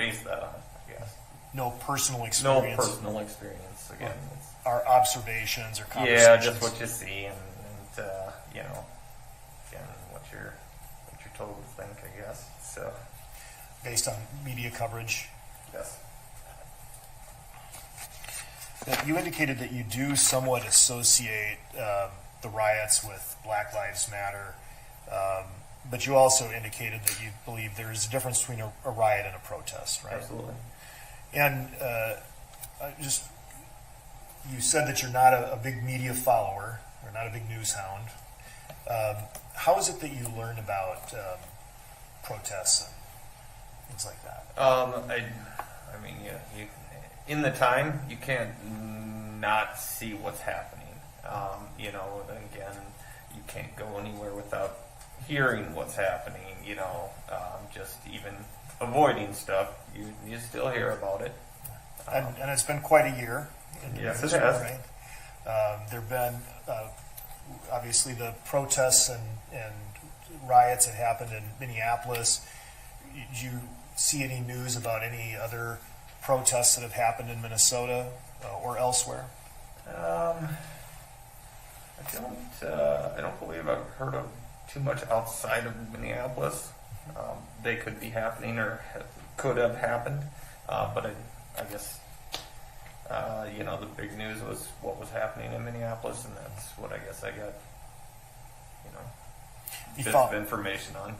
base that on, I guess. No personal experience. No personal experience. Again, Our observations or conversations. yeah, just what you see, and you know, again, what you're told to think, I guess. So, based on media coverage. yes. Now, you indicated that you do somewhat associate the riots with Black Lives Matter, but you also indicated that you believe there is a difference between a riot and a protest, right? Absolutely. And you said that you're not a big media follower or not a big news hound. How is it that you learn about protests and things like that? I mean, you in the time you can't not see what's happening. You know, again, you can't go anywhere without hearing what's happening. You know, just even avoiding stuff, you still hear about it. And it's been quite a year. Yes, it has. Right? There have been obviously the protests and riots that happened in Minneapolis. Did you see any news about any other protests that have happened in Minnesota or elsewhere? I don't believe I've heard of too much outside of Minneapolis. They could be happening or could have happened, but I guess you know, the big news was what was happening in Minneapolis, and that's what I guess I got, you know, bits of information on.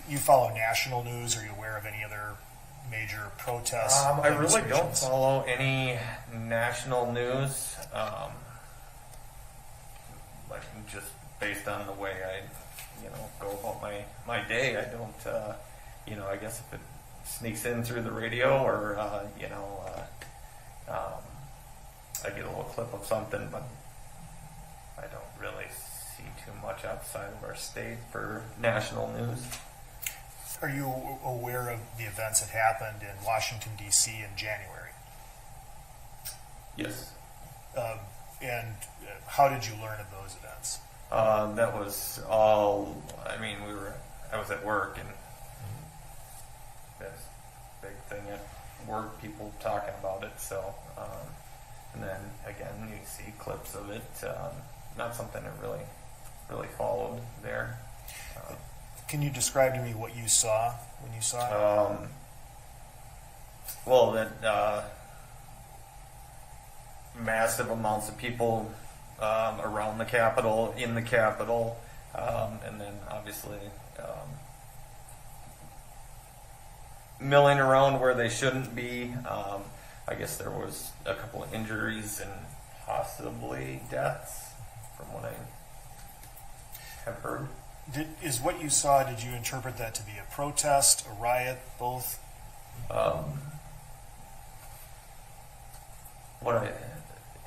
You follow national news? Are you aware of any other major protests? I really don't follow any national news. Like, just based on the way I, you know, go about my day, I don't, you know, I guess if it sneaks in through the radio or, you know, I get a little clip of something, but I don't really see too much outside of our state for national news. Are you aware of the events that happened in Washington, D.C. in January? Yes. And how did you learn of those events? That was all, I mean, I was at work, and that's a big thing at work, people talking about it, so, and then, again, you see clips of it, not something that really followed there. Can you describe to me what you saw when you saw it? Well, that massive amounts of people around the Capitol, in the Capitol, and then obviously milling around where they shouldn't be. I guess there was a couple of injuries and possibly deaths, from what I have heard. Is what you saw, did you interpret that to be a protest, a riot, both?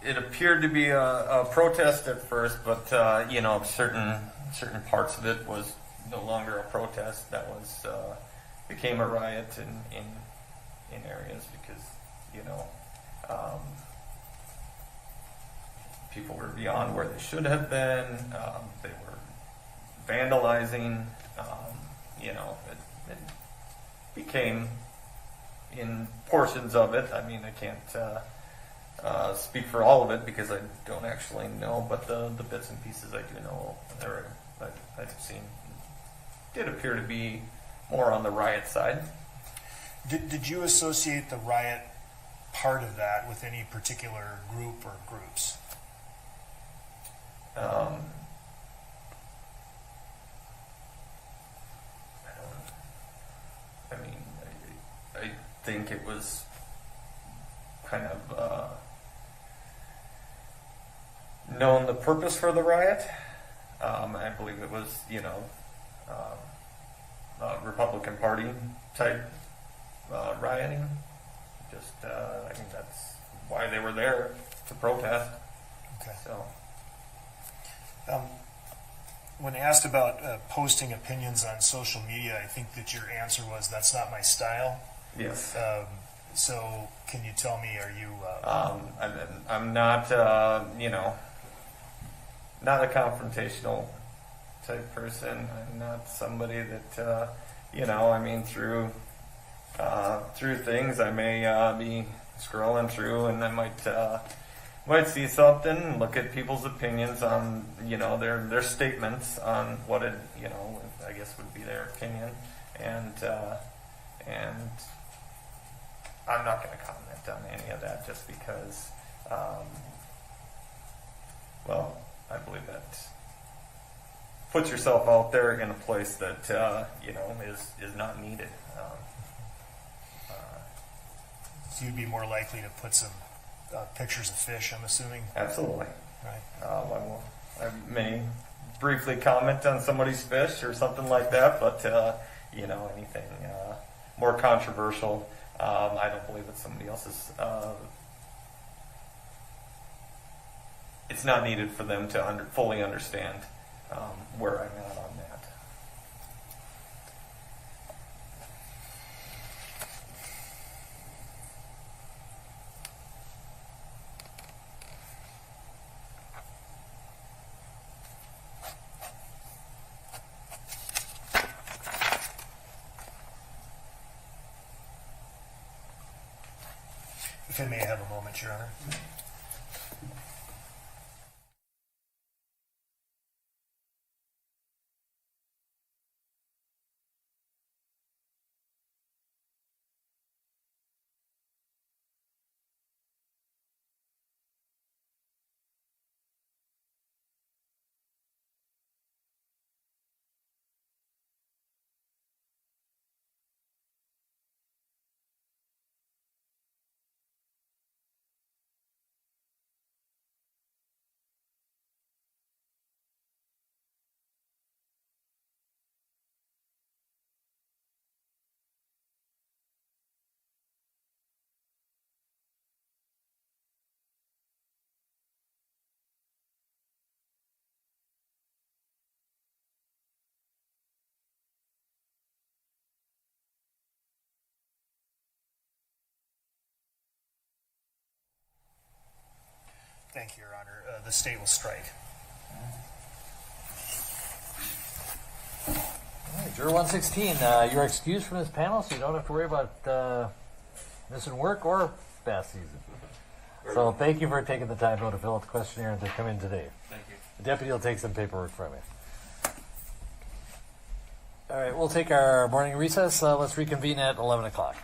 It appeared to be a protest at first, but you know, certain parts of it was no longer a protest. That was became a riot in areas because, you know, people were beyond where they should have been. They were vandalizing. You know, it became, in portions of it, I mean, I can't speak for all of it because I don't actually know, but the bits and pieces I do know, I've seen, did appear to be more on the riot side. Did you associate the riot part of that with any particular group or groups? I think it was kind of known the purpose for the riot. I believe it was, you know, Republican Party type rioting. Just, I think that's why they were there, to protest. Okay. So, when asked about posting opinions on social media, I think that your answer was, "That's not my style." yes. So, can you tell me, are you? I'm not, you know, not a confrontational type person. I'm not somebody that, you know, I mean, through through things. I may be scrolling through, and I might see something, look at people's opinions on, their statements on what it, I guess would be their opinion, and I'm not going to comment on any of that just because, I believe that puts yourself out there in a place that is not needed. So you'd be more likely to put some pictures of fish, I'm assuming? Absolutely. Right. I may briefly comment on somebody's fish or something like that, but anything more controversial, I don't believe it's somebody else's. It's not needed for them to fully understand where I'm at on that. If I may have a moment, Your Honor. Thank you, Your Honor. The state will strike. All right, Juror 116, you're excused from this panel, so you don't have to worry about missing work or bass season. So thank you for taking the time to fill out the questionnaire and to come in today. Thank you. The deputy will take some paperwork from you. All right, we'll take our morning recess. Let's reconvene at 11 o'clock.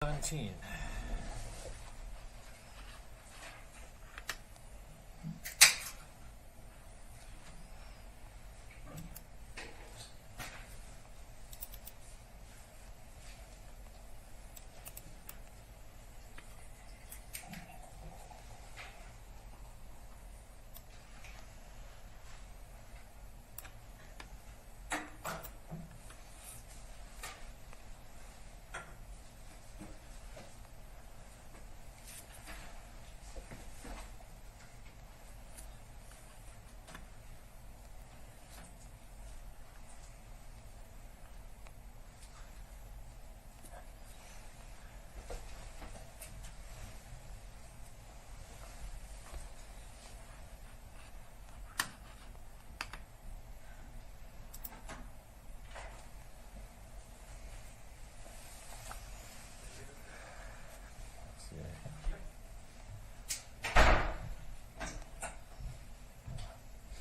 17.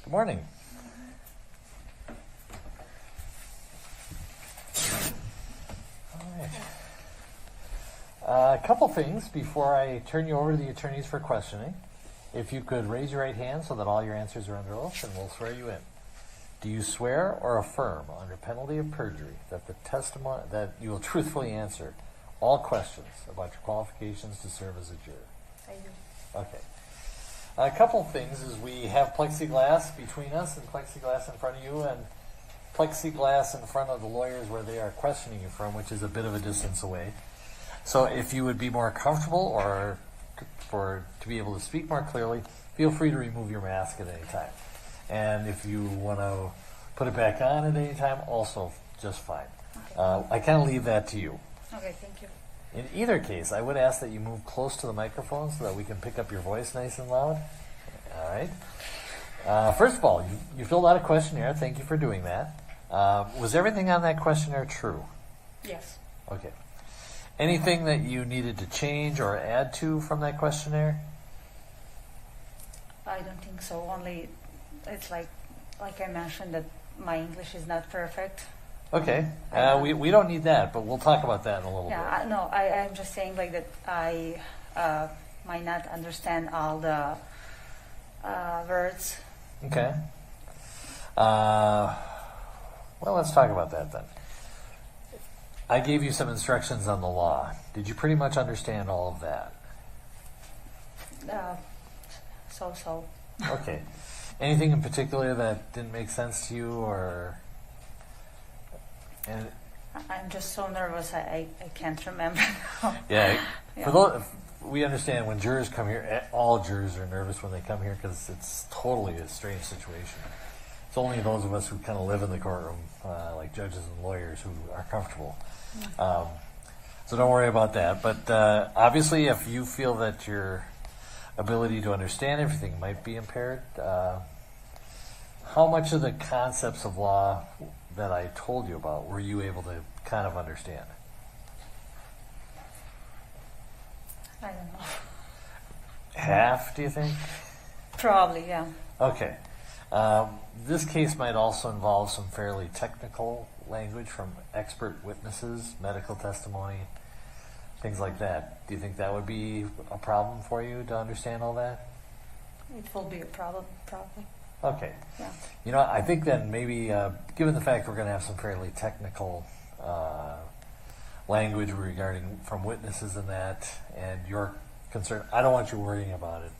Good morning. All right. A couple things before I turn you over to the attorneys for questioning. If you could raise your right hand so that all your answers are under oath, and we'll swear you in. Do you swear or affirm under penalty of perjury that the testimony that you will truthfully answer all questions about your qualifications to serve as a juror? I do. Okay. A couple of things is we have plexiglass between us and plexiglass in front of you and plexiglass in front of the lawyers where they are questioning you from, which is a bit of a distance away. So if you would be more comfortable or to be able to speak more clearly, feel free to remove your mask at any time. And if you want to put it back on at any time, also just fine. Okay. I kind of leave that to you. Okay, thank you. In either case, I would ask that you move close to the microphone so that we can pick up your voice nice and loud. All right. First of all, you filled out a questionnaire. Thank you for doing that. Was everything on that questionnaire true? Yes. Okay. Anything that you needed to change or add to from that questionnaire? I don't think so. Only it's like I mentioned that my English is not perfect. Okay. We don't need that, but we'll talk about that in a little bit. Yeah, I'm just saying like that I might not understand all the words. Okay. Well, let's talk about that then. I gave you some instructions on the law. Did you pretty much understand all of that? So. Okay. Anything in particular that didn't make sense to you, or? And I'm just so nervous. I can't remember now. yeah. Yeah. For those, we understand when jurors come here, all jurors are nervous when they come here because it's totally a strange situation. It's only those of us who kind of live in the courtroom, like judges and lawyers, who are comfortable. So don't worry about that. But obviously, if you feel that your ability to understand everything might be impaired, how much of the concepts of law that I told you about were you able to kind of understand? I don't know. Half, do you think? Probably, yeah. Okay. This case might also involve some fairly technical language from expert witnesses, medical testimony, things like that. Do you think that would be a problem for you to understand all that? It will be a problem, probably. Okay. Yeah. You know, I think then maybe, given the fact we're going to have some fairly technical language regarding from witnesses and that, and your concern, I don't want you worrying about it,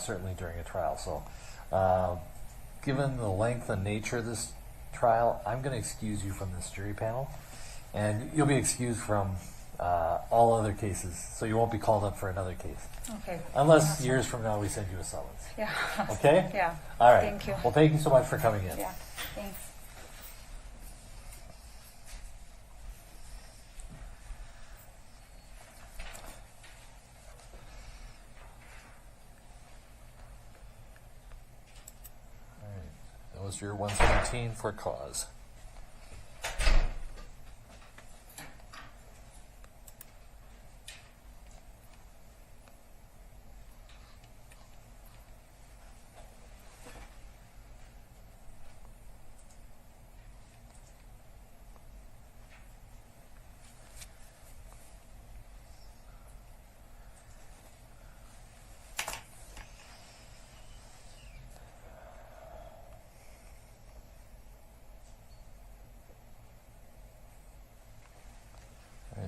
certainly during a trial. So, given the length and nature of this trial, I'm going to excuse you from this jury panel, and you'll be excused from all other cases, so you won't be called up for another case. Okay. Unless Awesome. years from now we send you a summons. Yeah. Okay? Yeah. All right. Thank you. Well, thank you so much for coming in. Yeah. Thanks. All right. That was your 117 for cause.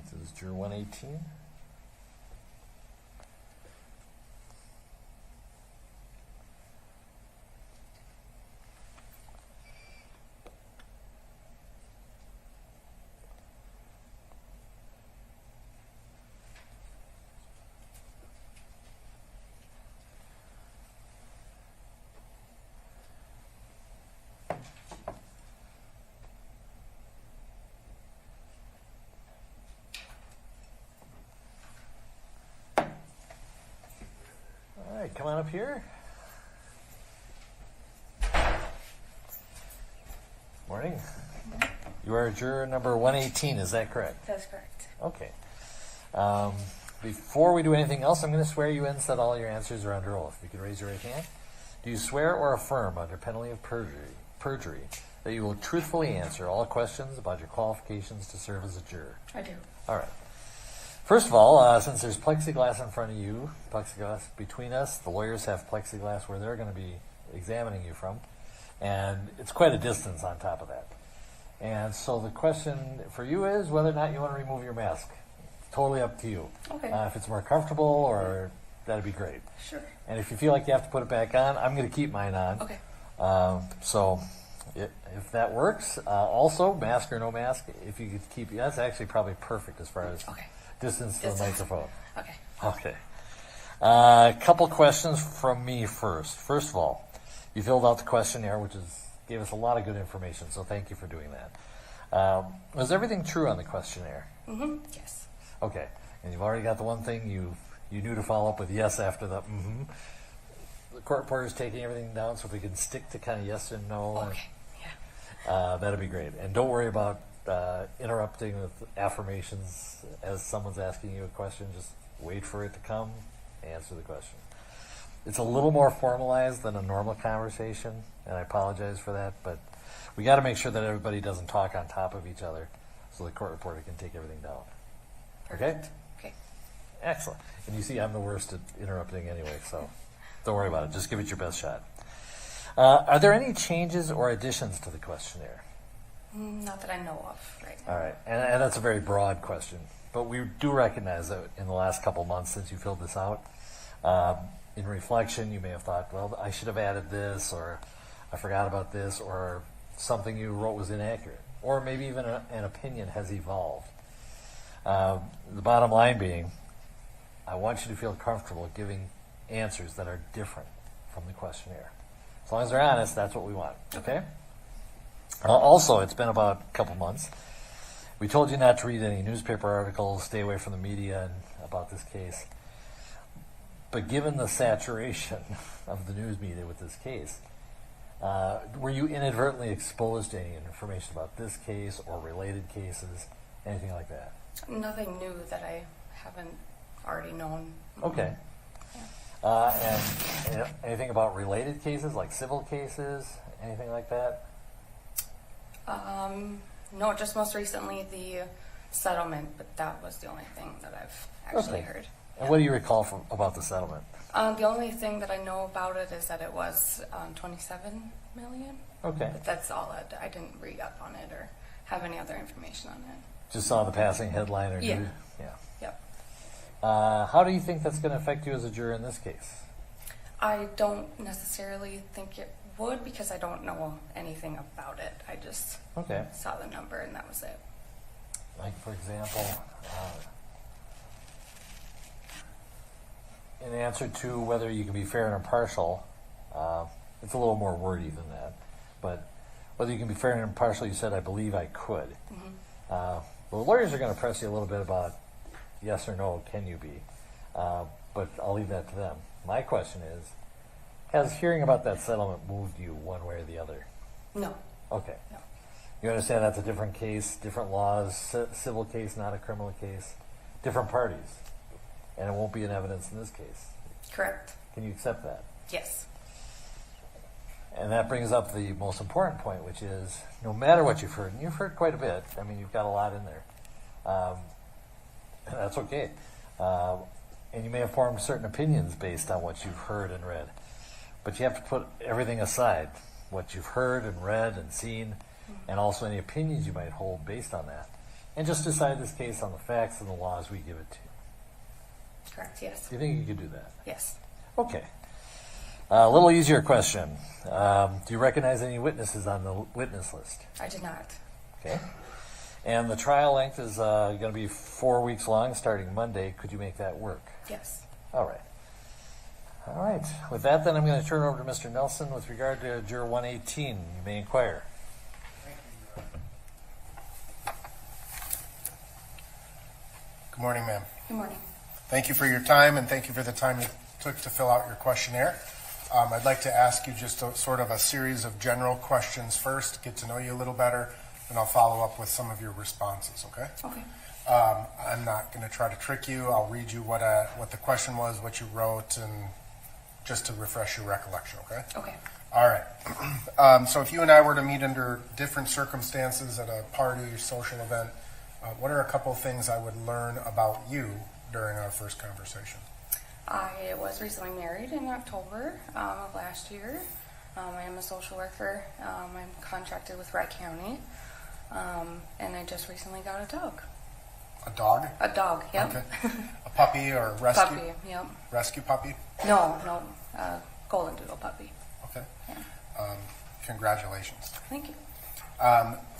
This is Juror 118. All right, come on up here. Morning. You are juror number 118, is that correct? That's correct. Okay. Before we do anything else, I'm going to swear you in so that all your answers are under oath. You can raise your right hand. Do you swear or affirm under penalty of perjury that you will truthfully answer all questions about your qualifications to serve as a juror? I do. All right. First of all, since there's plexiglass in front of you, plexiglass between us, the lawyers have plexiglass where they're going to be examining you from, and it's quite a distance on top of that. And so the question for you is whether or not you want to remove your mask. It's totally up to you. Okay. If it's more comfortable, or that'd be great. Sure. And if you feel like you have to put it back on, I'm going to keep mine on. Okay. So if that works, also mask or no mask, if you could keep, that's actually probably perfect as far as Okay. distance to the Distance. microphone. Okay. Okay. A couple questions from me first. First of all, you filled out the questionnaire, which gave us a lot of good information, so thank you for doing that. Was everything true on the questionnaire? Mm-hmm. Yes. Okay. And you've already got the one thing you knew to follow up with yes after the mm-hmm. The court reporter's taking everything down, so if we can stick to kind of yes and no. Okay. Yeah. That'd be great. And don't worry about interrupting with affirmations as someone's asking you a question. Just wait for it to come, answer the question. It's a little more formalized than a normal conversation, and I apologize for that, but we got to make sure that everybody doesn't talk on top of each other so the court reporter can take everything down. Okay? Perfect. Okay. Excellent. And you see, I'm the worst at interrupting anyway, so don't worry about it. Just give it your best shot. Are there any changes or additions to the questionnaire? Not that I know of right now. All right, and that's a very broad question, but we do recognize that in the last couple months since you filled this out, in reflection, you may have thought, well, I should have added this, or I forgot about this, or something you wrote was inaccurate, or maybe even an opinion has evolved. The bottom line being, I want you to feel comfortable giving answers that are different from the questionnaire. As long as they're honest, that's what we want, okay? Also, it's been about a couple months. We told you not to read any newspaper articles, stay away from the media about this case. But given the saturation of the news media with this case, were you inadvertently exposed to any information about this case or related cases, anything like that? Nothing new that I haven't already known. Okay. And anything about related cases, like civil cases, anything like that? No, just most recently the settlement, but that was the only thing that I've actually Okay. heard. And what do you recall about the settlement? The only thing that I know about it is that it was 27 million. Okay. But that's all. I didn't read up on it or have any other information on it. Just saw the passing headline or Yeah. news? Yeah. Yep. How do you think that's going to affect you as a juror in this case? I don't necessarily think it would because I don't know anything about it. I just Okay. saw the number and that was it. Like, for example, in answer to whether you can be fair and impartial, it's a little more wordy than that, but whether you can be fair and impartial, you said, I believe I could. Well, the lawyers are going to press you a little bit about yes or no, can you be? But I'll leave that to them. My question is, has hearing about that settlement moved you one way or the other? No. Okay. No. You understand that's a different case, different laws, civil case, not a criminal case, different parties, and it won't be in evidence in this case. Correct. Can you accept that? Yes. And that brings up the most important point, which is no matter what you've heard, and you've heard quite a bit, I mean, you've got a lot in there, and that's okay. And you may have formed certain opinions based on what you've heard and read, but you have to put everything aside, what you've heard and read and seen, and also any opinions you might hold based on that. and just decide this case on the facts and the laws we give it to you. Correct, yes. Do you think you could do that? Yes. Okay. A little easier question. Do you recognize any witnesses on the witness list? I did not. Okay. And the trial length is going to be 4 weeks long, starting Monday. Could you make that work? Yes. All right. All right. With that, then, I'm going to turn it over to Mr. Nelson with regard to Juror 118. You may inquire. Good morning, ma'am. Good morning. Thank you for your time, and thank you for the time you took to fill out your questionnaire. I'd like to ask you just sort of a series of general questions first, get to know you a little better, and I'll follow up with some of your responses, okay? Okay. I'm not going to try to trick you. I'll read you what the question was, what you wrote, and just to refresh your recollection, okay? Okay. All right. So if you and I were to meet under different circumstances at a party or social event, what are a couple of things I would learn about you during our first conversation? I was recently married in October of last year. I am a social worker. I'm contracted with Wright County. And I just recently got a dog. A dog? A dog, yep. Okay. A puppy or rescue? Puppy, yep. Rescue puppy? No, golden doodle puppy. Okay. Yeah. Congratulations. Thank you.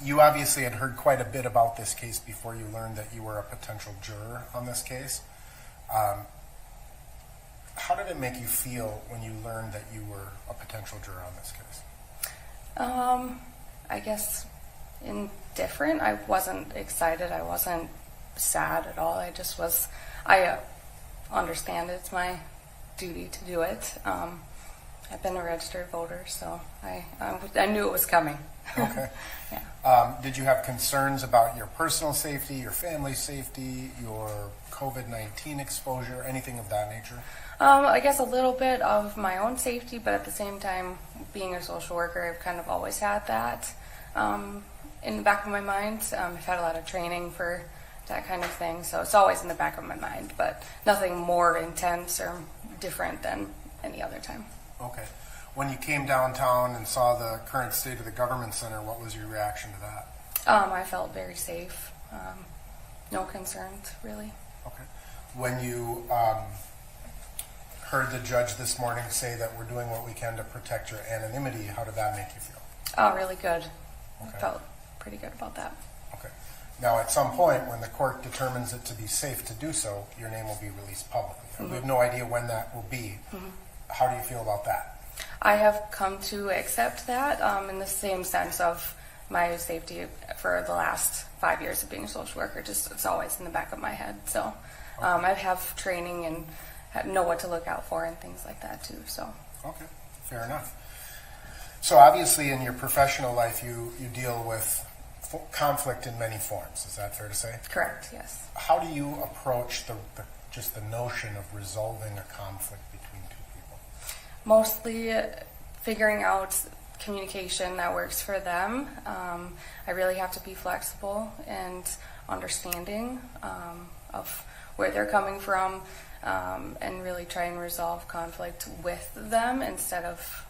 You obviously had heard quite a bit about this case before you learned that you were a potential juror on this case. How did it make you feel when you learned that you were a potential juror on this case? I guess indifferent. I wasn't excited. I wasn't sad at all. I just was, I understand it's my duty to do it. I've been a registered voter, so I knew it was coming. Okay. Yeah. Did you have concerns about your personal safety, your family's safety, your COVID-19 exposure, anything of that nature? I guess a little bit of my own safety, but at the same time, being a social worker, I've kind of always had that in the back of my mind. I've had a lot of training for that kind of thing, so it's always in the back of my mind, but nothing more intense or different than any other time. Okay. When you came downtown and saw the current state of the government center, what was your reaction to that? I felt very safe. No concerns, really. Okay. When you heard the judge this morning say that we're doing what we can to protect your anonymity, how did that make you feel? Oh, really good. Okay. I felt pretty good about that. Okay. Now, at some point, when the court determines it to be safe to do so, your name will be released publicly. Mm-hmm. We have no idea when that will be. Mm-hmm. How do you feel about that? I have come to accept that in the same sense of my safety for the last 5 years of being a social worker. Just it's always in the back of my head. So I have training and know what to look out for and things like that too. So okay, fair enough. So obviously, in your professional life, you deal with conflict in many forms. Is that fair to say? Correct. Yes. How do you approach just the notion of resolving a conflict between two people? Mostly figuring out communication that works for them. I really have to be flexible and understanding of where they're coming from, and really try and resolve conflict with them instead of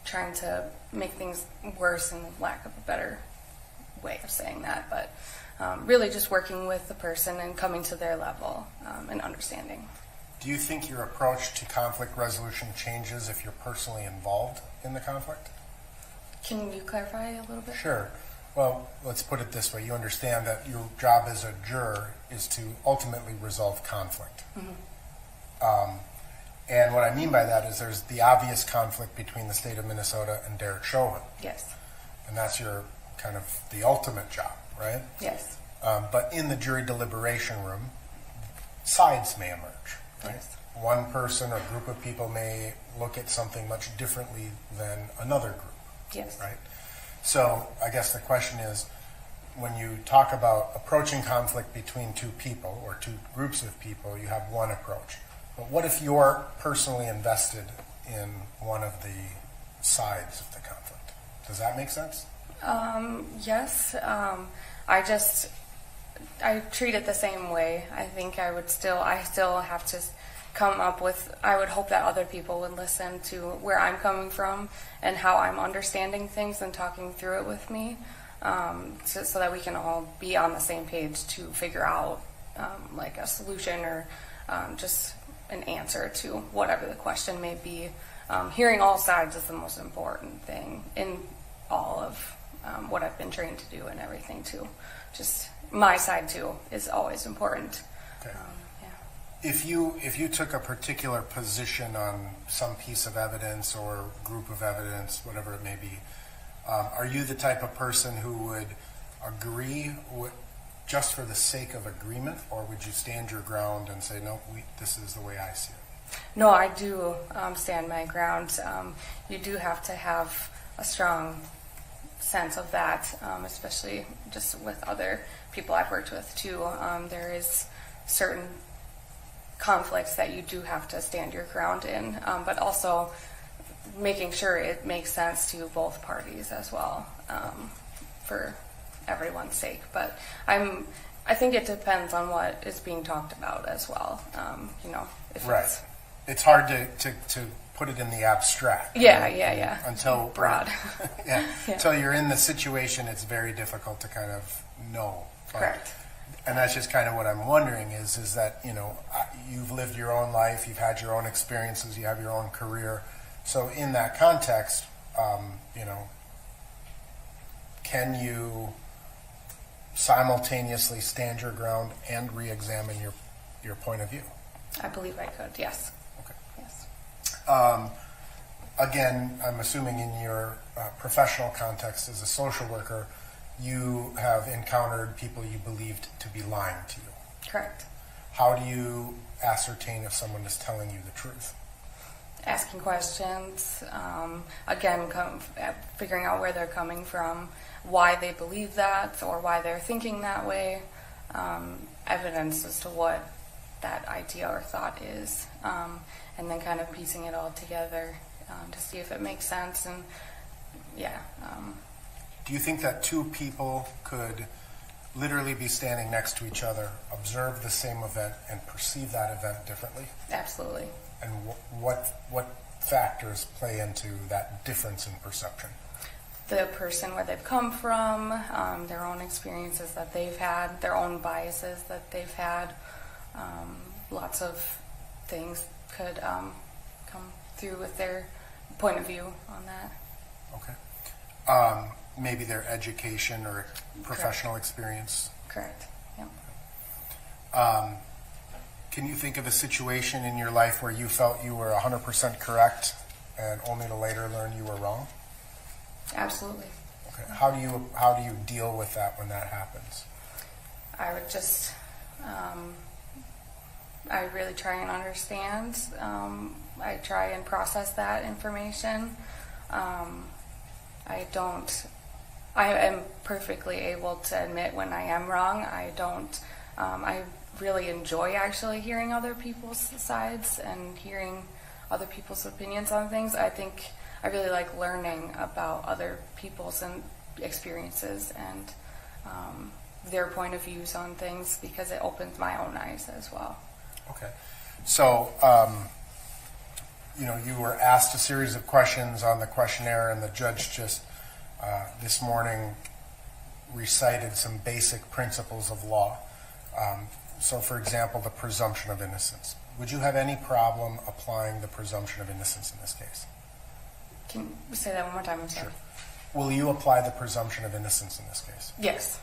trying to make things worse, in lack of a better way of saying that. But really just working with the person and coming to their level and understanding. Do you think your approach to conflict resolution changes if you're personally involved in the conflict? Can you clarify a little bit? Sure. Well, let's put it this way. You understand that your job as a juror is to ultimately resolve conflict. Mm-hmm. And what I mean by that is there's the obvious conflict between the state of Minnesota and Derek Chauvin. Yes. And that's your kind of the ultimate job, right? Yes. But in the jury deliberation room, sides may emerge. Right? Yes. One person or group of people may look at something much differently than another group. Yes. Right? So I guess the question is, when you talk about approaching conflict between two people or two groups of people, you have one approach. But what if you're personally invested in one of the sides of the conflict? Does that make sense? Yes. I treat it the same way. I think I still have to come up with, I would hope that other people would listen to where I'm coming from and how I'm understanding things and talking through it with me. so that we can all be on the same page to figure out like a solution or just an answer to whatever the question may be. Hearing all sides is the most important thing in all of what I've been trained to do and everything too. Just my side too is always important. Okay. Yeah. If you took a particular position on some piece of evidence or group of evidence, whatever it may be, are you the type of person who would agree just for the sake of agreement, or would you stand your ground and say, no, this is the way I see it? No, I do stand my ground. You do have to have a strong sense of that, especially just with other people I've worked with too. There is certain conflicts that you do have to stand your ground in, but also making sure it makes sense to both parties as well, for everyone's sake. But I think it depends on what is being talked about as well. If Right. It's hard to put it in the abstract. Yeah. Until broad. Yeah. Until you're in the situation, it's very difficult to kind of know. But, Correct. and that's just kind of what I'm wondering is that, you've lived your own life, you've had your own experiences, you have your own career. So in that context, can you simultaneously stand your ground and re-examine your point of view? I believe I could, yes. Okay. Yes. Again, I'm assuming in your professional context as a social worker, you have encountered people you believed to be lying to you. Correct. How do you ascertain if someone is telling you the truth? Asking questions, again, figuring out where they're coming from, why they believe that or why they're thinking that way, evidence as to what that idea or thought is, and then kind of piecing it all together to see if it makes sense. And Do you think that two people could literally be standing next to each other, observe the same event, and perceive that event differently? Absolutely. And what factors play into that difference in perception? The person where they've come from, their own experiences that they've had, their own biases that they've had. Lots of things could come through with their point of view on that. Okay. Maybe their education or professional experience? Correct. Yep. Can you think of a situation in your life where you felt you were 100% correct and only to later learn you were wrong? Absolutely. Okay. How do you deal with that when that happens? I would just, I really try and understand. I try and process that information. I am perfectly able to admit when I am wrong. I really enjoy actually hearing other people's sides and hearing other people's opinions on things. I think I really like learning about other people's experiences and their point of views on things because it opens my own eyes as well. Okay. So, you were asked a series of questions on the questionnaire, and the judge just this morning recited some basic principles of law. So, for example, the presumption of innocence. Would you have any problem applying the presumption of innocence in this case? Can you say that one more time? I'm sorry. Sure. Will you apply the presumption of innocence in this case? Yes.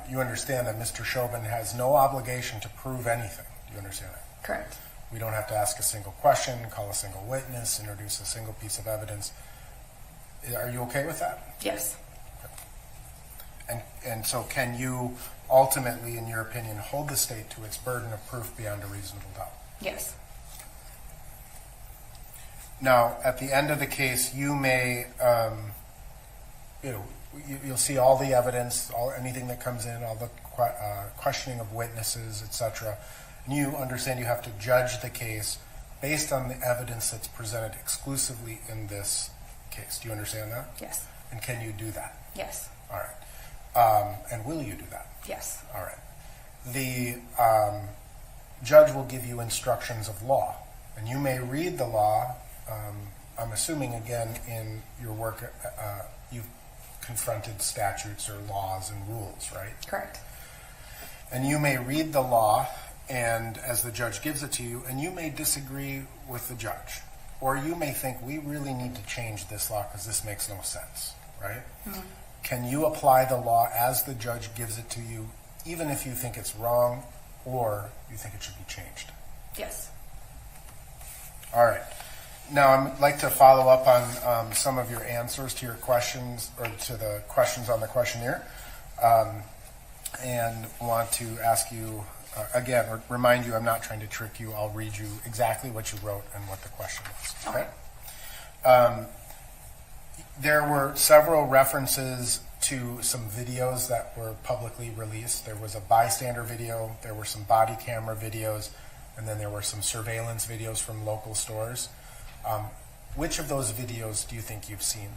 You understand that Mr. Chauvin has no obligation to prove anything. Do you understand that? Correct. We don't have to ask a single question, call a single witness, introduce a single piece of evidence. Are you okay with that? Yes. And so can you ultimately, in your opinion, hold the state to its burden of proof beyond a reasonable doubt? Yes. Now, at the end of the case, you may, you'll see all the evidence, anything that comes in, all the questioning of witnesses, etc. And you understand you have to judge the case based on the evidence that's presented exclusively in this case. Do you understand that? Yes. And can you do that? Yes. All right. And will you do that? Yes. All right. The judge will give you instructions of law, and you may read the law. I'm assuming, again, in your work, you've confronted statutes or laws and rules, right? Correct. And you may read the law, and as the judge gives it to you, and you may disagree with the judge. Or you may think, we really need to change this law because this makes no sense, right? Mm-hmm. Can you apply the law as the judge gives it to you, even if you think it's wrong or you think it should be changed? Yes. All right. Now, I'd like to follow up on some of your answers to your questions, or to the questions on the questionnaire, and want to ask you, again, or remind you, I'm not trying to trick you. I'll read you exactly what you wrote and what the question was. Okay? There were several references to some videos that were publicly released. There was a bystander video, there were some body camera videos, and then there were some surveillance videos from local stores. Which of those videos do you think you've seen?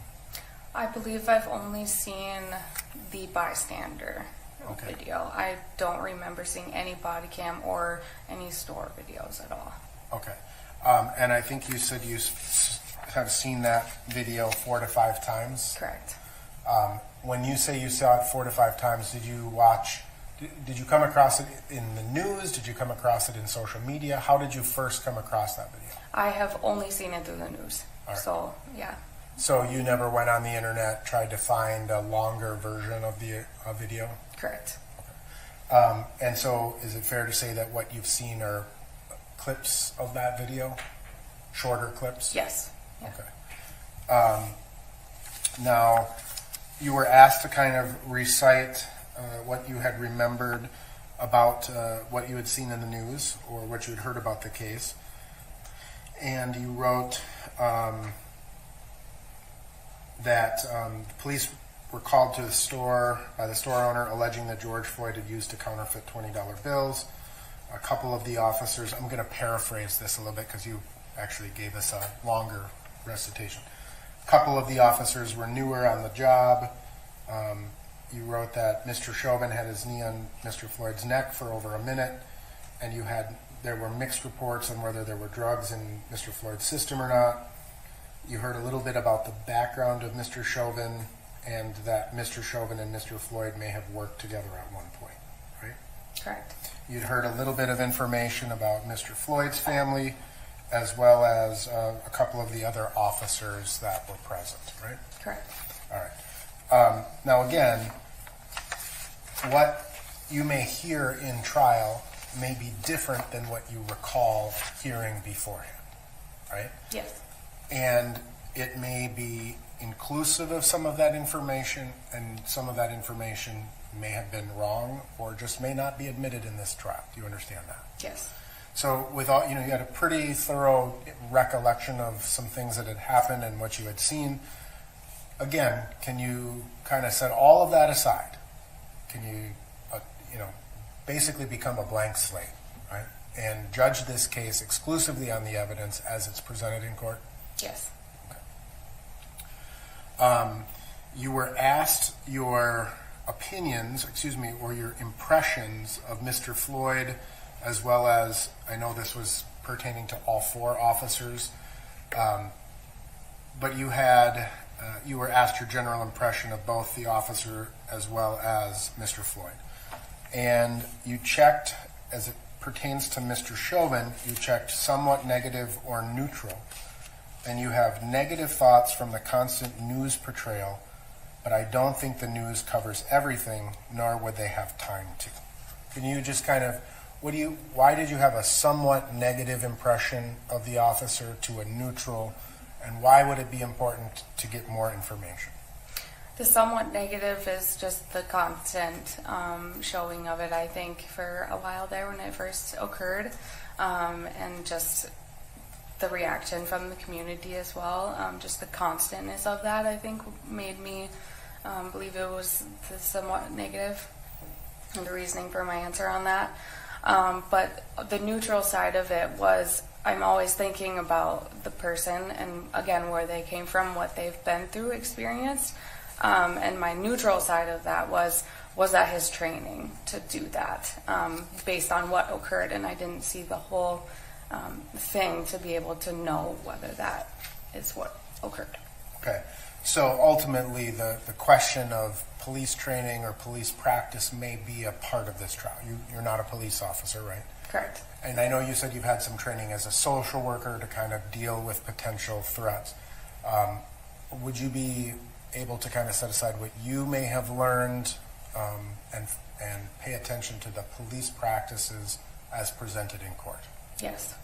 I believe I've only seen the bystander video. I don't remember seeing any body cam or any store videos at all. Okay. And I think you said you have seen that video 4 to 5 times? Correct. When you say you saw it 4 to 5 times, did you come across it in the news? Did you come across it in social media? How did you first come across that video? I have only seen it through the news. All right. So, yeah. So you never went on the internet, tried to find a longer version of the video? Correct. Okay. And so is it fair to say that what you've seen are clips of that video? Shorter clips? Yes. Yeah. Okay. Now, you were asked to kind of recite what you had remembered about what you had seen in the news or what you had heard about the case. And you wrote that police were called to the store by the store owner alleging that George Floyd had used to counterfeit $20 bills. A couple of the officers, I'm going to paraphrase this a little bit because you actually gave us a longer recitation. A couple of the officers were newer on the job. You wrote that Mr. Chauvin had his knee on Mr. Floyd's neck for over a minute, and there were mixed reports on whether there were drugs in Mr. Floyd's system or not. You heard a little bit about the background of Mr. Chauvin, and that Mr. Chauvin and Mr. Floyd may have worked together at one point, right? Correct. You'd heard a little bit of information about Mr. Floyd's family, as well as a couple of the other officers that were present, right? Correct. All right. Now, again, what you may hear in trial may be different than what you recall hearing beforehand, right? Yes. And it may be inclusive of some of that information, and some of that information may have been wrong or just may not be admitted in this trial. Do you understand that? Yes. So with all, you had a pretty thorough recollection of some things that had happened and what you had seen. Again, can you kind of set all of that aside? Can you, basically become a blank slate, right? And judge this case exclusively on the evidence as it's presented in court? Yes. Okay. You were asked your opinions, or your impressions of Mr. Floyd, as well as, I know this was pertaining to all 4 officers, but you were asked your general impression of both the officer as well as Mr. Floyd. And you checked, as it pertains to Mr. Chauvin, you checked somewhat negative or neutral. And you have negative thoughts from the constant news portrayal, but I don't think the news covers everything, nor would they have time to. Can you just kind of, why did you have a somewhat negative impression of the officer to a neutral, and why would it be important to get more information? The somewhat negative is just the constant showing of it, I think, for a while there when it first occurred, and just the reaction from the community as well. Just the constantness of that, I think, made me believe it was the somewhat negative, and the reasoning for my answer on that. But the neutral side of it was, I'm always thinking about the person and, again, where they came from, what they've been through, experienced. And my neutral side of that was that his training to do that, based on what occurred, and I didn't see the whole thing to be able to know whether that is what occurred. Okay. So ultimately, the question of police training or police practice may be a part of this trial. You're not a police officer, right? Correct. And I know you said you've had some training as a social worker to kind of deal with potential threats. Would you be able to kind of set aside what you may have learned and pay attention to the police practices as presented in court? Yes.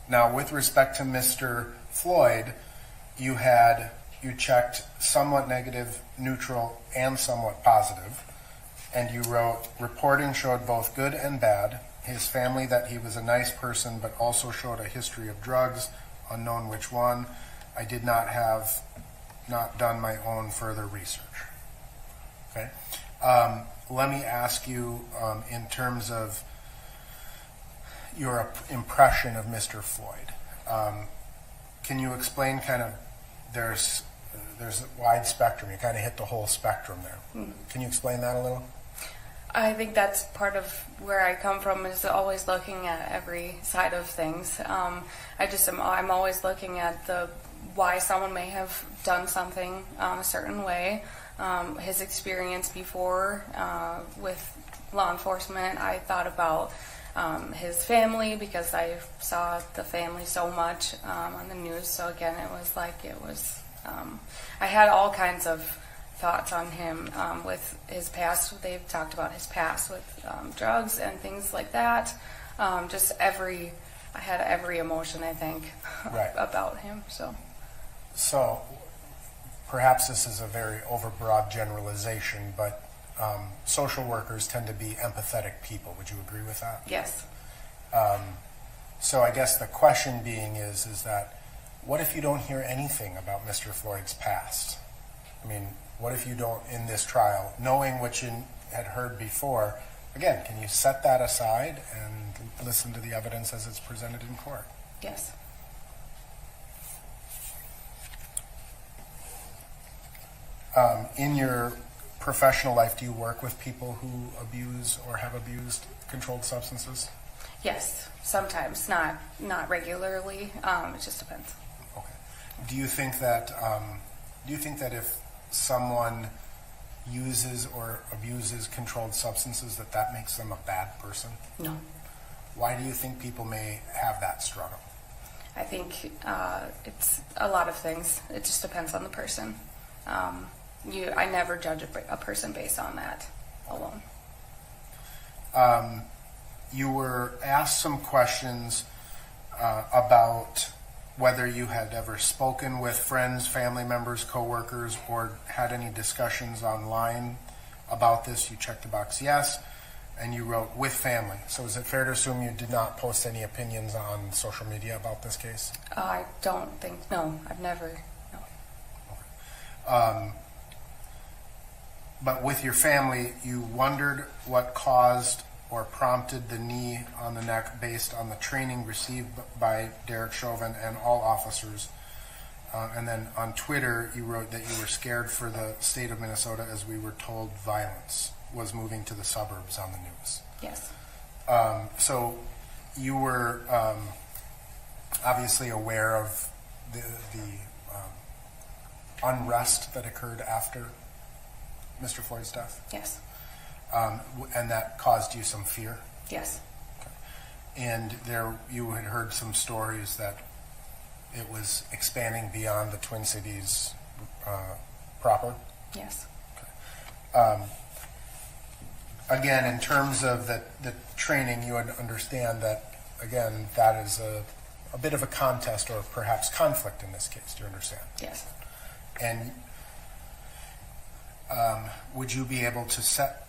Now, with respect to Mr. Floyd, you checked somewhat negative, neutral, and somewhat positive, and you wrote, reporting showed both good and bad. His family that he was a nice person, but also showed a history of drugs, unknown which one. I did not done my own further research. Okay. Let me ask you, in terms of your impression of Mr. Floyd, can you explain kind of, there's a wide spectrum, you kind of hit the whole spectrum there. Can you explain that a little? I think that's part of where I come from, is always looking at every side of things. I'm always looking at why someone may have done something a certain way. His experience before with law enforcement, I thought about his family, because I saw the family so much on the news. So again, I had all kinds of thoughts on him with his past. They've talked about his past with drugs and things like that. I had every emotion, I think, right, about him. So perhaps this is a very overbroad generalization, but social workers tend to be empathetic people. Would you agree with that? Yes. So I guess the question being is that, what if you don't hear anything about Mr. Floyd's past? I mean, what if you don't, in this trial, knowing what you had heard before, again, can you set that aside and listen to the evidence as it's presented in court? Yes. In your professional life, do you work with people who abuse or have abused controlled substances? Yes, sometimes, not regularly. It just depends. Okay. Do you think that if someone uses or abuses controlled substances, that makes them a bad person? No. Why do you think people may have that struggle? I think it's a lot of things. It just depends on the person. I never judge a person based on that alone. You were asked some questions about whether you had ever spoken with friends, family members, coworkers, or had any discussions online about this. You checked the box yes, and you wrote with family. So is it fair to assume you did not post any opinions on social media about this case? I don't think, no, I've never, no. Okay. But with your family, you wondered what caused or prompted the knee on the neck based on the training received by Derek Chauvin and all officers. And then on Twitter, you wrote that you were scared for the state of Minnesota as we were told violence was moving to the suburbs on the news. Yes. So you were obviously aware of the unrest that occurred after Mr. Floyd's death? Yes. And that caused you some fear? Yes. Okay. And you had heard some stories that it was expanding beyond the Twin Cities proper? Yes. Okay. Again, in terms of the training, you would understand that, again, that is a bit of a contest or perhaps conflict in this case. Do you understand? Yes. And would you be able to set,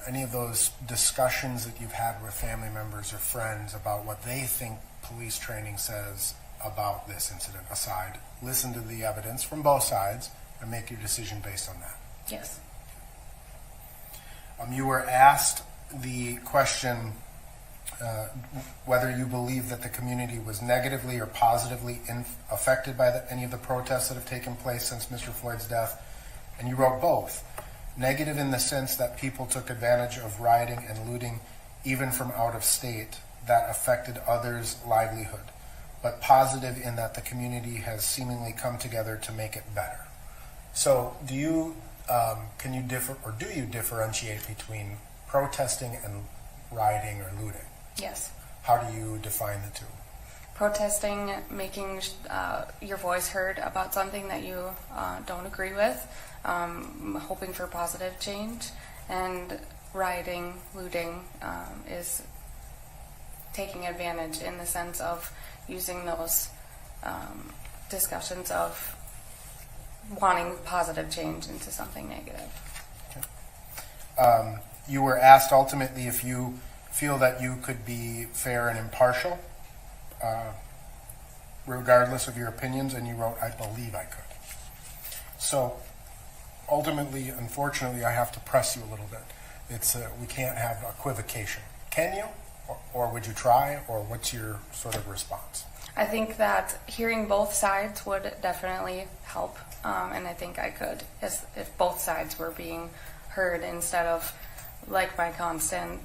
any of those discussions that you've had with family members or friends about what they think police training says about this incident aside, listen to the evidence from both sides and make your decision based on that? Yes. You were asked the question whether you believe that the community was negatively or positively affected by any of the protests that have taken place since Mr. Floyd's death, and you wrote both. Negative in the sense that people took advantage of rioting and looting, even from out of state, that affected others' livelihood. but positive in that the community has seemingly come together to make it better. So do you differentiate between protesting and rioting or looting? Yes. How do you define the two? Protesting, making your voice heard about something that you don't agree with, hoping for positive change, and rioting, looting is taking advantage in the sense of using those discussions of wanting positive change into something negative. Okay. You were asked ultimately if you feel that you could be fair and impartial, regardless of your opinions, and you wrote, I believe I could. So ultimately, unfortunately, I have to press you a little bit. We can't have equivocation. Can you? Or would you try? Or what's your sort of response? I think that hearing both sides would definitely help, and I think I could, if both sides were being heard instead of like my constant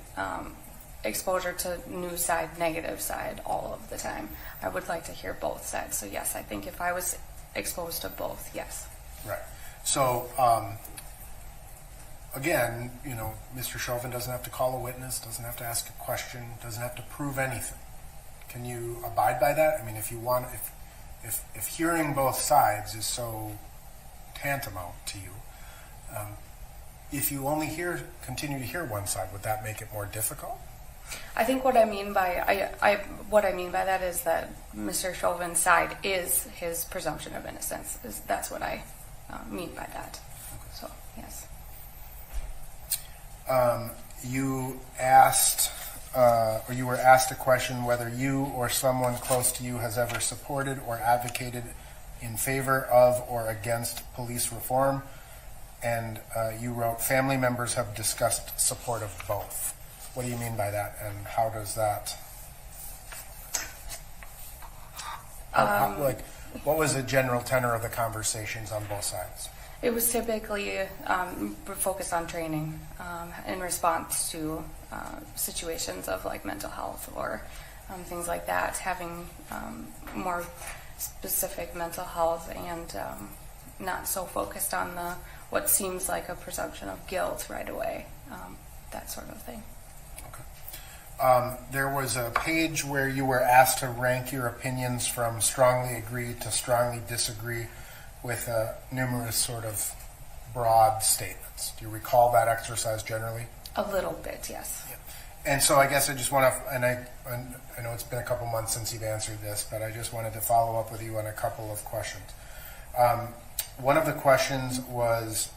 exposure to news side, negative side all of the time. I would like to hear both sides. So yes, I think if I was exposed to both, yes. Right. So again, Mr. Chauvin doesn't have to call a witness, doesn't have to ask a question, doesn't have to prove anything. Can you abide by that? I mean, if hearing both sides is so tantamount to you, if you only continue to hear one side, would that make it more difficult? I think what I mean by that is that Mr. Chauvin's side is his presumption of innocence. That's what I mean by that. So yes. You were asked a question whether you or someone close to you has ever supported or advocated in favor of or against police reform, and you wrote, family members have discussed support of both. What do you mean by that, and how does that? What was the general tenor of the conversations on both sides? It was typically focused on training in response to situations of like mental health or things like that, having more specific mental health and not so focused on what seems like a presumption of guilt right away, that sort of thing. There was a page where you were asked to rank your opinions from strongly agree to strongly disagree with numerous sort of broad statements. Do you recall that exercise generally? A little bit, yes. Yeah. And so I guess I just want to, and I know it's been a couple months since you've answered this, but I just wanted to follow up with you on a couple of questions. One of the questions was,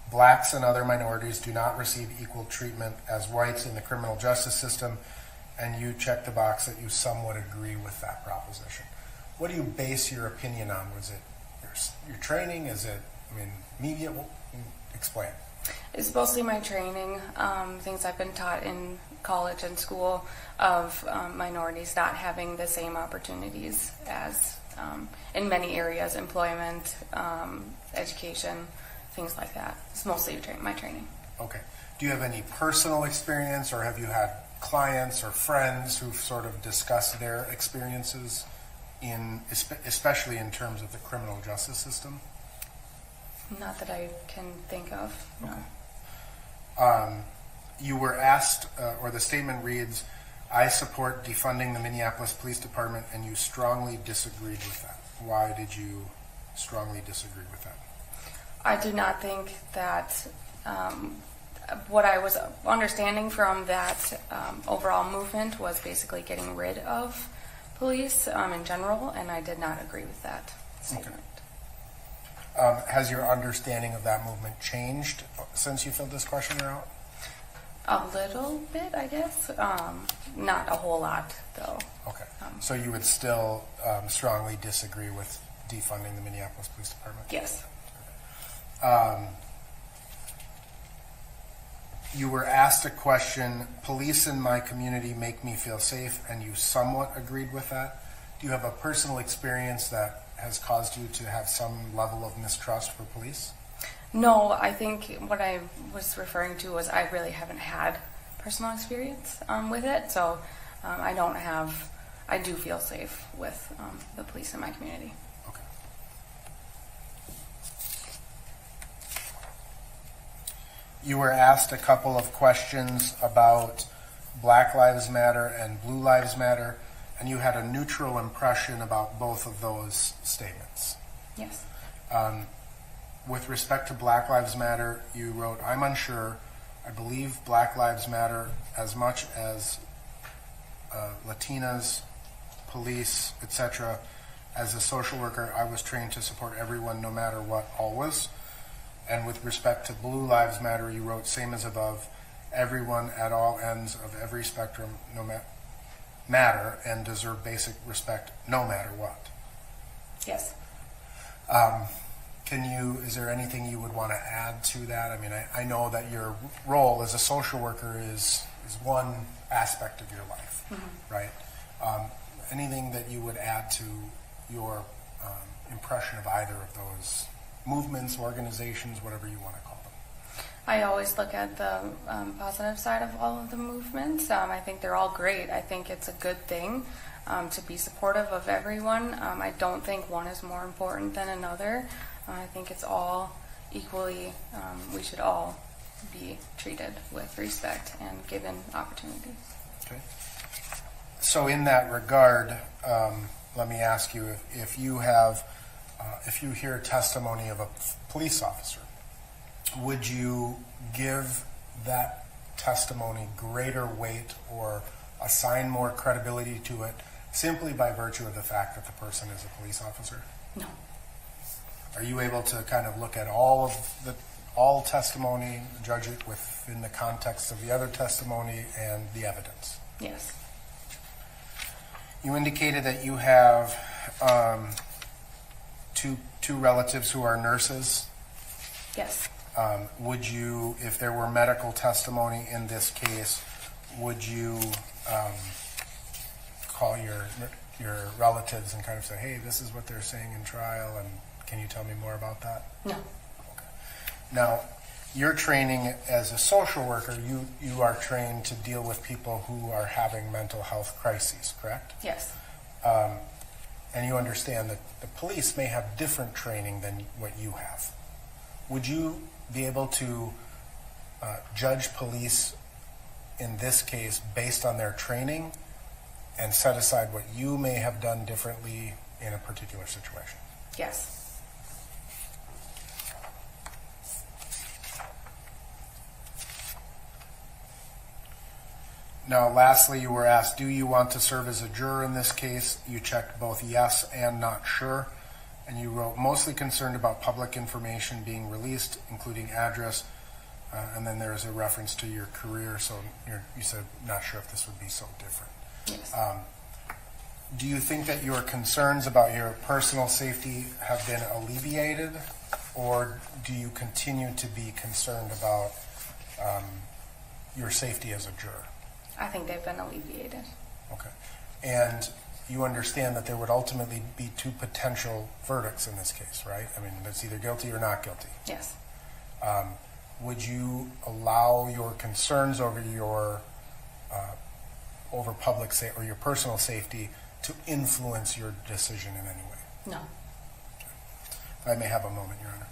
blacks and other minorities do not receive equal treatment as whites in the criminal justice system, and you checked the box that you somewhat agree with that proposition. What do you base your opinion on? Was it your training? Is it, media? Explain. It's mostly my training, things I've been taught in college and school of minorities not having the same opportunities as in many areas, employment, education, things like that. It's mostly my training. Okay. Do you have any personal experience, or have you had clients or friends who've sort of discussed their experiences especially in terms of the criminal justice system? Not that I can think of, no. Okay. You were asked, or the statement reads, I support defunding the Minneapolis Police Department, and you strongly disagreed with that. Why did you strongly disagree with that? I do not think that what I was understanding from that overall movement was basically getting rid of police in general, and I did not agree with that statement. Okay. Has your understanding of that movement changed since you filled this questionnaire out? A little bit, I guess. Not a whole lot, though. Okay. So you would still strongly disagree with defunding the Minneapolis Police Department? Yes. You were asked a question, police in my community make me feel safe, and you somewhat agreed with that. Do you have a personal experience that has caused you to have some level of mistrust for police? No, I think what I was referring to was I really haven't had personal experience with it, so I don't have I do feel safe with the police in my community. Okay. You were asked a couple of questions about Black Lives Matter and Blue Lives Matter, and you had a neutral impression about both of those statements. Yes. With respect to Black Lives Matter, you wrote, "I'm unsure. I believe Black Lives Matter as much as Latinas, police, etc. As a social worker, I was trained to support everyone no matter what, always." And with respect to Blue Lives Matter, you wrote, "Same as above, everyone at all ends of every spectrum matter and deserve basic respect no matter what." Yes. Is there anything you would want to add to that? I mean, I know that your role as a social worker is one aspect of your life, right? Anything that you would add to your impression of either of those movements, organizations, whatever you want to call them? I always look at the positive side of all of the movements. I think they're all great. I think it's a good thing to be supportive of everyone. I don't think one is more important than another. I think it's all equally, we should all be treated with respect and given opportunity. Okay. So in that regard, let me ask you, if you hear testimony of a police officer, would you give that testimony greater weight or assign more credibility to it simply by virtue of the fact that the person is a police officer? No. Are you able to kind of look at all testimony, judge it within the context of the other testimony and the evidence? Yes. You indicated that you have two relatives who are nurses. Yes. Would you, if there were medical testimony in this case, would you call your relatives and kind of say, "Hey, this is what they're saying in trial, and can you tell me more about that?" No. Okay. Now, your training as a social worker, you are trained to deal with people who are having mental health crises, correct? Yes. And you understand that the police may have different training than what you have. Would you be able to judge police in this case based on their training and set aside what you may have done differently in a particular situation? Yes. Now, lastly, you were asked, do you want to serve as a juror in this case? You checked both yes and not sure. And you wrote, mostly concerned about public information being released, including address. And then there's a reference to your career, so you said not sure if this would be so different. Yes. Do you think that your concerns about your personal safety have been alleviated, or do you continue to be concerned about your safety as a juror? I think they've been alleviated. Okay. And you understand that there would ultimately be two potential verdicts in this case, right? I mean, it's either guilty or not guilty. Yes. Would you allow your concerns over your over public or your personal safety to influence your decision in any way? No. Okay. If I may have a moment, Your Honor.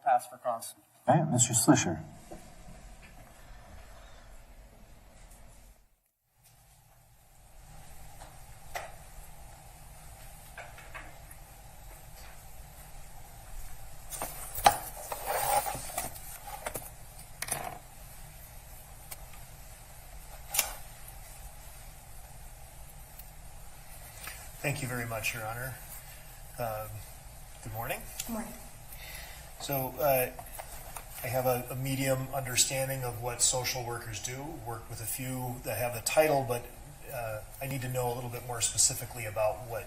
pass for cause. Okay, Mr. Slisher. Thank you very much, Your Honor. Good morning. Good morning. So I have a medium understanding of what social workers do, work with a few that have the title, but I need to know a little bit more specifically about what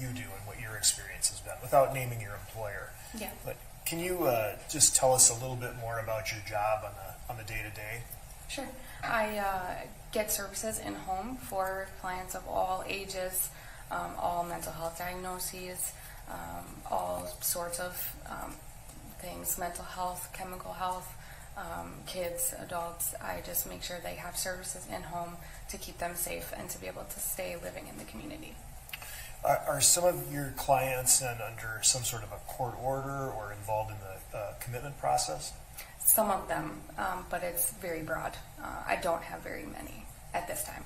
you do and what your experience has been, without naming your employer. Yeah. But can you just tell us a little bit more about your job on the day-to-day? Sure. I get services in home for clients of all ages, all mental health diagnoses, all sorts of things, mental health, chemical health, kids, adults. I just make sure they have services in home to keep them safe and to be able to stay living in the community. Are some of your clients then under some sort of a court order or involved in the commitment process? Some of them, but it's very broad. I don't have very many at this time.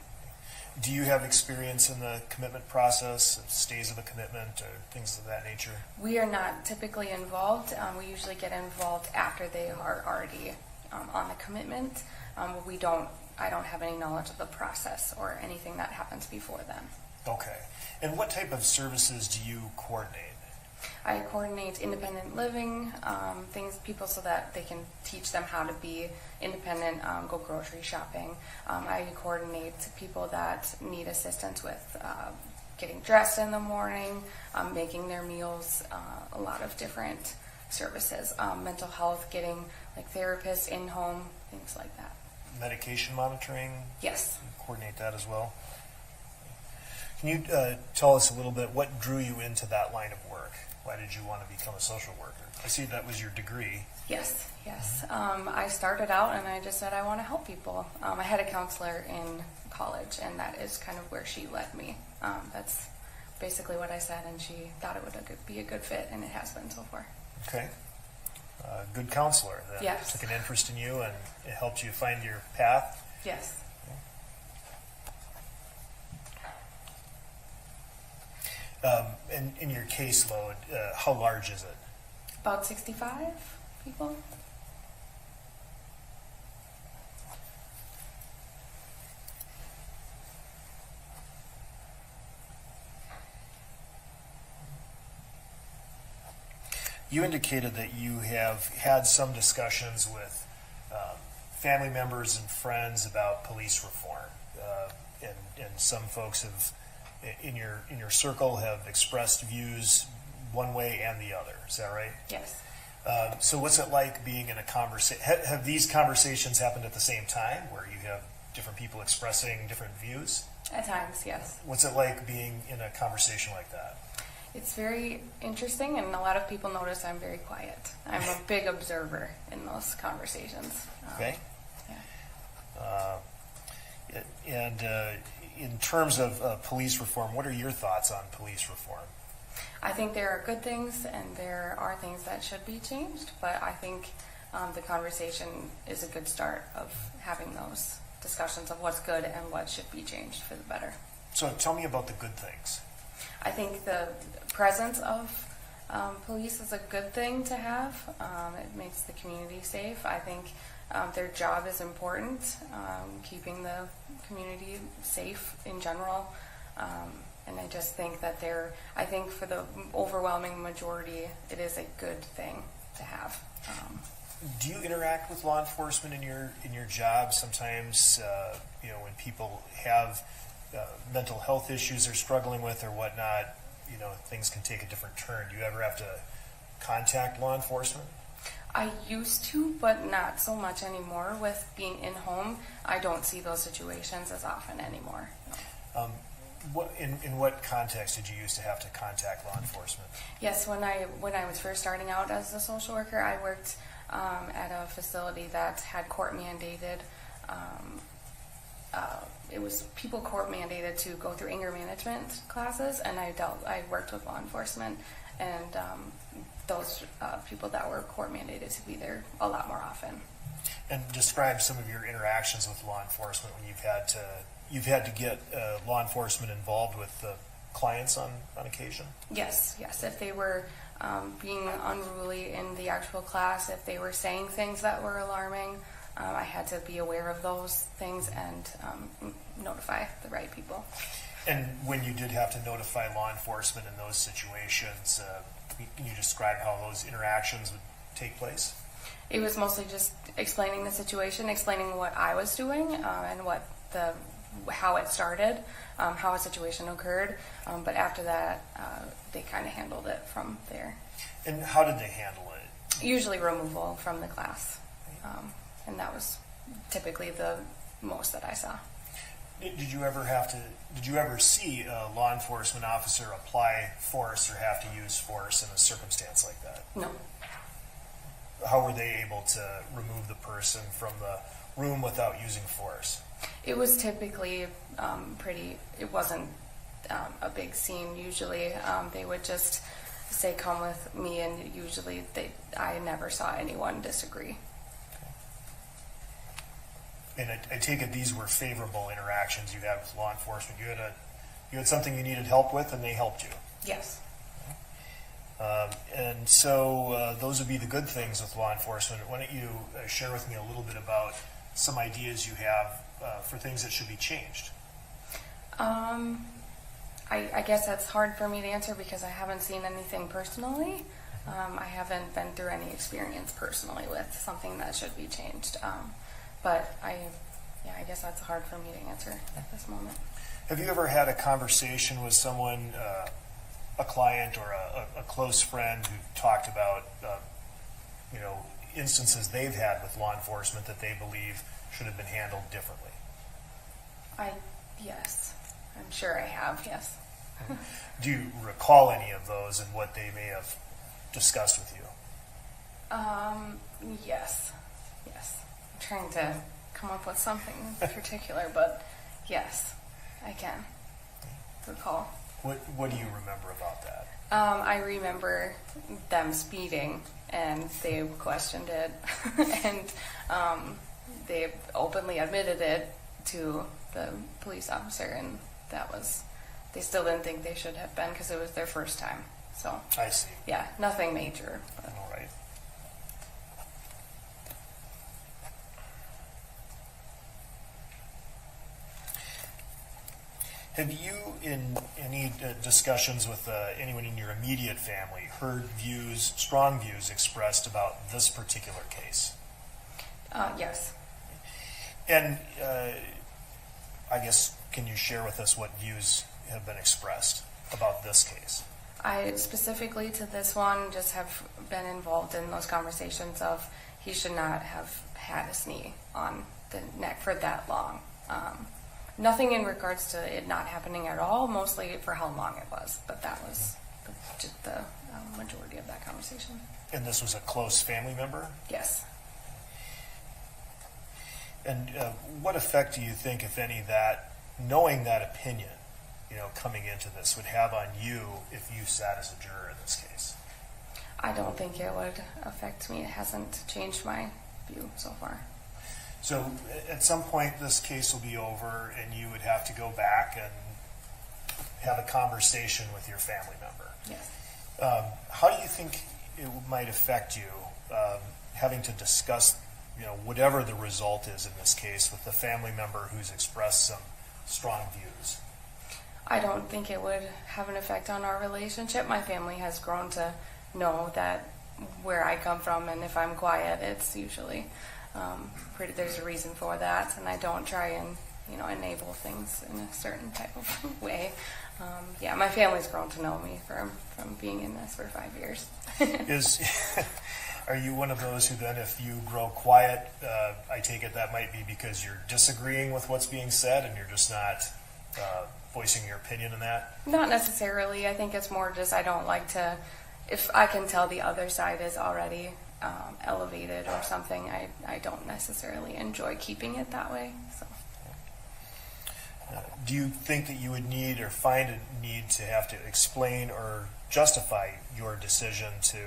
Do you have experience in the commitment process, stays of a commitment, or things of that nature? We are not typically involved. We usually get involved after they are already on the commitment. I don't have any knowledge of the process or anything that happens before then. Okay. And what type of services do you coordinate? I coordinate independent living, people so that they can teach them how to be independent, go grocery shopping. I coordinate people that need assistance with getting dressed in the morning, making their meals, a lot of different services. Mental health, getting like therapists in home, things like that. Medication monitoring? Yes. You coordinate that as well? Can you tell us a little bit what drew you into that line of work? Why did you want to become a social worker? I see that was your degree. Yes. I started out and I just said I want to help people. I had a counselor in college, and that is kind of where she led me. That's basically what I said, and she thought it would be a good fit, and it has been so far. Okay. Good counselor that Yes. took an interest in you and it helped you find your path. Yes. And in your caseload, how large is it? About 65 people. You indicated that you have had some discussions with family members and friends about police reform, and some folks have, in your circle, have expressed views one way and the other. Is that right? Yes. So what's it like being in a conversation? Have these conversations happened at the same time, where you have different people expressing different views? At times, yes. What's it like being in a conversation like that? It's very interesting, and a lot of people notice I'm very quiet. I'm a big observer in those conversations. Okay. Yeah. And in terms of police reform, what are your thoughts on police reform? I think there are good things and there are things that should be changed, but I think the conversation is a good start of having those discussions of what's good and what should be changed for the better. So tell me about the good things. I think the presence of police is a good thing to have. It makes the community safe. I think their job is important, keeping the community safe in general. And I just think that I think for the overwhelming majority, it is a good thing to have. Do you interact with law enforcement in your job? Sometimes, when people have mental health issues they're struggling with or whatnot, things can take a different turn. Do you ever have to contact law enforcement? I used to, but not so much anymore. With being in home, I don't see those situations as often anymore. In what context did you used to have to contact law enforcement? Yes, when I was first starting out as a social worker, I worked at a facility that had court mandated. It was court mandated to go through anger management classes, and I worked with law enforcement and those people that were court mandated to be there a lot more often. And describe some of your interactions with law enforcement when you've had to get law enforcement involved with clients on occasion. Yes. If they were being unruly in the actual class, if they were saying things that were alarming, I had to be aware of those things and notify the right people. And when you did have to notify law enforcement in those situations, can you describe how those interactions would take place? It was mostly just explaining the situation, explaining what I was doing, and how it started, how a situation occurred. But after that, they kind of handled it from there. And how did they handle it? Usually removal from the class, and that was typically the most that I saw. Did you ever see a law enforcement officer apply force or have to use force in a circumstance like that? No. How were they able to remove the person from the room without using force? It was typically it wasn't a big scene usually. They would just say, come with me, and usually I never saw anyone disagree. And I take it these were favorable interactions you had with law enforcement. You had something you needed help with, and they helped you. Yes. And so those would be the good things with law enforcement. Why don't you share with me a little bit about some ideas you have for things that should be changed? I guess that's hard for me to answer because I haven't seen anything personally. I haven't been through any experience personally with something that should be changed. But I guess that's hard for me to answer at this moment. Have you ever had a conversation with someone, a client or a close friend, who talked about instances they've had with law enforcement that they believe should have been handled differently? Yes, I'm sure I have. Yes. Do you recall any of those and what they may have discussed with you? Yes. I'm trying to come up with something in particular, but yes, I can recall. What do you remember about that? I remember them speeding, and they questioned it, and they openly admitted it to the police officer, and they still didn't think they should have been because it was their first time. So I see. Yeah, nothing major. But. All right. Have you, in any discussions with anyone in your immediate family, heard strong views expressed about this particular case? Yes. And I guess, can you share with us what views have been expressed about this case? I specifically to this one just have been involved in those conversations of he should not have had his knee on the neck for that long. Nothing in regards to it not happening at all, mostly for how long it was, but that was just the majority of that conversation. And this was a close family member? Yes. And what effect do you think, if any, that knowing that opinion, coming into this would have on you if you sat as a juror in this case? I don't think it would affect me. It hasn't changed my view so far. So at some point this case will be over and you would have to go back and have a conversation with your family member. Yes. How do you think it might affect you having to discuss whatever the result is in this case with the family member who's expressed some strong views? I don't think it would have an effect on our relationship. My family has grown to know that where I come from, and if I'm quiet, it's usually there's a reason for that, and I don't try and enable things in a certain type of way. My family's grown to know me from being in this for 5 years. Are you one of those who then, if you grow quiet, I take it that might be because you're disagreeing with what's being said and you're just not voicing your opinion in that? Not necessarily. I think it's more just I don't like to, if I can tell the other side is already elevated or something, I don't necessarily enjoy keeping it that way. So. Do you think that you would need or find a need to have to explain or justify your decision to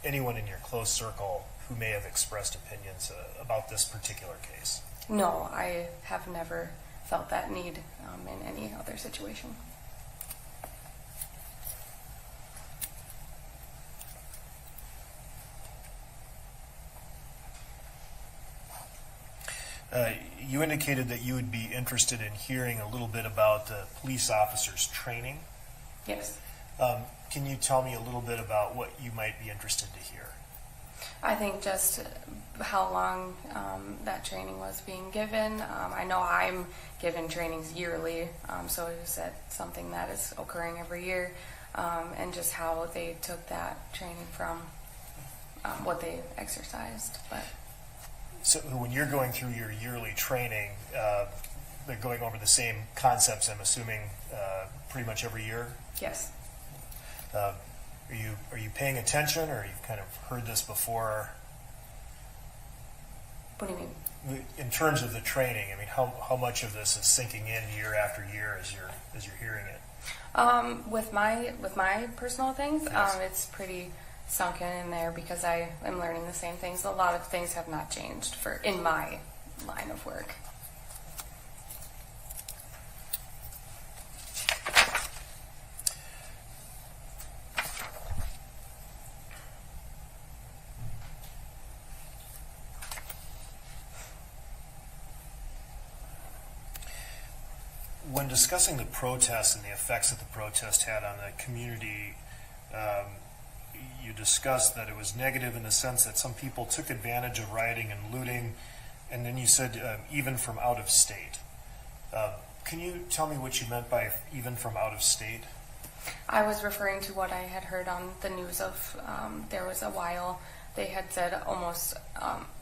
anyone in your close circle who may have expressed opinions about this particular case? No, I have never felt that need in any other situation. You indicated that you would be interested in hearing a little bit about the police officers' training. Yes. Can you tell me a little bit about what you might be interested to hear? I think just how long that training was being given. I know I'm given trainings yearly, so is that something that is occurring every year, and just how they took that training from what they exercised. But So when you're going through your yearly training, they're going over the same concepts, I'm assuming, pretty much every year? yes. Are you paying attention, or you've kind of heard this before? What do you mean? In terms of the training, I mean, how much of this is sinking in year after year as you're hearing it? With my personal things, Yes. it's pretty sunken in there because I am learning the same things. A lot of things have not changed in my line of work. When discussing the protests and the effects that the protest had on the community, you discussed that it was negative in the sense that some people took advantage of rioting and looting, and then you said even from out of state. Can you tell me what you meant by even from out of state? I was referring to what I had heard on the news of there was a while they had said almost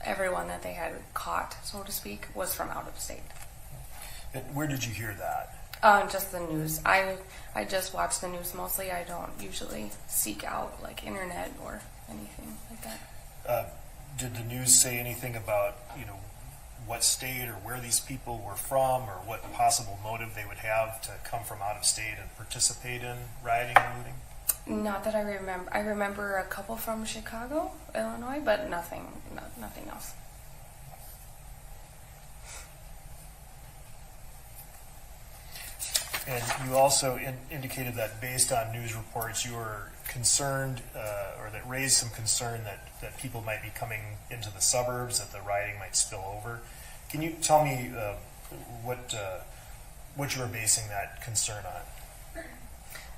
everyone that they had caught, so to speak, was from out of state. And where did you hear that? Just the news. I just watch the news mostly. I don't usually seek out like internet or anything like that. Did the news say anything about, what state or where these people were from, or what possible motive they would have to come from out of state and participate in rioting and looting? Not that I remember. I remember a couple from Chicago, Illinois, but nothing else. And you also indicated that based on news reports, you were concerned, or that raised some concern that people might be coming into the suburbs, that the rioting might spill over. Can you tell me what you were basing that concern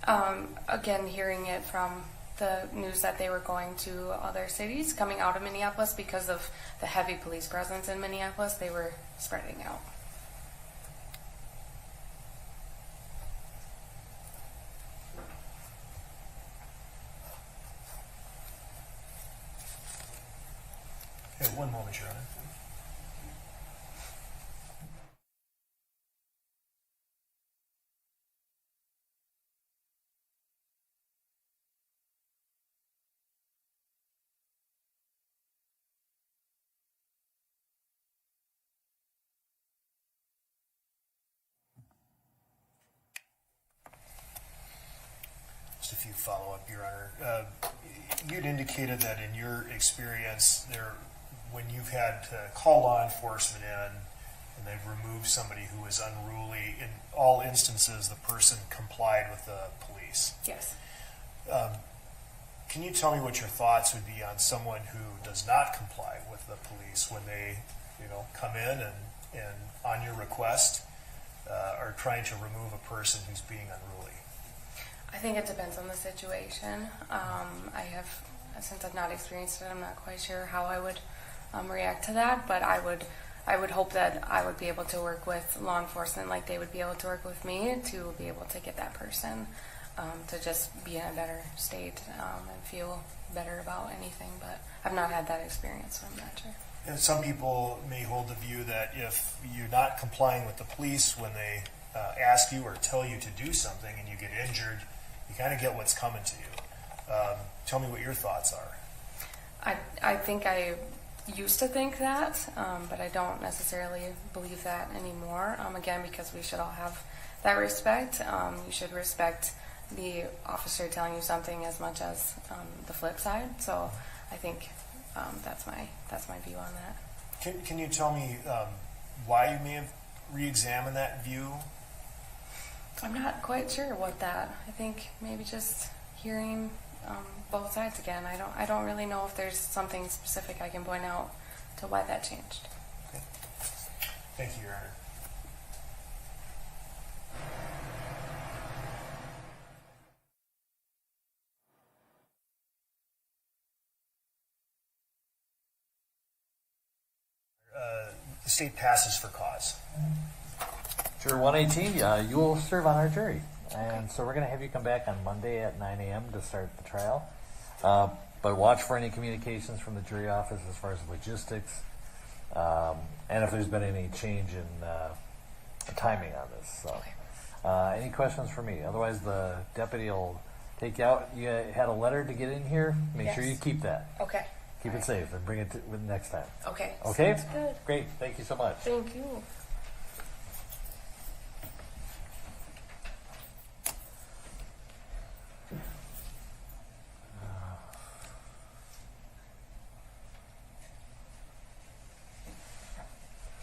on? Again, hearing it from the news that they were going to other cities, coming out of Minneapolis because of the heavy police presence in Minneapolis, they were spreading out. Okay, one moment, Your Honor. Just a few follow-up, Your Honor. You'd indicated that in your experience, when you've had to call law enforcement in and they've removed somebody who was unruly, in all instances the person complied with the police. Yes. Can you tell me what your thoughts would be on someone who does not comply with the police when they, come in and on your request are trying to remove a person who's being unruly? I think it depends on the situation. Since I've not experienced it, I'm not quite sure how I would react to that, but I would hope that I would be able to work with law enforcement like they would be able to work with me to be able to get that person to just be in a better state and feel better about anything, but I've not had that experience, so I'm not sure. And some people may hold the view that if you're not complying with the police when they ask you or tell you to do something and you get injured, you kind of get what's coming to you. Tell me what your thoughts are. I think I used to think that, but I don't necessarily believe that anymore. Again, because we should all have that respect. You should respect the officer telling you something as much as the flip side. So I think that's my view on that. Can you tell me why you may have re-examined that view? I'm not quite sure what that. I think maybe just hearing both sides again. I don't really know if there's something specific I can point out to why that changed. Okay. Thank you, Your Honor. The state passes for cause. Juror 118, you will serve on our jury. And so we're going to have you come back on Monday at 9 a.m. to start the trial. But watch for any communications from the jury office as far as logistics, and if there's been any change in timing on this. So, any questions for me? Otherwise, the deputy will take you out. You had a letter to get in here. Make sure you keep that. Okay. Keep it safe and bring it with next time. Okay. Okay? Sounds good. Great. Thank you so much. Thank you.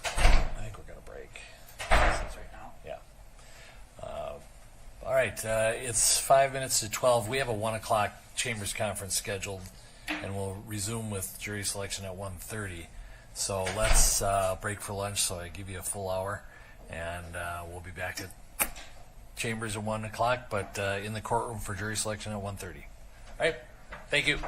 I think we're going to break. This is right now. Yeah. All right. It's 5 minutes to 12. We have a 1 o'clock chambers conference scheduled, and we'll resume with jury selection at 1:30. So let's break for lunch so I give you a full hour, and we'll be back at chambers at 1 o'clock, but in the courtroom for jury selection at 1:30. All right. Thank you.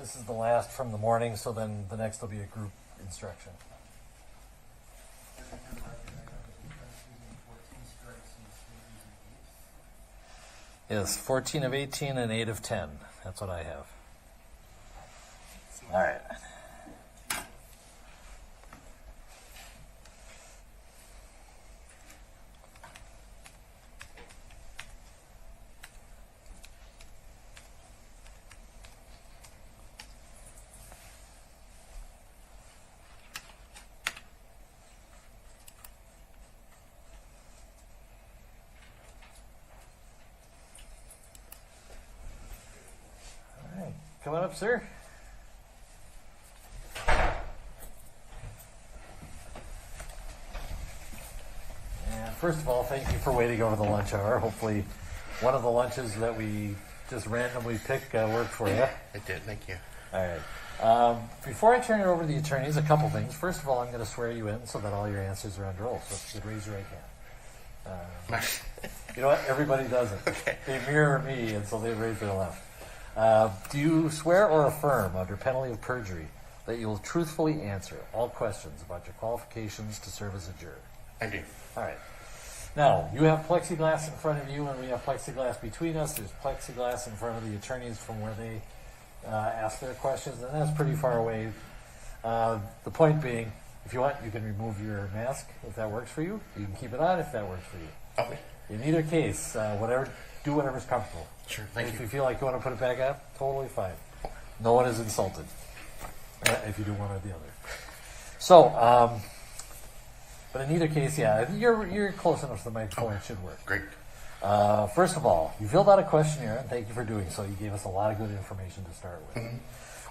This is the last from the morning, so then the next will be a group instruction. Yes, 14 of 18 and 8 of 10. That's what I have. All right. Come on up, sir. And first of all, thank you for waiting over the lunch hour. Hopefully, one of the lunches that we just randomly picked worked for you. It did, thank you. All right. Before I turn it over to the attorneys, a couple things. First of all, I'm going to swear you in so that all your answers are under oath. So if you could raise your right hand. You know what? Everybody does it. Okay. They mirror me, and so they raise their left. Do you swear or affirm under penalty of perjury that you will truthfully answer all questions about your qualifications to serve as a juror? I do. All right. Now, you have plexiglass in front of you, and we have plexiglass between us. There's plexiglass in front of the attorneys from where they ask their questions, and that's pretty far away. The point being, if you want, you can remove your mask if that works for you. You can keep it on if that works for you. Okay. In either case, do whatever's comfortable. Sure, thank If you. you feel like you want to put it back up, totally fine. No one is insulted if you do one or the other. So, but in either case, yeah, you're close enough to the microphone, it should work. Great. First of all, you filled out a questionnaire, and thank you for doing so. You gave us a lot of good information to start with. Mm-hmm.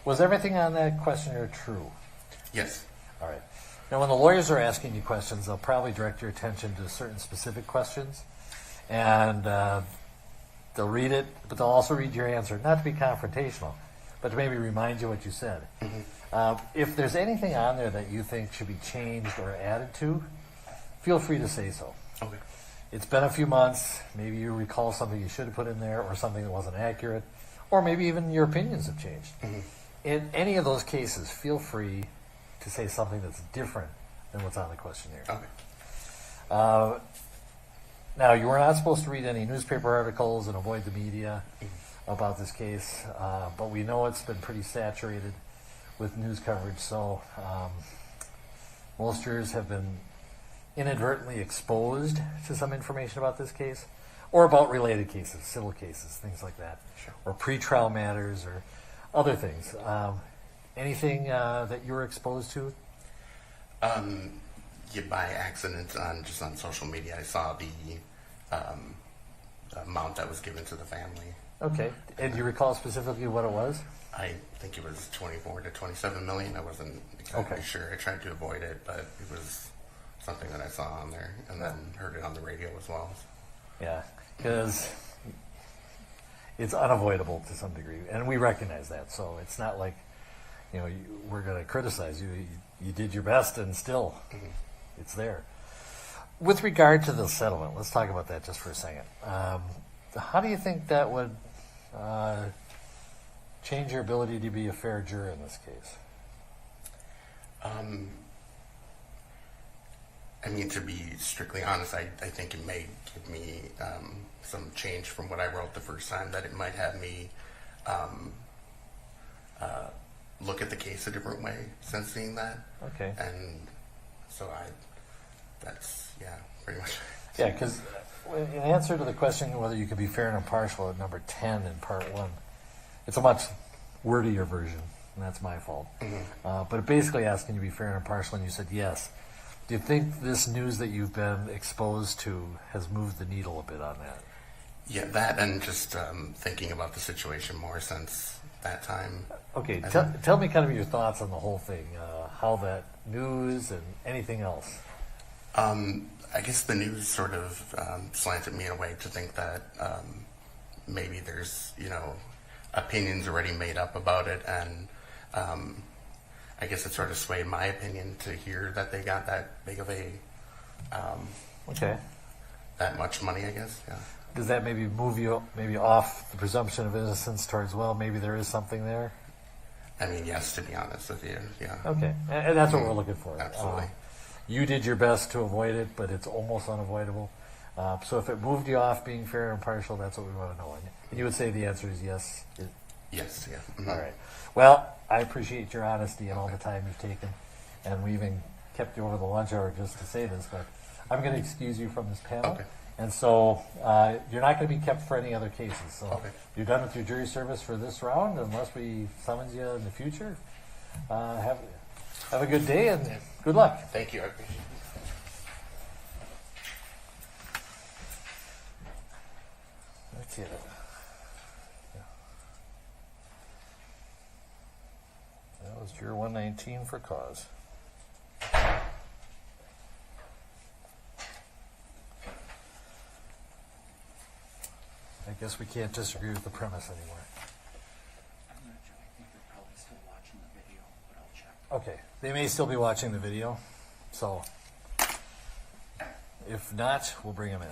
Was everything on that questionnaire true? Yes. All right. Now, when the lawyers are asking you questions, they'll probably direct your attention to certain specific questions, and they'll read it, but they'll also read your answer, not to be confrontational, but to maybe remind you what you said. If there's anything on there that you think should be changed or added to, feel free to say so. Okay. It's been a few months. Maybe you recall something you should have put in there or something that wasn't accurate, or maybe even your opinions have changed. In any of those cases, feel free to say something that's different than what's on the questionnaire. Okay. Now, you were not supposed to read any newspaper articles and avoid the media about this case, but we know it's been pretty saturated with news coverage, so most jurors have been inadvertently exposed to some information about this case, or about related cases, civil cases, things like that, or pretrial matters, or other things. Anything that you were exposed to? By accident on social media, I saw the amount that was given to the family. Okay. And do you recall specifically what it was? I think it was 24 to 27 million. I wasn't exactly sure. I tried to avoid it, but it was something that I saw on there, and then heard it on the radio as well. Yeah, because it's unavoidable to some degree, and we recognize that. So it's not like, we're going to criticize you. You did your best, and still, it's there. With regard to the settlement, let's talk about that just for a second. How do you think that would change your ability to be a fair juror in this case? To be strictly honest, I think it may give me some change from what I wrote the first time, that it might have me look at the case a different way since seeing that. Okay. And so that's pretty much. Yeah, because in answer to the question whether you could be fair and impartial at number 10 in part 1, it's a much wordier version, and that's my fault. But it basically asking you to be fair and impartial, and you said yes. Do you think this news that you've been exposed to has moved the needle a bit on that? Yeah, that, and just thinking about the situation more since that time. Okay, tell me kind of your thoughts on the whole thing, how that news and anything else. I guess the news sort of slanted me in a way to think that maybe there's, opinions already made up about it, and I guess it sort of swayed my opinion to hear that they got that big of a, that much money, I guess, yeah. Does that maybe move you maybe off the presumption of innocence towards, well, maybe there is something there? I mean, yes, to be honest with you, yeah. Okay, and that's what we're looking for. Absolutely. You did your best to avoid it, but it's almost unavoidable. So if it moved you off being fair and impartial, that's what we want to know. And you would say the answer is yes? Yes, yeah. All right. Well, I appreciate your honesty and all the time you've taken. And we even kept you over the lunch hour just to say this, but I'm going to excuse you from this panel. Okay. And so you're not going to be kept for any other cases. So Okay. you're done with your jury service for this round, unless we summons you in the future. Have a good day and good luck. Thank you. I appreciate it. Okay. That was juror 119 for cause. I guess we can't disagree with the premise anymore. I'm not sure. I think they're probably still watching the video, but I'll check. Okay, they may still be watching the video, so if not, we'll bring them in.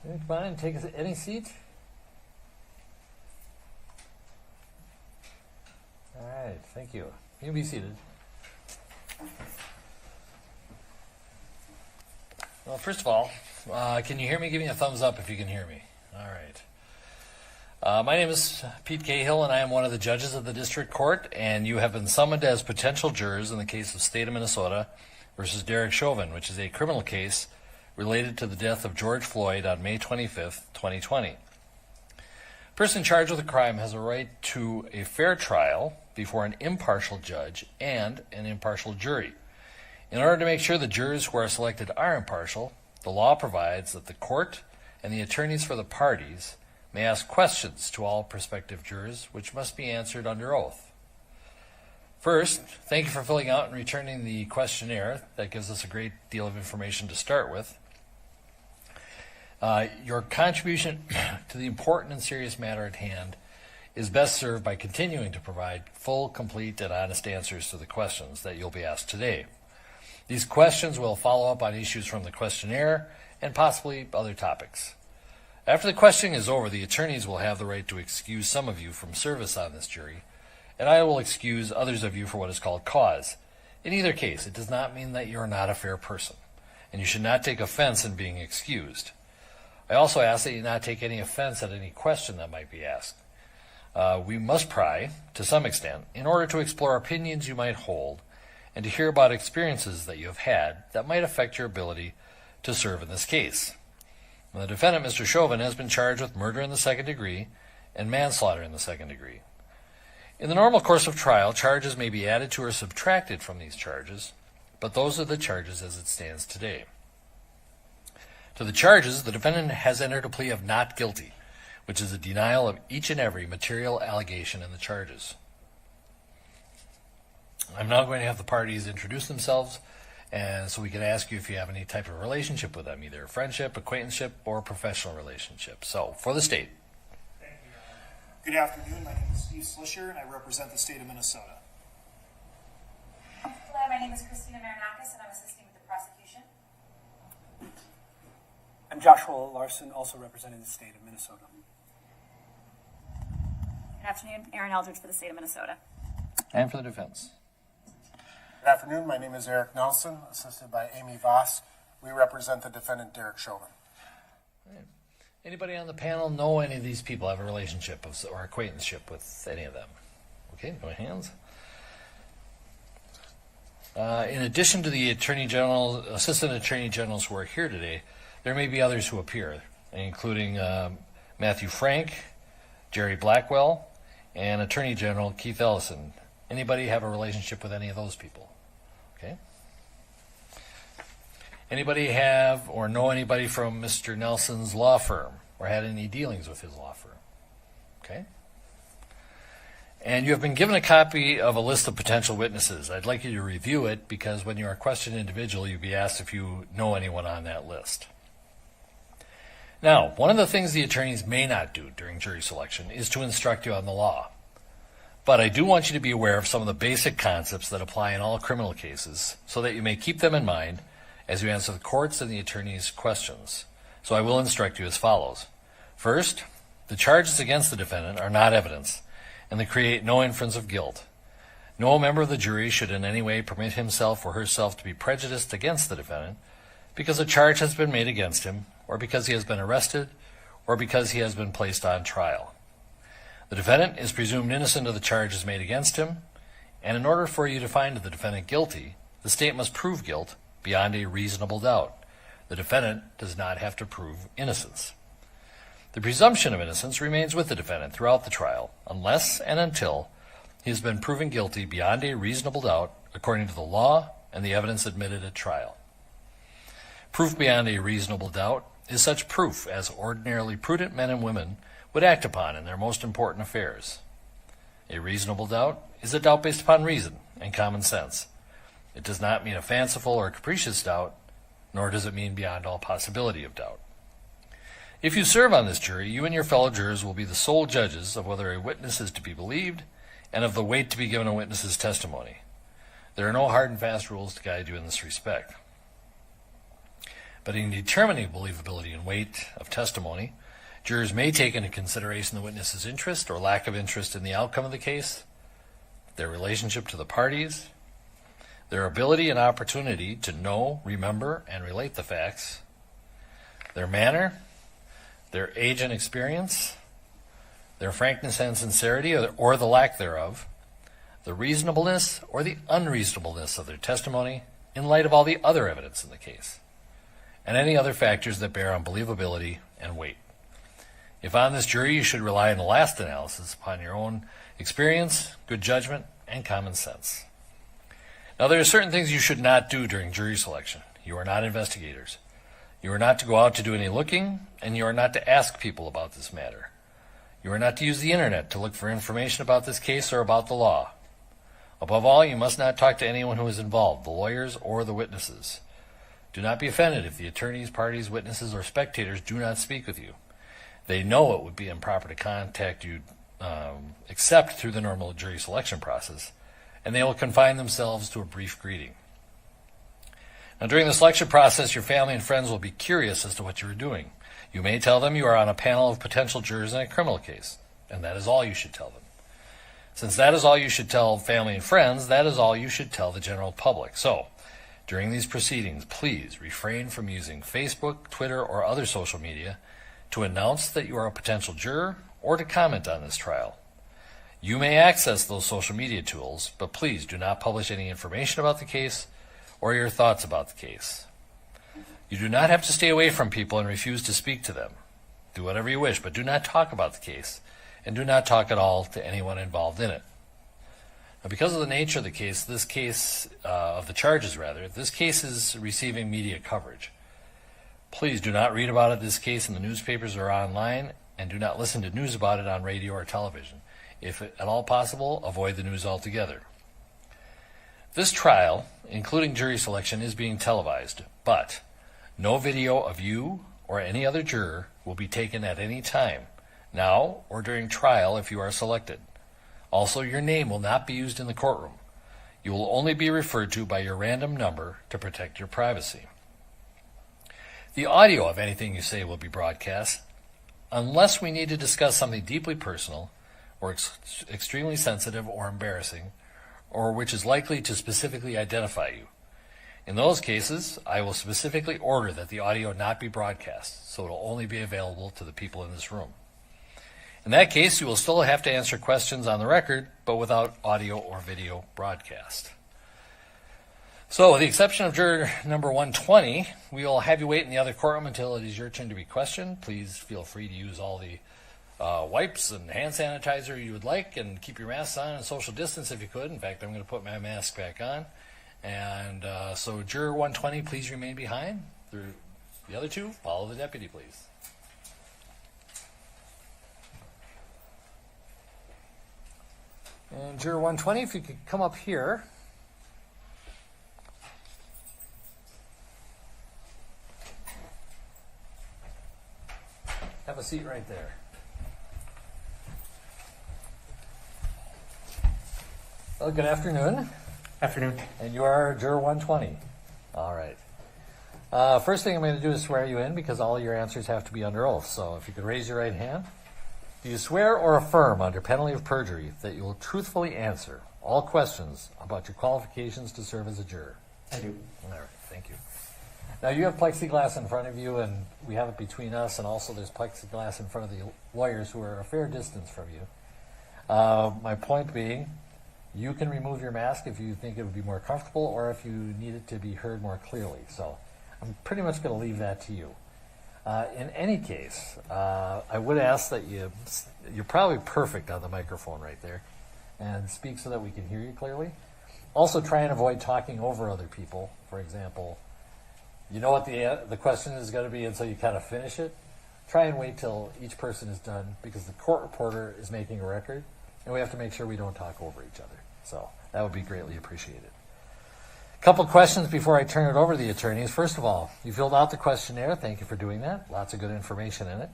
Come on and take any seat. All right, thank you. You can be seated. Well, first of all, can you hear me? Give me a thumbs up if you can hear me. All right. My name is Pete Cahill, and I am one of the judges of the district court, and you have been summoned as potential jurors in the case of State of Minnesota versus Derek Chauvin, which is a criminal case related to the death of George Floyd on May 25th, 2020. A person charged with a crime has a right to a fair trial before an impartial judge and an impartial jury. In order to make sure the jurors who are selected are impartial, the law provides that the court and the attorneys for the parties may ask questions to all prospective jurors, which must be answered under oath. First, thank you for filling out and returning the questionnaire. That gives us a great deal of information to start with. Your contribution to the important and serious matter at hand is best served by continuing to provide full, complete, and honest answers to the questions that you'll be asked today. These questions will follow up on issues from the questionnaire and possibly other topics. After the questioning is over, the attorneys will have the right to excuse some of you from service on this jury, and I will excuse others of you for what is called cause. In either case, it does not mean that you're not a fair person, and you should not take offense in being excused. I also ask that you not take any offense at any question that might be asked. We must pry, to some extent, in order to explore opinions you might hold and to hear about experiences that you have had that might affect your ability to serve in this case. The defendant, Mr. Chauvin, has been charged with murder in the second degree and manslaughter in the second degree. In the normal course of trial, charges may be added to or subtracted from these charges, but those are the charges as it stands today. To the charges, the defendant has entered a plea of not guilty, which is a denial of each and every material allegation in the charges. I'm now going to have the parties introduce themselves, and so we can ask you if you have any type of relationship with them, either friendship, acquaintanceship, or professional relationship. So, for the state. Thank you, Your Honor. Good afternoon. My name is Steve Slisher, and I represent the state of Minnesota. Hello, my name is Christina Marinakis, and I'm assisting with the prosecution. I'm Joshua Larson, also representing the state of Minnesota. Good afternoon, Aaron Eldridge for the state of Minnesota. And for the defense. Good afternoon. My name is Eric Nelson, assisted by Amy Voss. We represent the defendant, Derek Chauvin. Right. Anybody on the panel know any of these people, have a relationship or acquaintanceship with any of them? Okay, no hands. In addition to the Attorney General, Assistant Attorney Generals who are here today, there may be others who appear, including Matthew Frank, Jerry Blackwell, and Attorney General Keith Ellison. Anybody have a relationship with any of those people? Okay. Anybody have or know anybody from Mr. Nelson's law firm or had any dealings with his law firm? Okay. And you have been given a copy of a list of potential witnesses. I'd like you to review it because when you are questioned individually, you'll be asked if you know anyone on that list. Now, one of the things the attorneys may not do during jury selection is to instruct you on the law. But I do want you to be aware of some of the basic concepts that apply in all criminal cases so that you may keep them in mind as you answer the court's and the attorney's questions. So I will instruct you as follows. First, the charges against the defendant are not evidence, and they create no inference of guilt. No member of the jury should in any way permit himself or herself to be prejudiced against the defendant because a charge has been made against him, or because he has been arrested, or because he has been placed on trial. The defendant is presumed innocent of the charges made against him, and in order for you to find the defendant guilty, the state must prove guilt beyond a reasonable doubt. The defendant does not have to prove innocence. The presumption of innocence remains with the defendant throughout the trial, unless and until he has been proven guilty beyond a reasonable doubt according to the law and the evidence admitted at trial. Proof beyond a reasonable doubt is such proof as ordinarily prudent men and women would act upon in their most important affairs. A reasonable doubt is a doubt based upon reason and common sense. It does not mean a fanciful or capricious doubt, nor does it mean beyond all possibility of doubt. If you serve on this jury, you and your fellow jurors will be the sole judges of whether a witness is to be believed and of the weight to be given a witness's testimony. There are no hard and fast rules to guide you in this respect. But in determining believability and weight of testimony, jurors may take into consideration the witness's interest or lack of interest in the outcome of the case, their relationship to the parties, their ability and opportunity to know, remember, and relate the facts, their manner, their age and experience, their frankness and sincerity or the lack thereof, the reasonableness or the unreasonableness of their testimony in light of all the other evidence in the case, and any other factors that bear on believability and weight. If on this jury, you should rely in the last analysis upon your own experience, good judgment, and common sense. Now, there are certain things you should not do during jury selection. You are not investigators. You are not to go out to do any looking, and you are not to ask people about this matter. You are not to use the internet to look for information about this case or about the law. Above all, you must not talk to anyone who is involved, the lawyers or the witnesses. Do not be offended if the attorneys, parties, witnesses, or spectators do not speak with you. They know it would be improper to contact you except through the normal jury selection process, and they will confine themselves to a brief greeting. Now, during the selection process, your family and friends will be curious as to what you are doing. You may tell them you are on a panel of potential jurors in a criminal case, and that is all you should tell them. Since that is all you should tell family and friends, that is all you should tell the general public. So, during these proceedings, please refrain from using Facebook, Twitter, or other social media to announce that you are a potential juror or to comment on this trial. You may access those social media tools, but please do not publish any information about the case or your thoughts about the case. You do not have to stay away from people and refuse to speak to them. Do whatever you wish, but do not talk about the case, and do not talk at all to anyone involved in it. Now, because of the nature of the case, this case is receiving media coverage. Please do not read about this case in the newspapers or online, and do not listen to news about it on radio or television. If at all possible, avoid the news altogether. This trial, including jury selection, is being televised, but no video of you or any other juror will be taken at any time, now or during trial if you are selected. Also, your name will not be used in the courtroom. You will only be referred to by your random number to protect your privacy. The audio of anything you say will be broadcast, unless we need to discuss something deeply personal or extremely sensitive or embarrassing, or which is likely to specifically identify you. In those cases, I will specifically order that the audio not be broadcast, so it will only be available to the people in this room. In that case, you will still have to answer questions on the record, but without audio or video broadcast. So, with the exception of juror number 120, we will have you wait in the other courtroom until it is your turn to be questioned. Please feel free to use all the wipes and hand sanitizer you would like, and keep your masks on and social distance if you could. In fact, I'm going to put my mask back on. And so juror 120, please remain behind. The other two, follow the deputy, please. And juror 120, if you could come up here. Have a seat right there. Well, good afternoon. Afternoon. And you are juror 120. All right. First thing I'm going to do is swear you in because all your answers have to be under oath. So if you could raise your right hand. Do you swear or affirm under penalty of perjury that you will truthfully answer all questions about your qualifications to serve as a juror? I do. All right. Thank you. Now, you have plexiglass in front of you, and we have it between us, and also there's plexiglass in front of the lawyers who are a fair distance from you. My point being, you can remove your mask if you think it would be more comfortable or if you need it to be heard more clearly. So I'm pretty much going to leave that to you. In any case, I would ask that you're probably perfect on the microphone right there, and speak so that we can hear you clearly. Also, try and avoid talking over other people. For example, you know what the question is going to be, and so you kind of finish it. Try and wait till each person is done, because the court reporter is making a record, and we have to make sure we don't talk over each other. So that would be greatly appreciated. A couple questions before I turn it over to the attorneys. First of all, you filled out the questionnaire. Thank you for doing that. Lots of good information in it.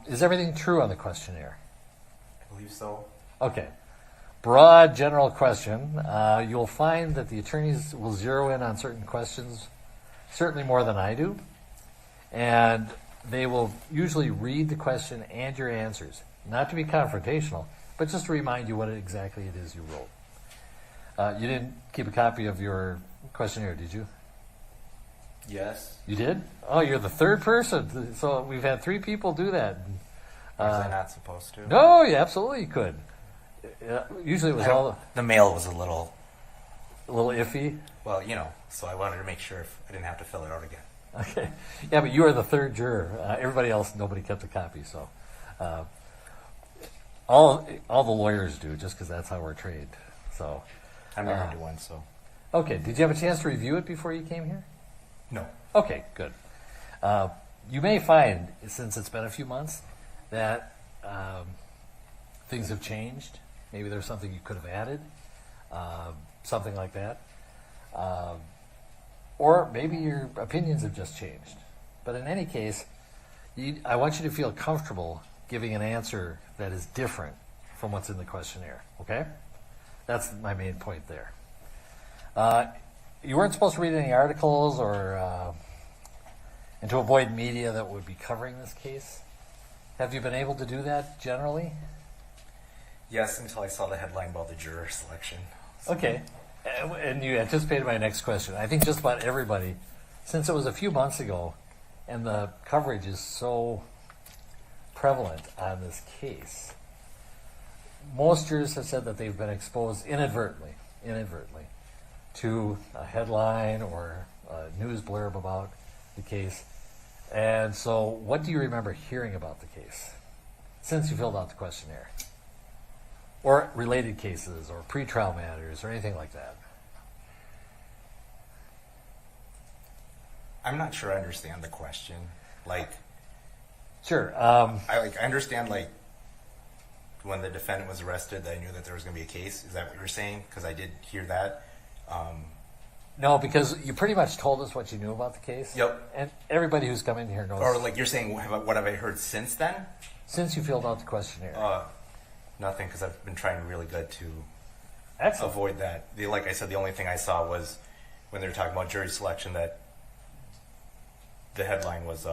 Is everything true on the questionnaire? I believe so. Okay. Broad general question. You'll find that the attorneys will zero in on certain questions certainly more than I do. And they will usually read the question and your answers, not to be confrontational, but just to remind you what exactly it is you wrote. You didn't keep a copy of your questionnaire, did you? Yes. You did? Oh, you're the third person. So we've had 3 people do that. Was I not supposed to? No, you absolutely could. Usually it was all The mail was a little, iffy. well, so I wanted to make sure if I didn't have to fill it out again. Okay. Yeah, but you are the third juror. Everybody else, nobody kept a copy. So all the lawyers do, just because that's how we're trained. So I'm married to one, so. okay. Did you have a chance to review it before you came here? No. Okay, good. You may find, since it's been a few months, that things have changed. Maybe there's something you could have added, something like that. Or maybe your opinions have just changed. But in any case, I want you to feel comfortable giving an answer that is different from what's in the questionnaire, okay? That's my main point there. You weren't supposed to read any articles or and to avoid media that would be covering this case. Have you been able to do that generally? Yes, until I saw the headline about the juror selection. Okay. And you anticipated my next question. I think just about everybody, since it was a few months ago and the coverage is so prevalent on this case, most jurors have said that they've been exposed inadvertently to a headline or a news blurb about the case. And so what do you remember hearing about the case since you filled out the questionnaire? Or related cases or pretrial matters or anything like that? I'm not sure I understand the question. Sure. I understand, when the defendant was arrested, that I knew that there was going to be a case. Is that what you were saying? Because I did hear that. No, because you pretty much told us what you knew about the case. Yep. And everybody who's come in here knows. Or you're saying, what have I heard since then? Since you filled out the questionnaire. Nothing, because I've been trying really good to Excellent. avoid that. Like I said, the only thing I saw was when they were talking about jury selection that the headline was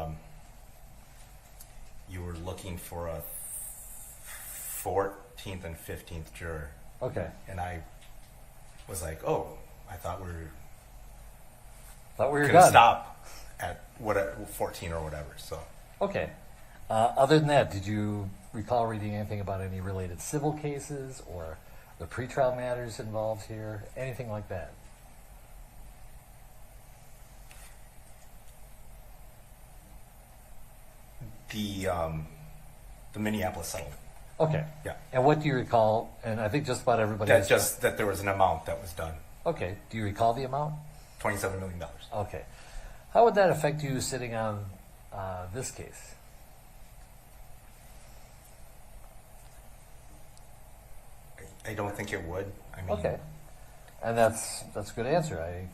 you were looking for a 14th and 15th juror. Okay. And I was like, oh, I thought we were going to stop at 14 or whatever. So. Okay. Other than that, did you recall reading anything about any related civil cases or the pretrial matters involved here? Anything like that? The Minneapolis settlement. Okay. Yeah. And what do you recall? And I think just about everybody. That there was an amount that was done. Okay. Do you recall the amount? $27 million. Okay. How would that affect you sitting on this case? I don't think it would. I mean, okay. And that's a good answer.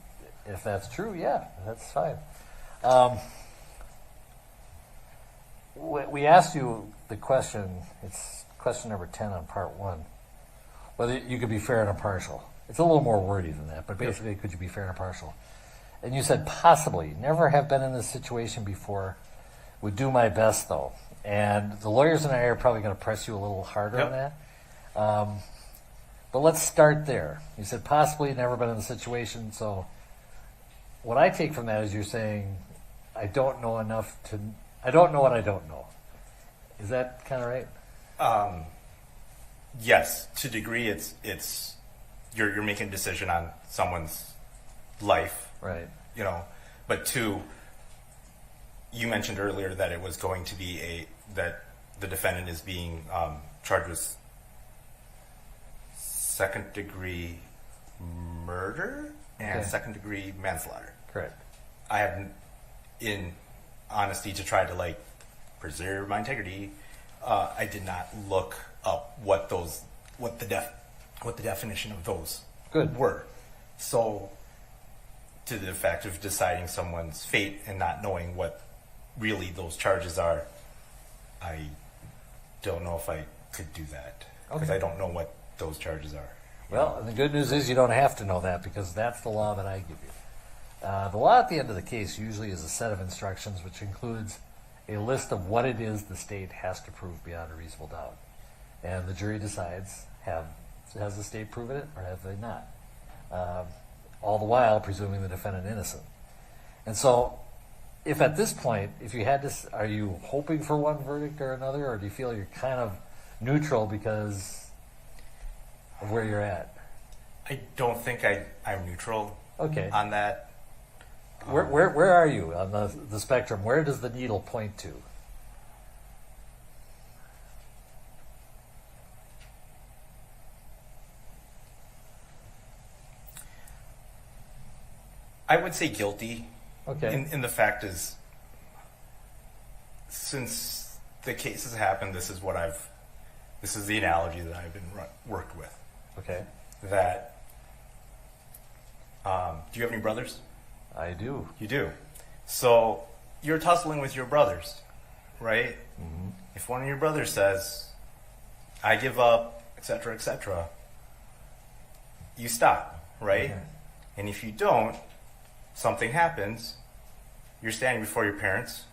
If that's true, yeah, that's fine. We asked you the question, it's question number 10 on part 1, whether you could be fair and impartial. It's a little more wordy than that, but basically, could you be fair and impartial? And you said possibly, never have been in this situation before, would do my best though. And the lawyers and I are probably going to press you a little harder on that. But let's start there. You said possibly, never been in the situation, so what I take from that is you're saying, I don't know what I don't know. Is that kind of right? Yes, to a degree, it's you're making a decision on someone's life, right? But two, you mentioned earlier that it was going to be that the defendant is being charged with second-degree murder and second-degree manslaughter. Correct. I have, in honesty, to try to preserve my integrity, I did not look up what the definition of those were. So, to the fact of deciding someone's fate and not knowing what really those charges are, I don't know if I could do that because I don't know what those charges are. Well, and the good news is you don't have to know that because that's the law that I give you. The law at the end of the case usually is a set of instructions which includes a list of what it is the state has to prove beyond a reasonable doubt. And the jury decides, has the state proven it or have they not? All the while presuming the defendant innocent. And so, if at this point, if you had to, are you hoping for one verdict or another, or do you feel you're kind of neutral because of where you're at? I don't think I'm neutral Okay. on that. Where are you on the spectrum? Where does the needle point to? I would say guilty. Okay. And the fact is, since the case has happened, this is the analogy that I've been worked with. Okay. That, do you have any brothers? I do. You do. So you're tussling with your brothers, right? Mm-hmm. If one of your brothers says, I give up, etc., you stop, right? Okay. And if you don't, something happens, you're standing before your parents,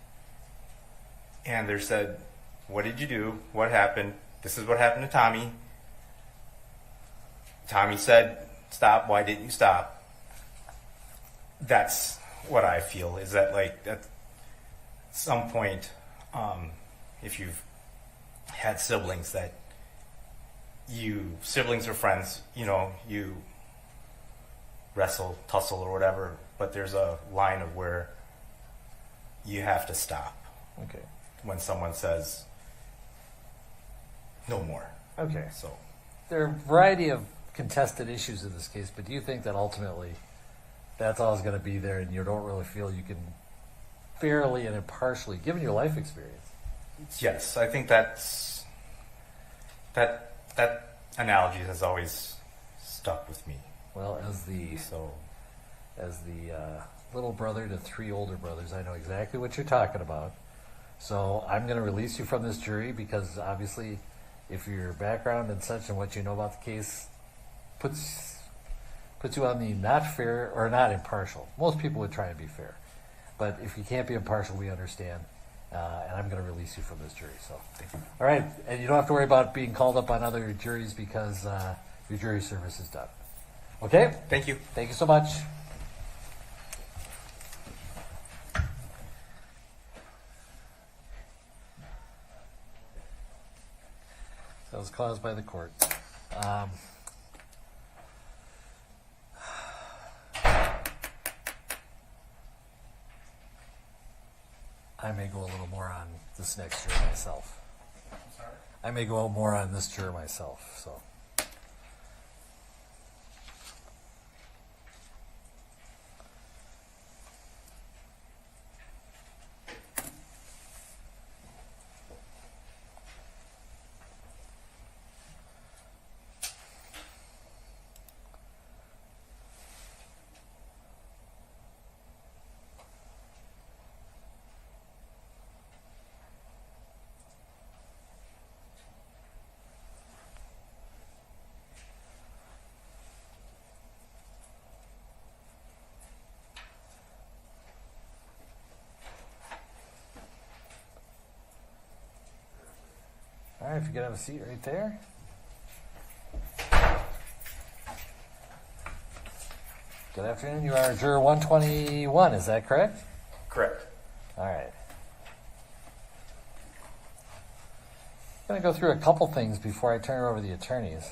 and they're said, what did you do? What happened? This is what happened to Tommy. Tommy said, stop. Why didn't you stop? That's what I feel, is that like at some point, if you've had siblings that siblings or friends, you wrestle, tussle or whatever, but there's a line of where you have to stop. Okay. When someone says, no more. Okay. So There are a variety of contested issues in this case, but do you think that ultimately that's always going to be there and you don't really feel you can fairly and impartially, given your life experience? yes, I think that analogy has always stuck with me. Well, as the little brother to 3 older brothers, I know exactly what you're talking about. So I'm going to release you from this jury because obviously if your background and such and what you know about the case puts you on the not fair or not impartial. Most people would try and be fair. But if you can't be impartial, we understand. And I'm going to release you from this jury. So, all right. And you don't have to worry about being called up on other juries because your jury service is done. Okay? Thank you. Thank you so much. That was caused by the court. I may go a little more on this next juror myself. I'm sorry? I may go more on this juror myself, so. All right, if you could have a seat right there. Good afternoon. You are juror 121, is that correct? Correct. All right. I'm going to go through a couple things before I turn it over to the attorneys.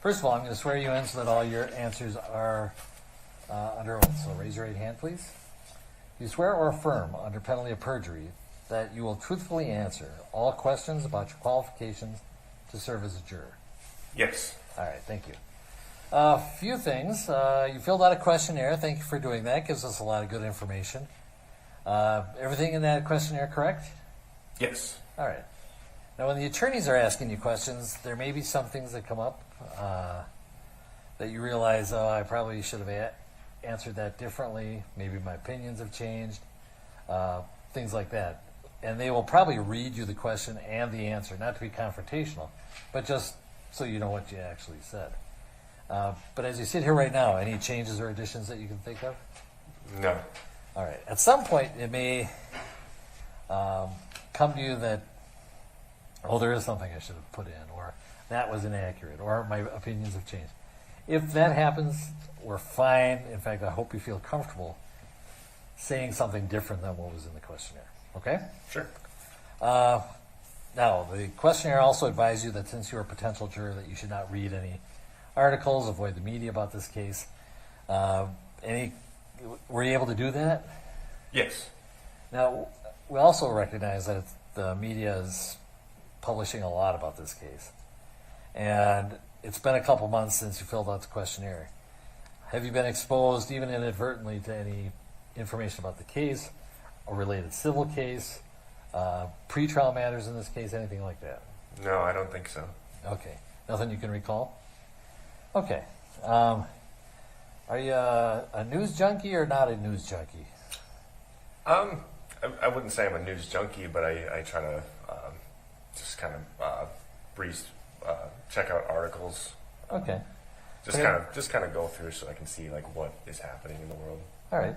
First of all, I'm going to swear you in so that all your answers are under oath. So raise your right hand, please. You swear or affirm under penalty of perjury that you will truthfully answer all questions about your qualifications to serve as a juror. Yes. All right, thank you. A few things. You filled out a questionnaire. Thank you for doing that. Gives us a lot of good information. Everything in that questionnaire correct? Yes. All right. Now, when the attorneys are asking you questions, there may be some things that come up that you realize, oh, I probably should have answered that differently. Maybe my opinions have changed. Things like that. And they will probably read you the question and the answer, not to be confrontational, but just so you know what you actually said. But as you sit here right now, any changes or additions that you can think of? No. All right. At some point, it may come to you that, oh, there is something I should have put in, or that was inaccurate, or my opinions have changed. If that happens, we're fine. In fact, I hope you feel comfortable saying something different than what was in the questionnaire. Okay? Sure. Now, the questionnaire also advised you that since you're a potential juror, that you should not read any articles, avoid the media about this case. Were you able to do that? Yes. Now, we also recognize that the media is publishing a lot about this case. And it's been a couple months since you filled out the questionnaire. Have you been exposed, even inadvertently, to any information about the case, a related civil case, pretrial matters in this case, anything like that? No, I don't think so. Okay. Nothing you can recall? Okay. Are you a news junkie or not a news junkie? I wouldn't say I'm a news junkie, but I try to just kind of check out articles. Okay. Just kind of go through so I can see like what is happening in the world. All right.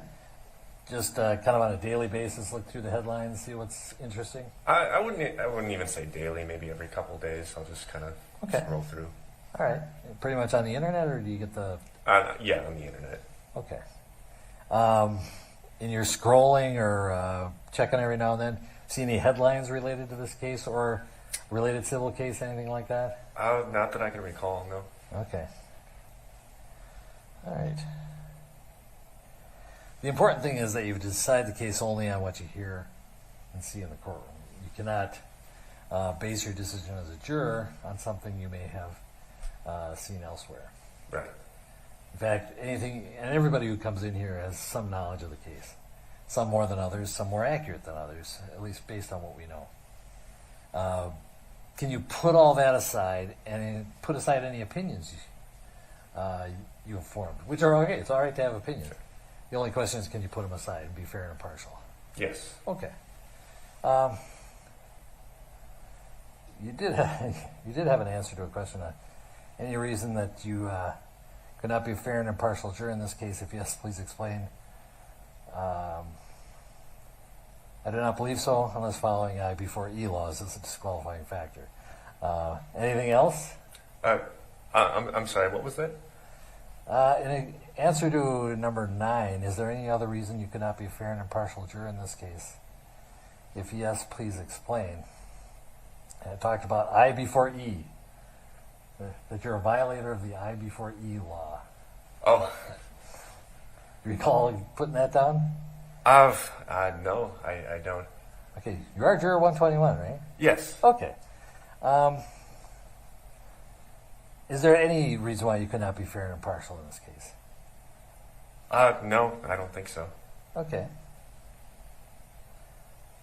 Just kind of on a daily basis, look through the headlines, see what's interesting. I wouldn't even say daily. Maybe every couple of days, I'll just kind of scroll through. All right. Pretty much on the internet, or do you get the? Yeah, on the internet. Okay. In your scrolling or checking every now and then, see any headlines related to this case or related civil case, anything like that? Not that I can recall. No. Okay. All right. The important thing is that you decide the case only on what you hear and see in the courtroom. You cannot base your decision as a juror on something you may have seen elsewhere. Right. In fact, anything and everybody who comes in here has some knowledge of the case. Some more than others, some more accurate than others, at least based on what we know. Can you put all that aside and put aside any opinions you have formed, which are okay. It's all right to have opinions. The only question is, can you put them aside and be fair and impartial? Yes. Okay. You did have an answer to a question. Any reason that you could not be a fair and impartial juror in this case? If yes, please explain. I do not believe so, unless following I before E laws is a disqualifying factor. Anything else? I'm sorry, what was that? In answer to number 9, is there any other reason you could not be a fair and impartial juror in this case? If yes, please explain. And it talked about I before E, that you're a violator of the I before E law. Oh. You recall putting that down? No, I don't. Okay, you are juror 121, right? Yes. Okay. Is there any reason why you could not be fair and impartial in this case? No, I don't think so. Okay.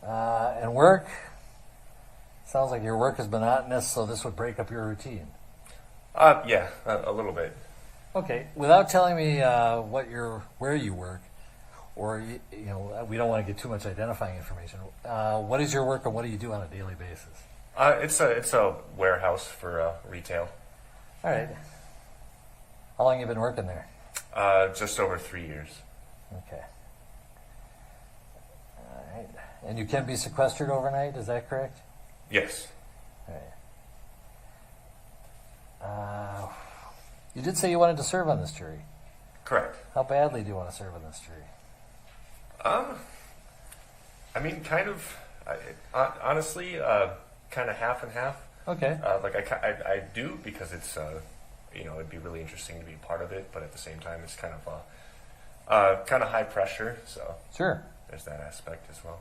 And work? Sounds like your work is monotonous, so this would break up your routine. Yeah, a little bit. Okay. Without telling me where you work, or we don't want to get too much identifying information. What is your work, and what do you do on a daily basis? It's a warehouse for retail. All right. How long have you been working there? Just over 3 years. Okay. All right. And you can be sequestered overnight, is that correct? Yes. All right. You did say you wanted to serve on this jury. Correct. How badly do you want to serve on this jury? I mean, kind of, honestly, kind of half and half. Okay. I do because it's, it'd be really interesting to be a part of it, but at the same time, it's kind of high pressure. So sure, there's that aspect as well.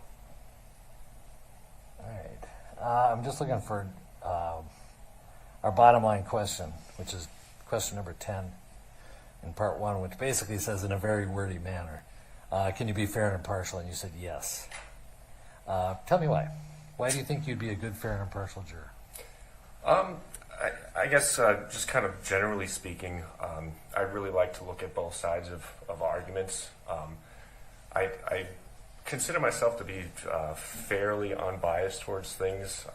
All right. I'm just looking for our bottom line question, which is question number 10 in part 1, which basically says in a very wordy manner, can you be fair and impartial? And you said yes. Tell me why. Why do you think you'd be a good, fair, and impartial juror? I guess just kind of generally speaking, I really like to look at both sides of arguments. I consider myself to be fairly unbiased towards things.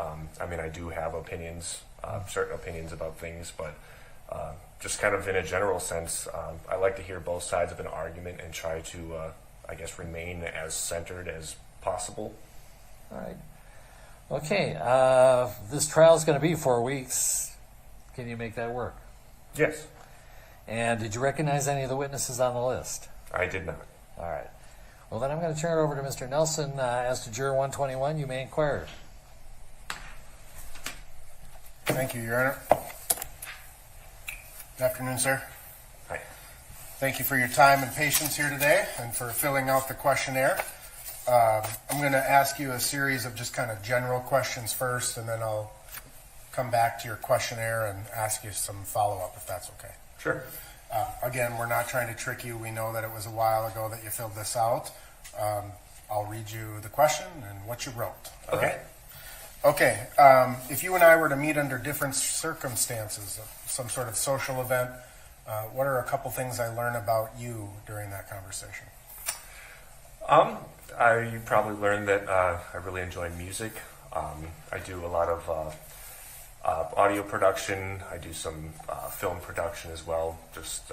I mean, I do have opinions, certain opinions about things, but just kind of in a general sense, I like to hear both sides of an argument and try to, I guess, remain as centered as possible. All right. Okay, this trial is going to be 4 weeks. Can you make that work? Yes. And did you recognize any of the witnesses on the list? I did not. All right. Well, then I'm going to turn it over to Mr. Nelson. As to Juror 121, you may inquire. Thank you, Your Honor. Good afternoon, sir. Hi. Thank you for your time and patience here today and for filling out the questionnaire. I'm going to ask you a series of just kind of general questions first, and then I'll come back to your questionnaire and ask you some follow-up, if that's okay. Sure. Again, we're not trying to trick you. We know that it was a while ago that you filled this out. I'll read you the question and what you wrote. All Okay. right? Okay. If you and I were to meet under different circumstances, some sort of social event, what are a couple things I learn about you during that conversation? I probably learned that I really enjoy music. I do a lot of audio production. I do some film production as well, just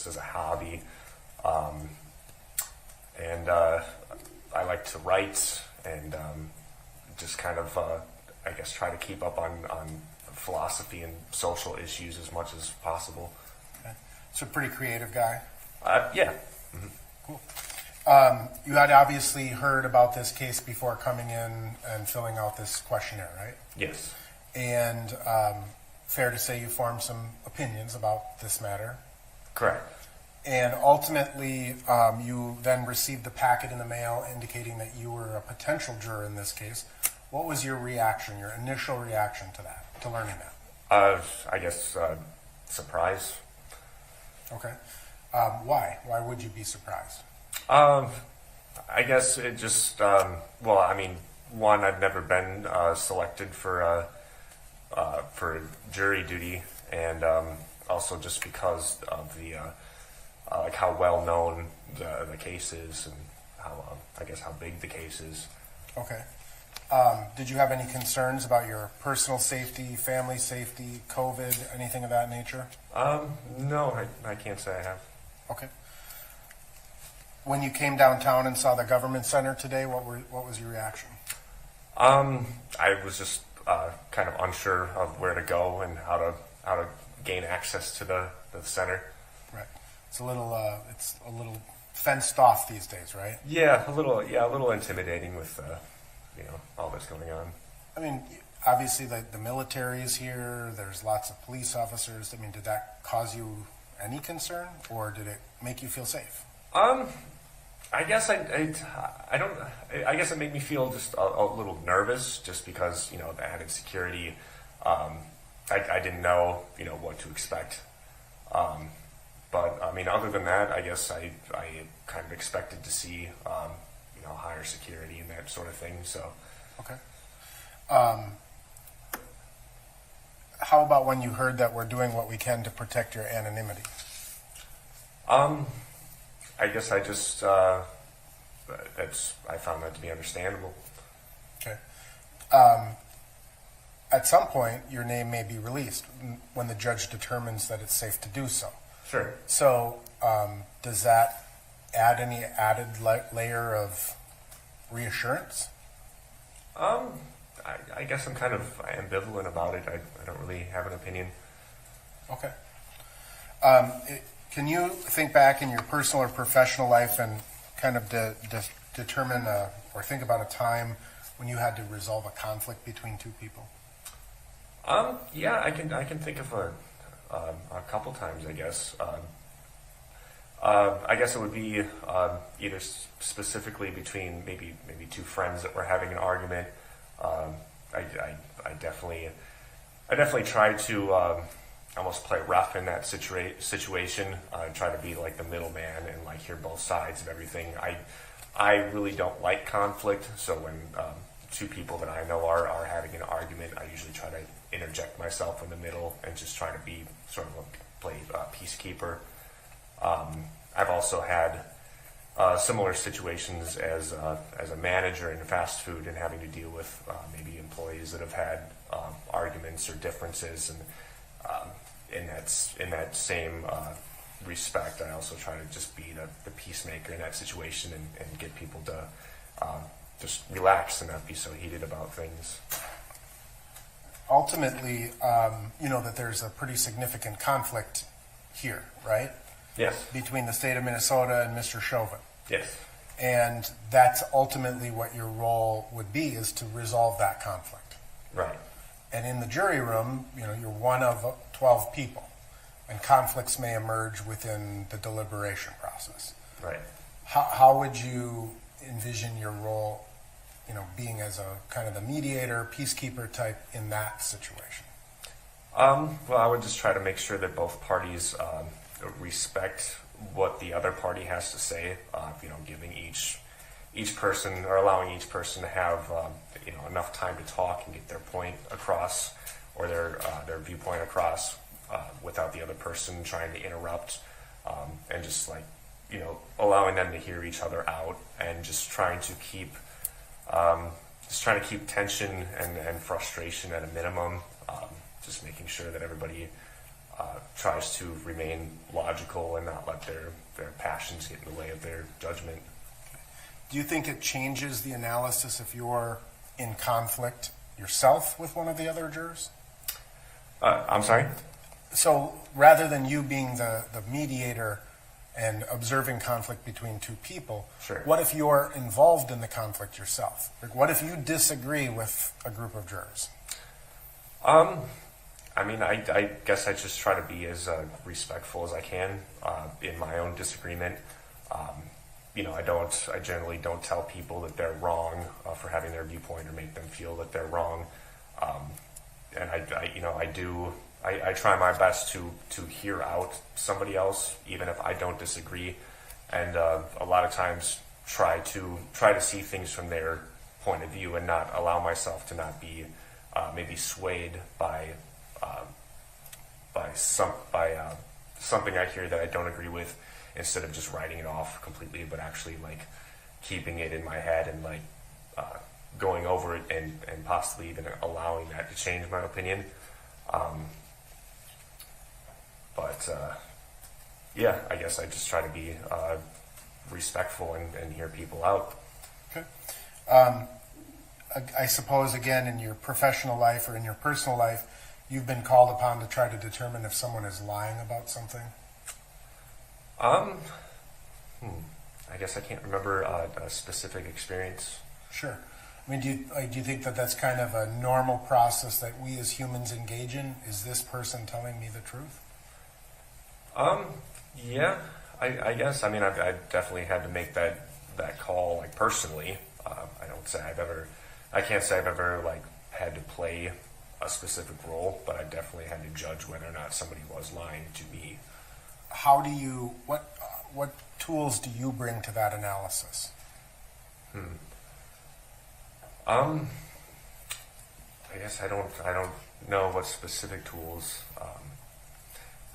as a hobby. And I like to write and just kind of, I guess, try to keep up on philosophy and social issues as much as possible. Okay. So, pretty creative guy. Yeah. Mm-hmm. Cool. You had obviously heard about this case before coming in and filling out this questionnaire, right? Yes. And fair to say you formed some opinions about this matter. Correct. And ultimately, you then received the packet in the mail indicating that you were a potential juror in this case. What was your reaction, your initial reaction to that, to learning that? I guess surprise. Okay. Why? Why would you be surprised? I guess it just, well, I mean, one, I've never been selected for jury duty, and also just because of the like how well known the case is, and how I guess how big the case is. Okay. Did you have any concerns about your personal safety, family safety, COVID, anything of that nature? No, I can't say I have. Okay. When you came downtown and saw the government center today, what was your reaction? I was just kind of unsure of where to go and how to gain access to the center. Right. It's a little fenced off these days, right? Yeah, a little intimidating with all this going on. I mean, obviously the military is here. There's lots of police officers. I mean, did that cause you any concern, or did it make you feel safe? I guess I don't. I guess it made me feel just a little nervous, just because the added security. I didn't know what to expect. But I mean, other than that, I guess I kind of expected to see higher security and that sort of thing. So. Okay. How about when you heard that we're doing what we can to protect your anonymity? I guess I just I found that to be understandable. Okay. At some point, your name may be released when the judge determines that it's safe to do so. Sure. So, does that add any added layer of reassurance? I guess I'm kind of ambivalent about it. I don't really have an opinion. Okay. Can you think back in your personal or professional life and kind of determine or think about a time when you had to resolve a conflict between two people? Yeah, I can think of a couple times, I guess. I guess it would be either specifically between maybe two friends that were having an argument. I definitely tried to almost play rough in that situation. Try to be like the middleman and like hear both sides of everything. I really don't like conflict, so when two people that I know are having an argument, I usually try to interject myself in the middle and just try to be sort of play peacekeeper. I've also had similar situations as a manager in fast food and having to deal with maybe employees that have had arguments or differences, and in that same respect, I also try to just be the peacemaker in that situation and get people to just relax and not be so heated about things. Ultimately, you know that there's a pretty significant conflict here, right? Yes. Between the state of Minnesota and Mr. Chauvin. Yes. And that's ultimately what your role would be, is to resolve that conflict. Right. And in the jury room, you know, you're one of 12 people, and conflicts may emerge within the deliberation process. Right. How would you envision your role, you know, being as a kind of the mediator, peacekeeper type in that situation? Well, I would just try to make sure that both parties respect what the other party has to say. You know, giving each person, or allowing each person to have you know, enough time to talk and get their point across, or their viewpoint across, without the other person trying to interrupt, and just like, you know, allowing them to hear each other out, and just trying to keep tension and frustration at a minimum. Just making sure that everybody tries to remain logical and not let their passions get in the way of their judgment. Do you think it changes the analysis if you're in conflict yourself with one of the other jurors? I'm sorry? So rather than you being the mediator and observing conflict between two people, sure, what if you're involved in the conflict yourself? Like, what if you disagree with a group of jurors? I mean, I guess I just try to be as respectful as I can in my own disagreement. You know, I generally don't tell people that they're wrong for having their viewpoint, or make them feel that they're wrong. And I try my best to hear out somebody else, even if I don't disagree, and a lot of times try to see things from their point of view, and not allow myself to not be maybe swayed by something I hear that I don't agree with, instead of just writing it off completely, but actually like keeping it in my head and like going over it and possibly even allowing that to change my opinion. Yeah, I guess I just try to be respectful and hear people out. Okay. I suppose, again, in your professional life or in your personal life, you've been called upon to try to determine if someone is lying about something? I guess I can't remember a specific experience. Sure. I mean, do you think that that's kind of a normal process that we as humans engage in? Is this person telling me the truth? Yeah, I guess. I mean, I've definitely had to make that call, like, personally. I can't say I've ever like had to play a specific role, but I definitely had to judge whether or not somebody was lying to me. How do you, what tools do you bring to that analysis? I guess I don't know what specific tools.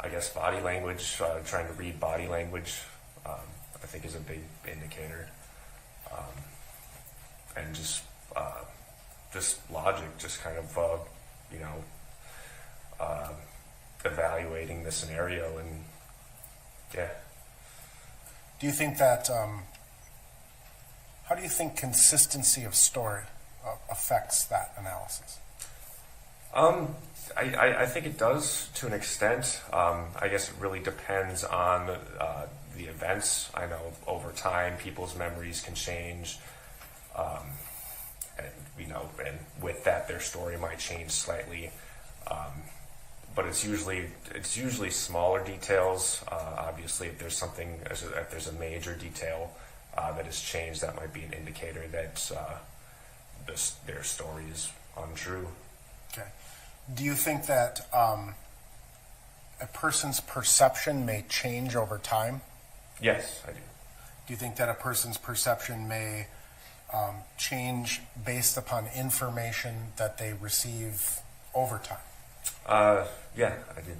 I guess body language, trying to read body language, I think is a big indicator. And just logic, just kind of, evaluating the scenario, and yeah. Do you think that, how do you think consistency of story affects that analysis? I think it does to an extent. I guess it really depends on the events. I know over time people's memories can change, and with that their story might change slightly. But it's usually smaller details. Obviously, if there's a major detail that has changed, that might be an indicator that their story is untrue. Okay. Do you think that a person's perception may change over time? Yes, I do. Do you think that a person's perception may change based upon information that they receive over time? Yeah, I do.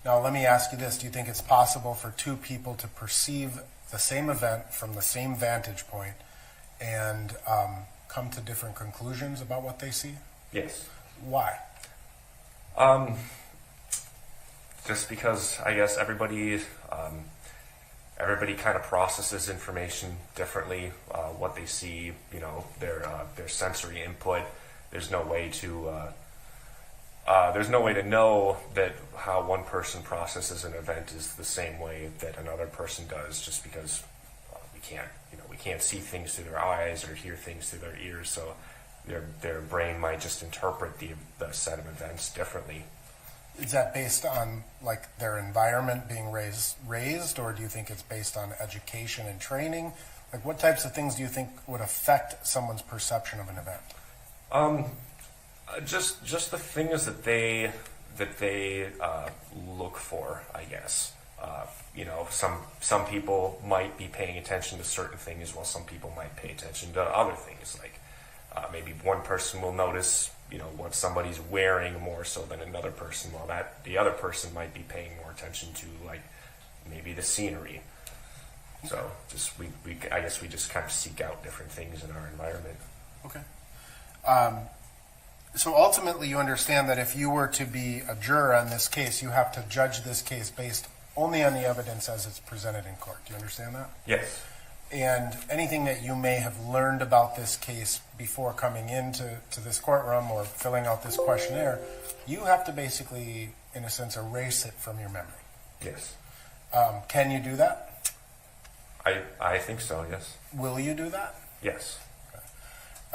Now, let me ask you this. Do you think it's possible for two people to perceive the same event from the same vantage point and come to different conclusions about what they see? Yes. Why? just because I guess everybody kind of processes information differently. What they see, their sensory input. There's no way to know that how one person processes an event is the same way that another person does, just because we can't see things through their eyes or hear things through their ears. So their brain might just interpret the set of events differently. Is that based on like their environment being raised, or do you think it's based on education and training? Like, what types of things do you think would affect someone's perception of an event? Just the things that they look for, I guess. Some people might be paying attention to certain things, while some people might pay attention to other things. Like maybe one person will notice what somebody's wearing more so than another person, while the other person might be paying more attention to like maybe the scenery. So I guess we just kind of seek out different things in our environment. Okay. So ultimately, you understand that if you were to be a juror on this case, you have to judge this case based only on the evidence as it's presented in court. Do you understand that? Yes. And anything that you may have learned about this case before coming into this courtroom or filling out this questionnaire, you have to basically, in a sense, erase it from your memory. Yes. Can you do that? I think so, yes. Will you do that? Yes.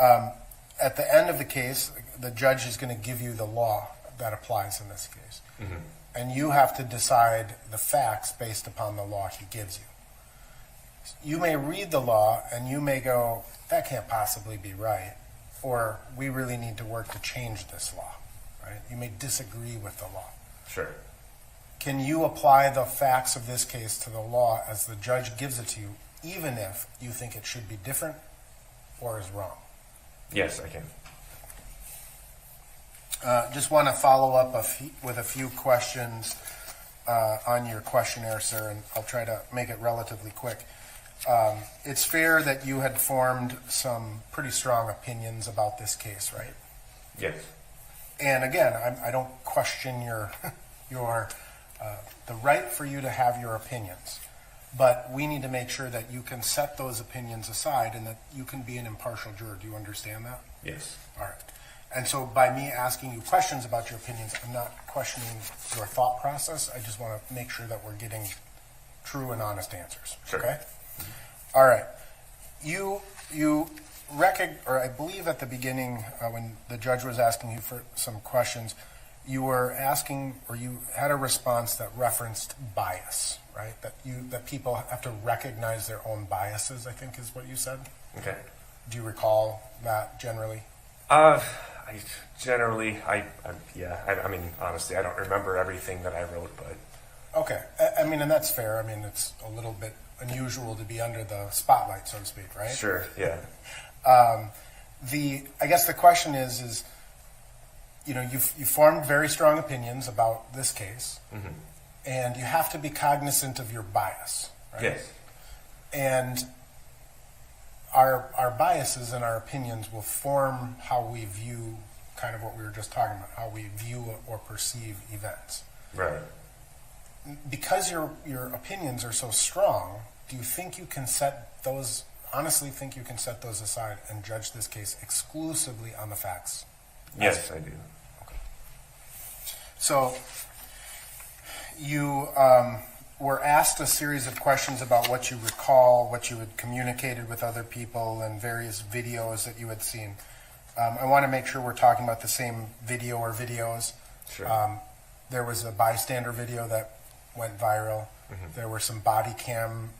Okay. At the end of the case, the judge is going to give you the law that applies in this case. Mm-hmm. And you have to decide the facts based upon the law he gives you. You may read the law and you may go, that can't possibly be right, or we really need to work to change this law, right? You may disagree with the law. Sure. Can you apply the facts of this case to the law as the judge gives it to you, even if you think it should be different or is wrong? Yes, I can. Just want to follow up with a few questions on your questionnaire, sir, and I'll try to make it relatively quick. It's fair that you had formed some pretty strong opinions about this case, right? Yes. And again, I don't question your the right for you to have your opinions, but we need to make sure that you can set those opinions aside and that you can be an impartial juror. Do you understand that? Yes. All right. And so by me asking you questions about your opinions, I'm not questioning your thought process. I just want to make sure that we're getting true and honest answers. Sure. Okay? All right. I believe at the beginning when the judge was asking you for some questions, you were asking, or you had a response that referenced bias, right? That people have to recognize their own biases, I think is what you said. Okay. Do you recall that generally? I mean, honestly, I don't remember everything that I wrote, but... Okay. I mean, and that's fair. I mean, it's a little bit unusual to be under the spotlight, so to speak, right? Sure, yeah. I guess the question is, you formed very strong opinions about this case, mm-hmm. and you have to be cognizant of your bias, right? Yes. And our biases and our opinions will form how we view kind of what we were just talking about, how we view or perceive events. Right. Because your opinions are so strong, do you think you can honestly think you can set those aside and judge this case exclusively on the facts? Yes, I do. Okay. So you were asked a series of questions about what you recall, what you had communicated with other people, and various videos that you had seen. I want to make sure we're talking about the same video or videos. Sure. There was a bystander video that went viral. Mm-hmm. There were some body camera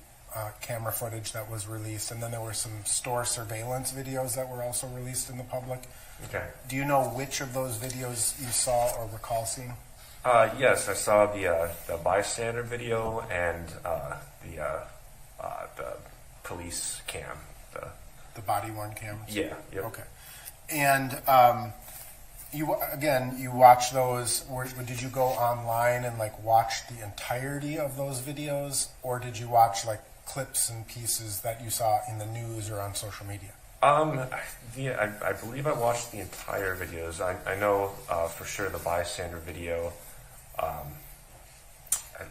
footage that was released, and then there were some store surveillance videos that were also released in the public. Okay. Do you know which of those videos you saw or recall seeing? Yes, I saw the bystander video and the police cam. The body-worn cameras? Yeah. Yep. Okay. And you watch those. Did you go online and watch the entirety of those videos, or did you watch clips and pieces that you saw in the news or on social media? I believe I watched the entire videos. I know for sure the bystander video.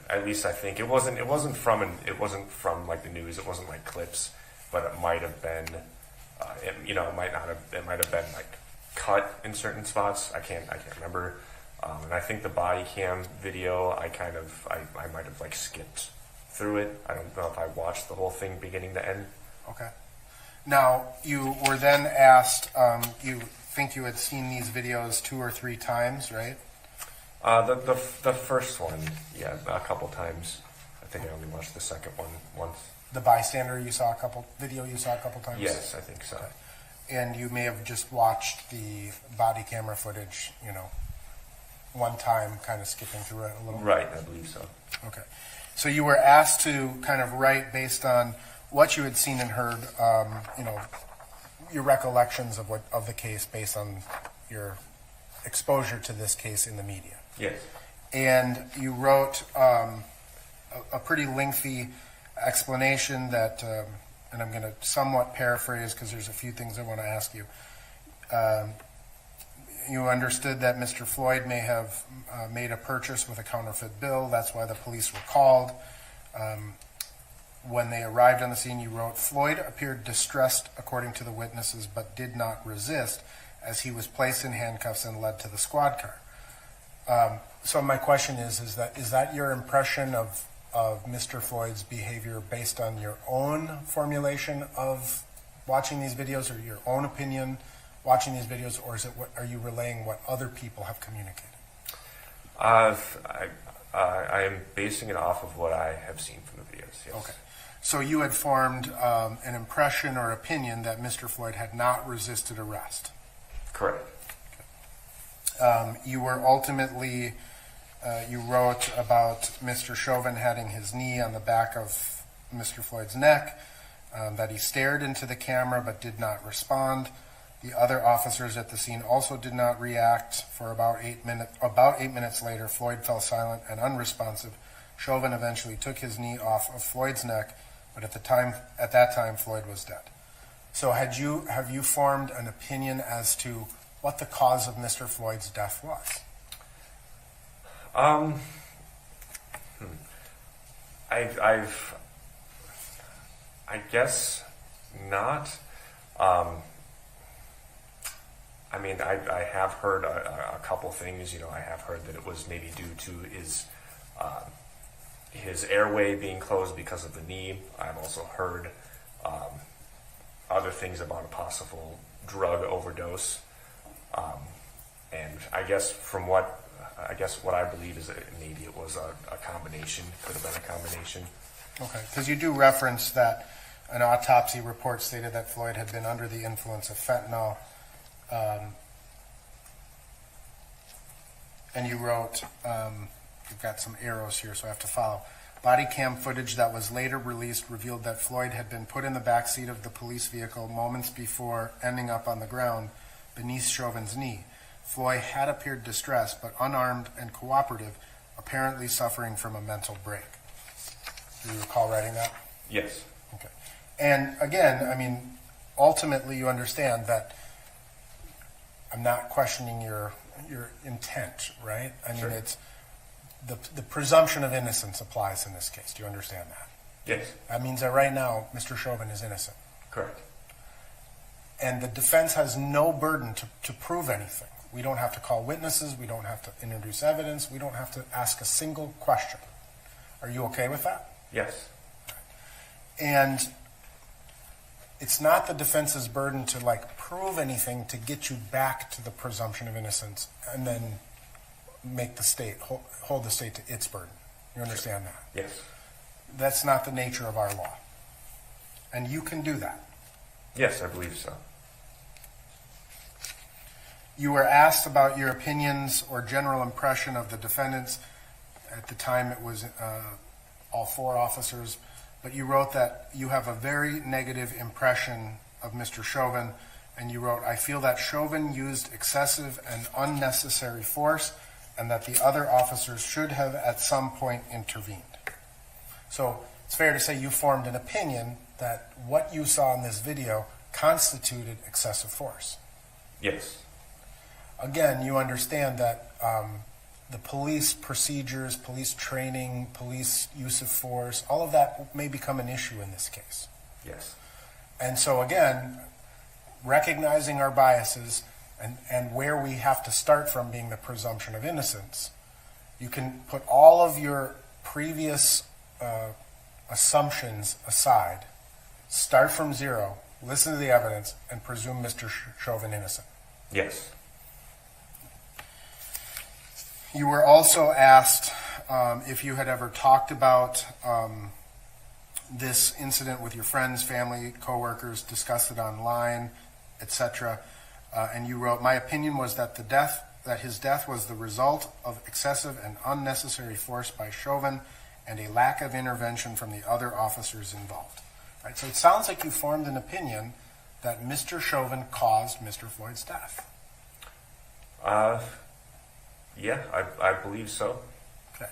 at least I think it wasn't from like the news. It wasn't like clips, but it might have been. It might not have. It might have been like cut in certain spots. I can't remember. And I think the body cam video, I might have like skipped through it. I don't know if I watched the whole thing beginning to end. Okay. Now, you were then asked, you think you had seen these videos 2 or 3 times, right? The first one, yeah, a couple times. I think I only watched the second one once. The bystander you saw a couple times? Yes, I think so. Okay. And you may have just watched the body camera footage, one time, kind of skipping through it a little? Right, I believe so. Okay. So you were asked to kind of write based on what you had seen and heard, your recollections of the case based on your exposure to this case in the media. Yes. And you wrote a pretty lengthy explanation that, and I'm going to somewhat paraphrase because there's a few things I want to ask you. You understood that Mr. Floyd may have made a purchase with a counterfeit bill. That's why the police were called. When they arrived on the scene, you wrote, Floyd appeared distressed, according to the witnesses, but did not resist as he was placed in handcuffs and led to the squad car. So my question is that your impression of Mr. Floyd's behavior based on your own formulation of watching these videos, or your own opinion watching these videos, or are you relaying what other people have communicated? I am basing it off of what I have seen from the videos, yes. Okay. So you had formed an impression or opinion that Mr. Floyd had not resisted arrest? Correct. Okay. You were ultimately, you wrote about Mr. Chauvin having his knee on the back of Mr. Floyd's neck, that he stared into the camera but did not respond. The other officers at the scene also did not react. For about 8 minutes later, Floyd fell silent and unresponsive. Chauvin eventually took his knee off of Floyd's neck, but at that time, Floyd was dead. So have you formed an opinion as to what the cause of Mr. Floyd's death was? I guess not. I have heard a couple things. I have heard that it was maybe due to his airway being closed because of the knee. I've also heard other things about a possible drug overdose. And I guess what I believe is that maybe it was a combination. Could have been a combination. Okay, because you do reference that an autopsy report stated that Floyd had been under the influence of fentanyl. And you wrote, you've got some arrows here, so I have to follow. Body cam footage that was later released revealed that Floyd had been put in the back seat of the police vehicle moments before ending up on the ground beneath Chauvin's knee. Floyd had appeared distressed, but unarmed and cooperative, apparently suffering from a mental break. Do you recall writing that? Yes. Okay. And again, ultimately you understand that I'm not questioning your intent, right? Sure. It's the presumption of innocence applies in this case. Do you understand that? Yes. That means that right now Mr. Chauvin is innocent. Correct. And the defense has no burden to prove anything. We don't have to call witnesses. We don't have to introduce evidence. We don't have to ask a single question. Are you okay with that? Yes. And it's not the defense's burden to prove anything to get you back to the presumption of innocence and then make the state hold the state to its burden. You understand that? Yes. That's not the nature of our law. And you can do that. Yes, I believe so. You were asked about your opinions or general impression of the defendants. At the time it was all 4 officers. But you wrote that you have a very negative impression of Mr. Chauvin, and you wrote, I feel that Chauvin used excessive and unnecessary force and that the other officers should have at some point intervened. So it's fair to say you formed an opinion that what you saw in this video constituted excessive force. Yes. Again, you understand that the police procedures, police training, police use of force, all of that may become an issue in this case. Yes. And so again, recognizing our biases and where we have to start from being the presumption of innocence, you can put all of your previous assumptions aside, start from zero, listen to the evidence, and presume Mr. Chauvin innocent. Yes. You were also asked if you had ever talked about this incident with your friends, family, coworkers, discussed it online, etc. And you wrote, "My opinion was that his death was the result of excessive and unnecessary force by Chauvin and a lack of intervention from the other officers involved." Right? So it sounds like you formed an opinion that Mr. Chauvin caused Mr. Floyd's death. Yeah, I believe so. Okay.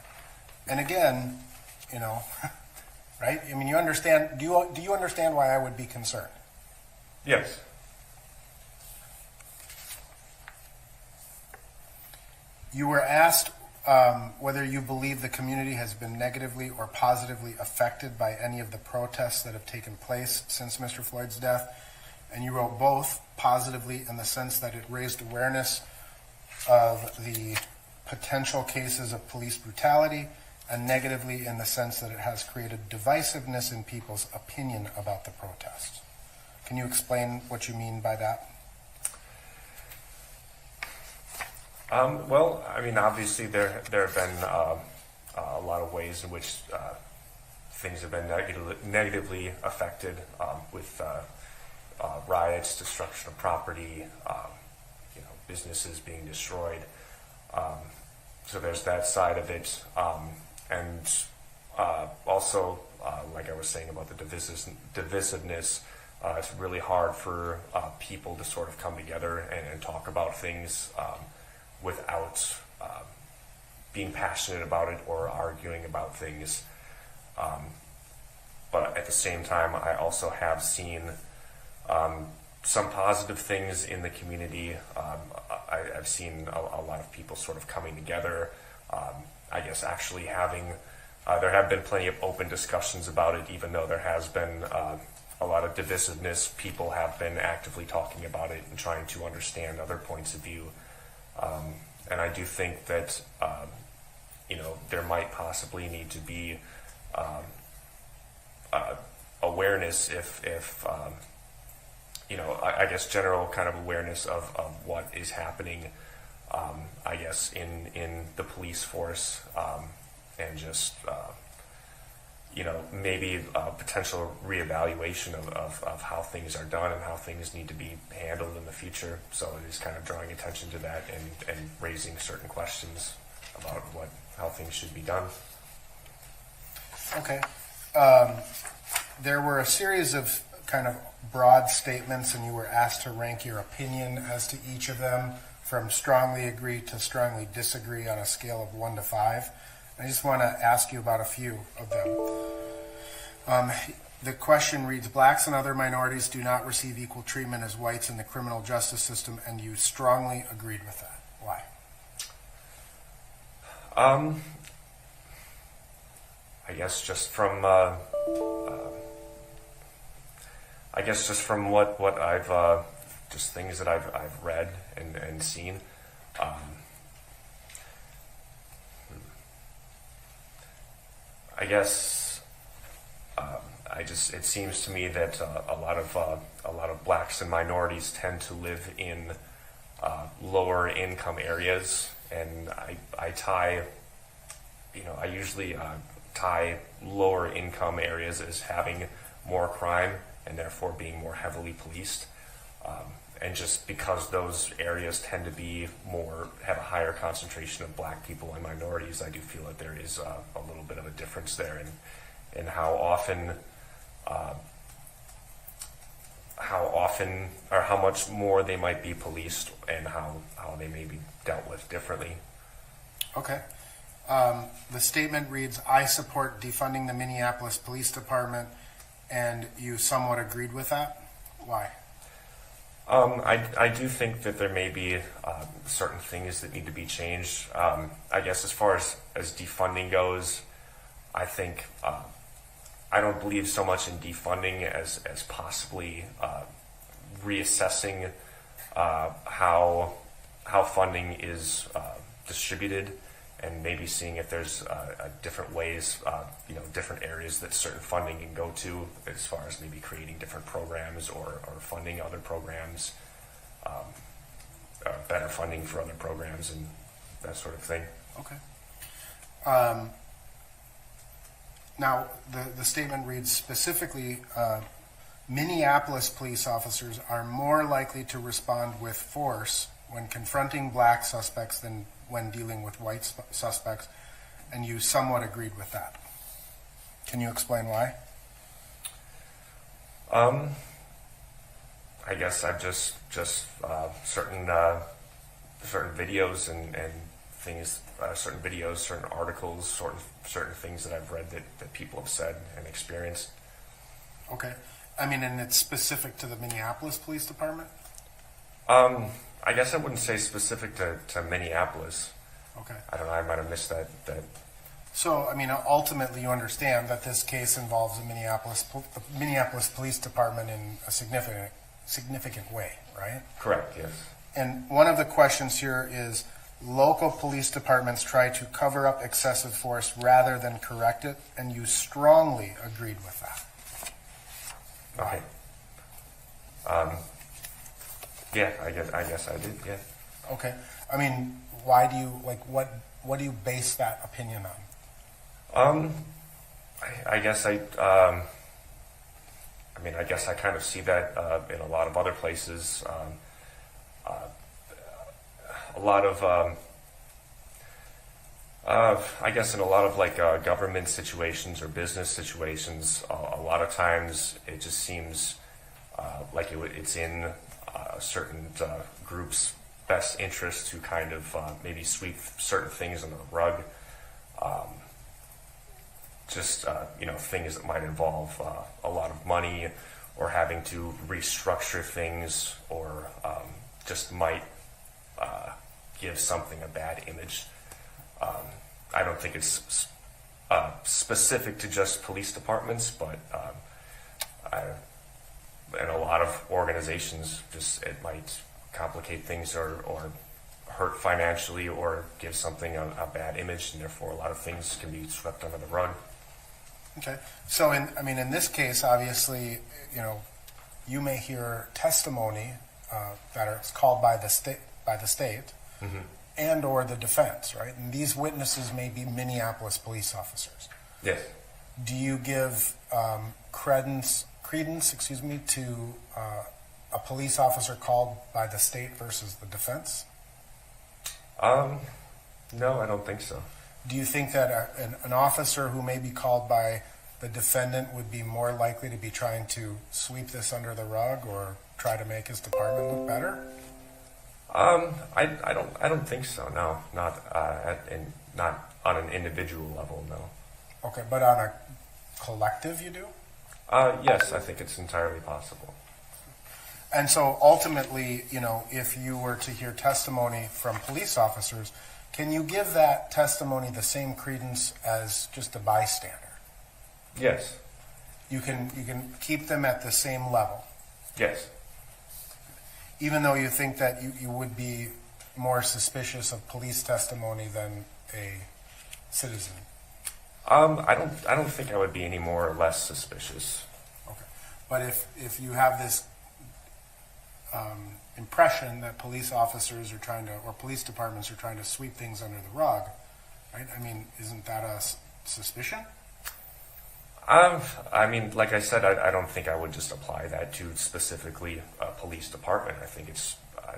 And again, you know, right? I mean, you understand. Do you understand why I would be concerned? Yes. You were asked whether you believe the community has been negatively or positively affected by any of the protests that have taken place since Mr. Floyd's death. And you wrote both positively in the sense that it raised awareness of the potential cases of police brutality, and negatively in the sense that it has created divisiveness in people's opinion about the protests. Can you explain what you mean by that? Well, I mean, obviously there have been a lot of ways in which things have been negatively affected with riots, destruction of property, businesses being destroyed. So there's that side of it, and also, like I was saying about the divisiveness, it's really hard for people to sort of come together and talk about things without being passionate about it or arguing about things. But at the same time, I also have seen some positive things in the community. I've seen a lot of people sort of coming together. I guess actually having, there have been plenty of open discussions about it, even though there has been a lot of divisiveness. People have been actively talking about it and trying to understand other points of view. And I do think that, there might possibly need to be awareness if I guess general kind of awareness of what is happening, I guess, in the police force, and just, maybe a potential reevaluation of how things are done and how things need to be handled in the future. So it is kind of drawing attention to that and raising certain questions about how things should be done. Okay. There were a series of kind of broad statements, and you were asked to rank your opinion as to each of them from strongly agree to strongly disagree on a scale of 1 to 5. I just want to ask you about a few of them. The question reads, blacks and other minorities do not receive equal treatment as whites in the criminal justice system, and you strongly agreed with that. Why? I guess just from what I've just things that I've read and seen. I guess it seems to me that a lot of blacks and minorities tend to live in lower income areas, and I usually tie lower income areas as having more crime and therefore being more heavily policed. And just because those areas tend to be have a higher concentration of black people and minorities, I do feel that there is a little bit of a difference there in how often or how much more they might be policed and how they may be dealt with differently. Okay. The statement reads, I support defunding the Minneapolis Police Department, and you somewhat agreed with that. Why? I do think that there may be certain things that need to be changed. I guess as far as defunding goes, I think I don't believe so much in defunding as possibly reassessing how funding is distributed, and maybe seeing if there's different ways, different areas that certain funding can go to, as far as maybe creating different programs or funding other programs, better funding for other programs and that sort of thing. Okay. Now, the statement reads specifically, Minneapolis police officers are more likely to respond with force when confronting black suspects than when dealing with white suspects, and you somewhat agreed with that. Can you explain why? I guess I've just certain videos and things, certain videos, certain articles, certain things that I've read that people have said and experienced. Okay. I mean, and it's specific to the Minneapolis Police Department? I guess I wouldn't say specific to Minneapolis. Okay. I don't know, I might have missed that. So, I mean, ultimately you understand that this case involves the Minneapolis Police Department in a significant way, right? Correct, yes. And one of the questions here is, local police departments try to cover up excessive force rather than correct it, and you strongly agreed with that. Okay. Yeah, I guess I did, yeah. Okay. I mean, why do you, what do you base that opinion on? I guess I kind of see that in a lot of other places. A lot of, I guess in a lot of government situations or business situations, a lot of times it just seems like it's in a certain group's best interest to kind of maybe sweep certain things under the rug. Things that might involve a lot of money, or having to restructure things, or just might give something a bad image. I don't think it's specific to just police departments, but in a lot of organizations, just it might complicate things or hurt financially, or give something a bad image, and therefore a lot of things can be swept under the rug. Okay. So, in this case, obviously, you may hear testimony that is called by the state, mm-hmm. and or the defense, right? And these witnesses may be Minneapolis police officers. Yes. Do you give credence, to a police officer called by the state versus the defense? No, I don't think so. Do you think that an officer who may be called by the defendant would be more likely to be trying to sweep this under the rug or try to make his department look better? I don't think so. No, not on an individual level. No. Okay, but on a collective, you do? Yes, I think it's entirely possible. And so ultimately, if you were to hear testimony from police officers, can you give that testimony the same credence as just a bystander? Yes. You can keep them at the same level? Yes. Even though you think that you would be more suspicious of police testimony than a citizen? I don't think I would be any more or less suspicious. Okay. But if you have this impression that police officers are trying to, or police departments are trying to sweep things under the rug, right? Isn't that a suspicion? Like I said, I don't think I would just apply that to specifically a police department. I think it's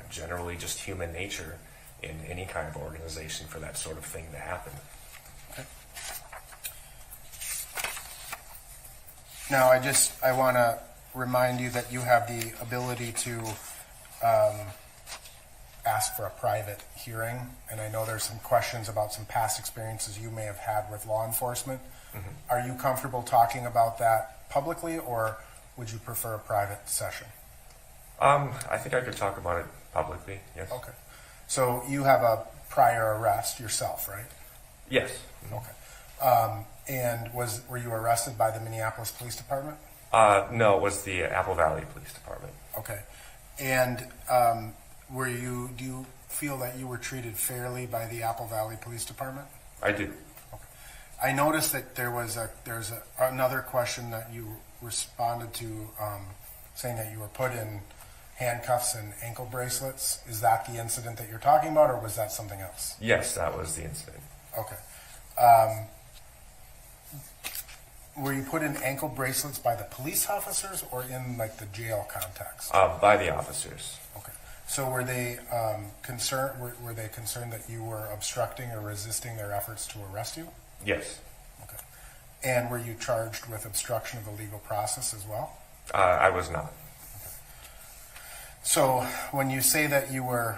generally just human nature in any kind of organization for that sort of thing to happen. Okay. Now, I want to remind you that you have the ability to ask for a private hearing, and I know there's some questions about some past experiences you may have had with law enforcement. Mm-hmm. Are you comfortable talking about that publicly, or would you prefer a private session? I think I could talk about it publicly, yes. Okay. So you have a prior arrest yourself, right? Yes. Okay. And were you arrested by the Minneapolis Police Department? No, it was the Apple Valley Police Department. Okay. And do you feel that you were treated fairly by the Apple Valley Police Department? I do. Okay. I noticed that there's another question that you responded to, saying that you were put in handcuffs and ankle bracelets. Is that the incident that you're talking about, or was that something else? Yes, that was the incident. Okay. Were you put in ankle bracelets by the police officers or in like the jail context? By the officers. Okay. So were they concerned? Were they concerned that you were obstructing or resisting their efforts to arrest you? Yes. Okay. And were you charged with obstruction of the legal process as well? I was not. Okay. So when you say that you were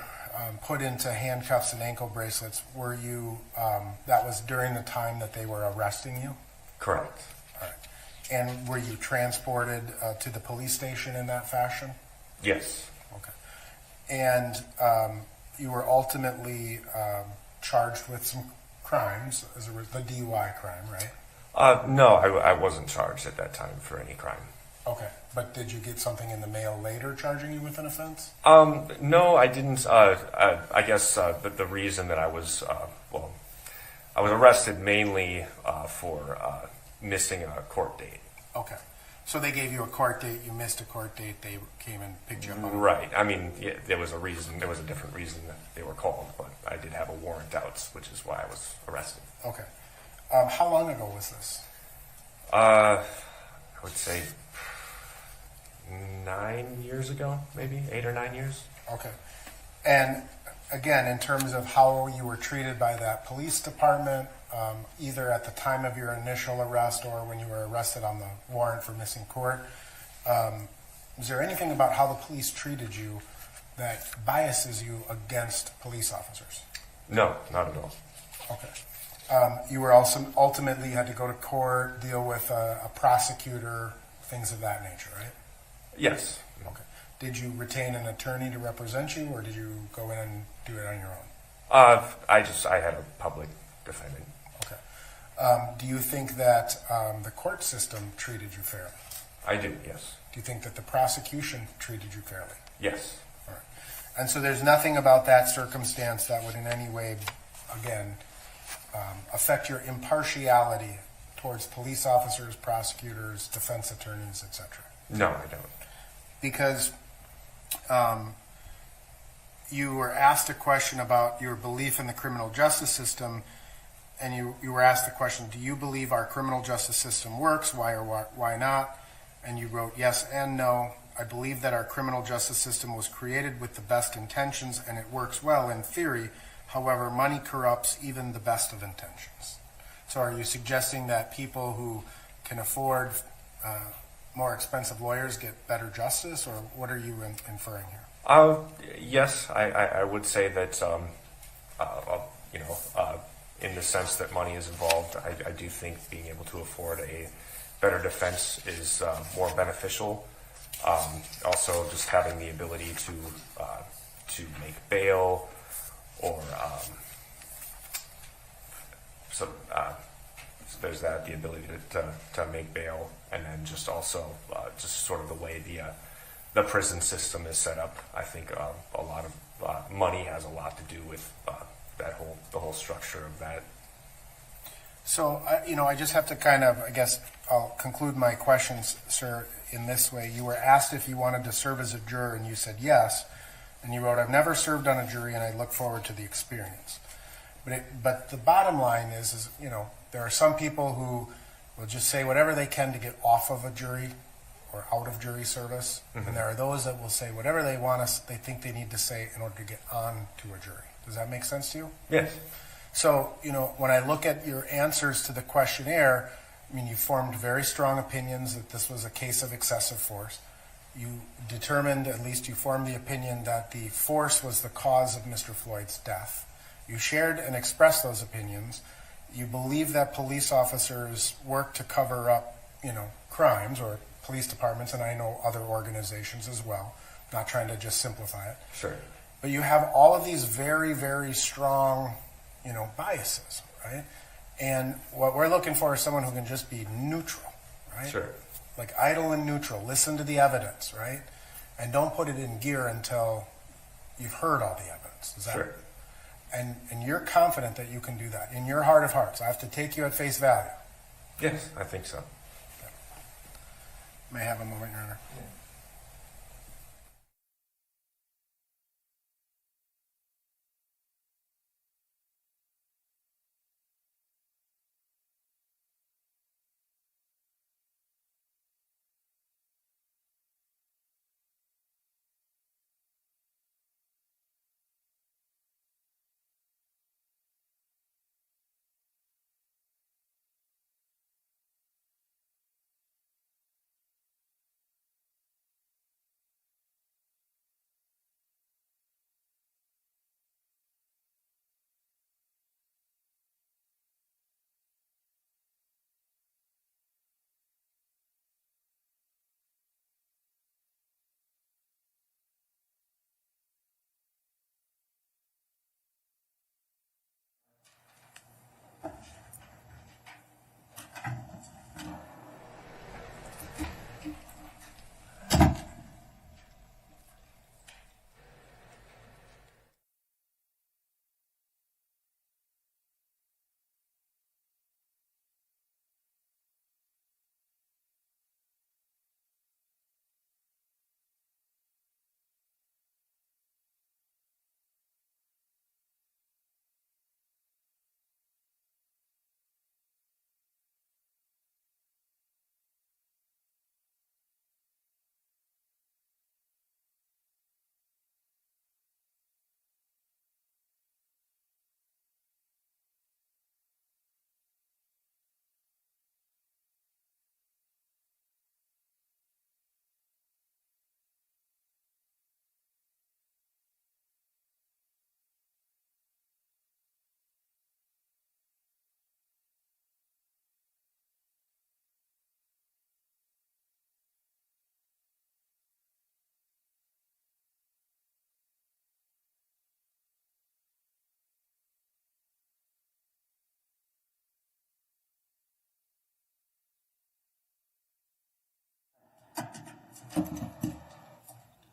put into handcuffs and ankle bracelets, were you? That was during the time that they were arresting you? Correct. All right. And were you transported to the police station in that fashion? Yes. Okay. And you were ultimately charged with some crimes, the DUI crime, right? No, I wasn't charged at that time for any crime. Okay. But did you get something in the mail later charging you with an offense? No, I didn't. I guess the reason that I was arrested mainly for missing a court date. Okay. So they gave you a court date, you missed a court date, they came and picked you up on it? Right. I mean, yeah, there was a reason, there was a different reason that they were called, but I did have a warrant out, which is why I was arrested. Okay. How long ago was this? I would say 9 years ago, maybe 8 or 9 years. Okay. And again, in terms of how you were treated by that police department, either at the time of your initial arrest or when you were arrested on the warrant for missing court, is there anything about how the police treated you that biases you against police officers? No, not at all. Okay. You were also ultimately had to go to court, deal with a prosecutor, things of that nature, right? Yes. Okay. Did you retain an attorney to represent you, or did you go in and do it on your own? I had a public defendant. Okay. Do you think that the court system treated you fairly? I do, yes. Do you think that the prosecution treated you fairly? Yes. All right. And so there's nothing about that circumstance that would in any way, again, affect your impartiality towards police officers, prosecutors, defense attorneys, etc.? No, I don't. Because you were asked a question about your belief in the criminal justice system, and you were asked the question, do you believe our criminal justice system works? Why or why not? And you wrote yes and no. I believe that our criminal justice system was created with the best intentions and it works well in theory. However, money corrupts even the best of intentions. So are you suggesting that people who can afford more expensive lawyers get better justice, or what are you inferring here? Yes, I would say that, in the sense that money is involved, I do think being able to afford a better defense is more beneficial. Also, just having the ability to make bail, or so there's that, the ability to make bail, and then just also just sort of the way the prison system is set up. I think a lot of money has a lot to do with the whole structure of that. So, I just have to kind of, I guess, I'll conclude my questions, sir, in this way. You were asked if you wanted to serve as a juror, and you said yes. And you wrote, I've never served on a jury, and I look forward to the experience. But the bottom line is, there are some people who will just say whatever they can to get off of a jury or out of jury service. Mm-hmm. And there are those that will say whatever they think they need to say in order to get on to a jury. Does that make sense to you? Yes. So, when I look at your answers to the questionnaire, you formed very strong opinions that this was a case of excessive force. You determined, at least you formed the opinion, that the force was the cause of Mr. Floyd's death. You shared and expressed those opinions. You believe that police officers work to cover up, crimes, or police departments, and I know other organizations as well, not trying to just simplify it. Sure. But you have all of these very, very strong, biases, right? And what we're looking for is someone who can just be neutral, right? Sure. Like idle and neutral. Listen to the evidence, right? And don't put it in gear until you've heard all the evidence. Is that, sure. And you're confident that you can do that in your heart of hearts. I have to take you at face value. Yes, I think so. May I have a moment, Your Honor? Yeah.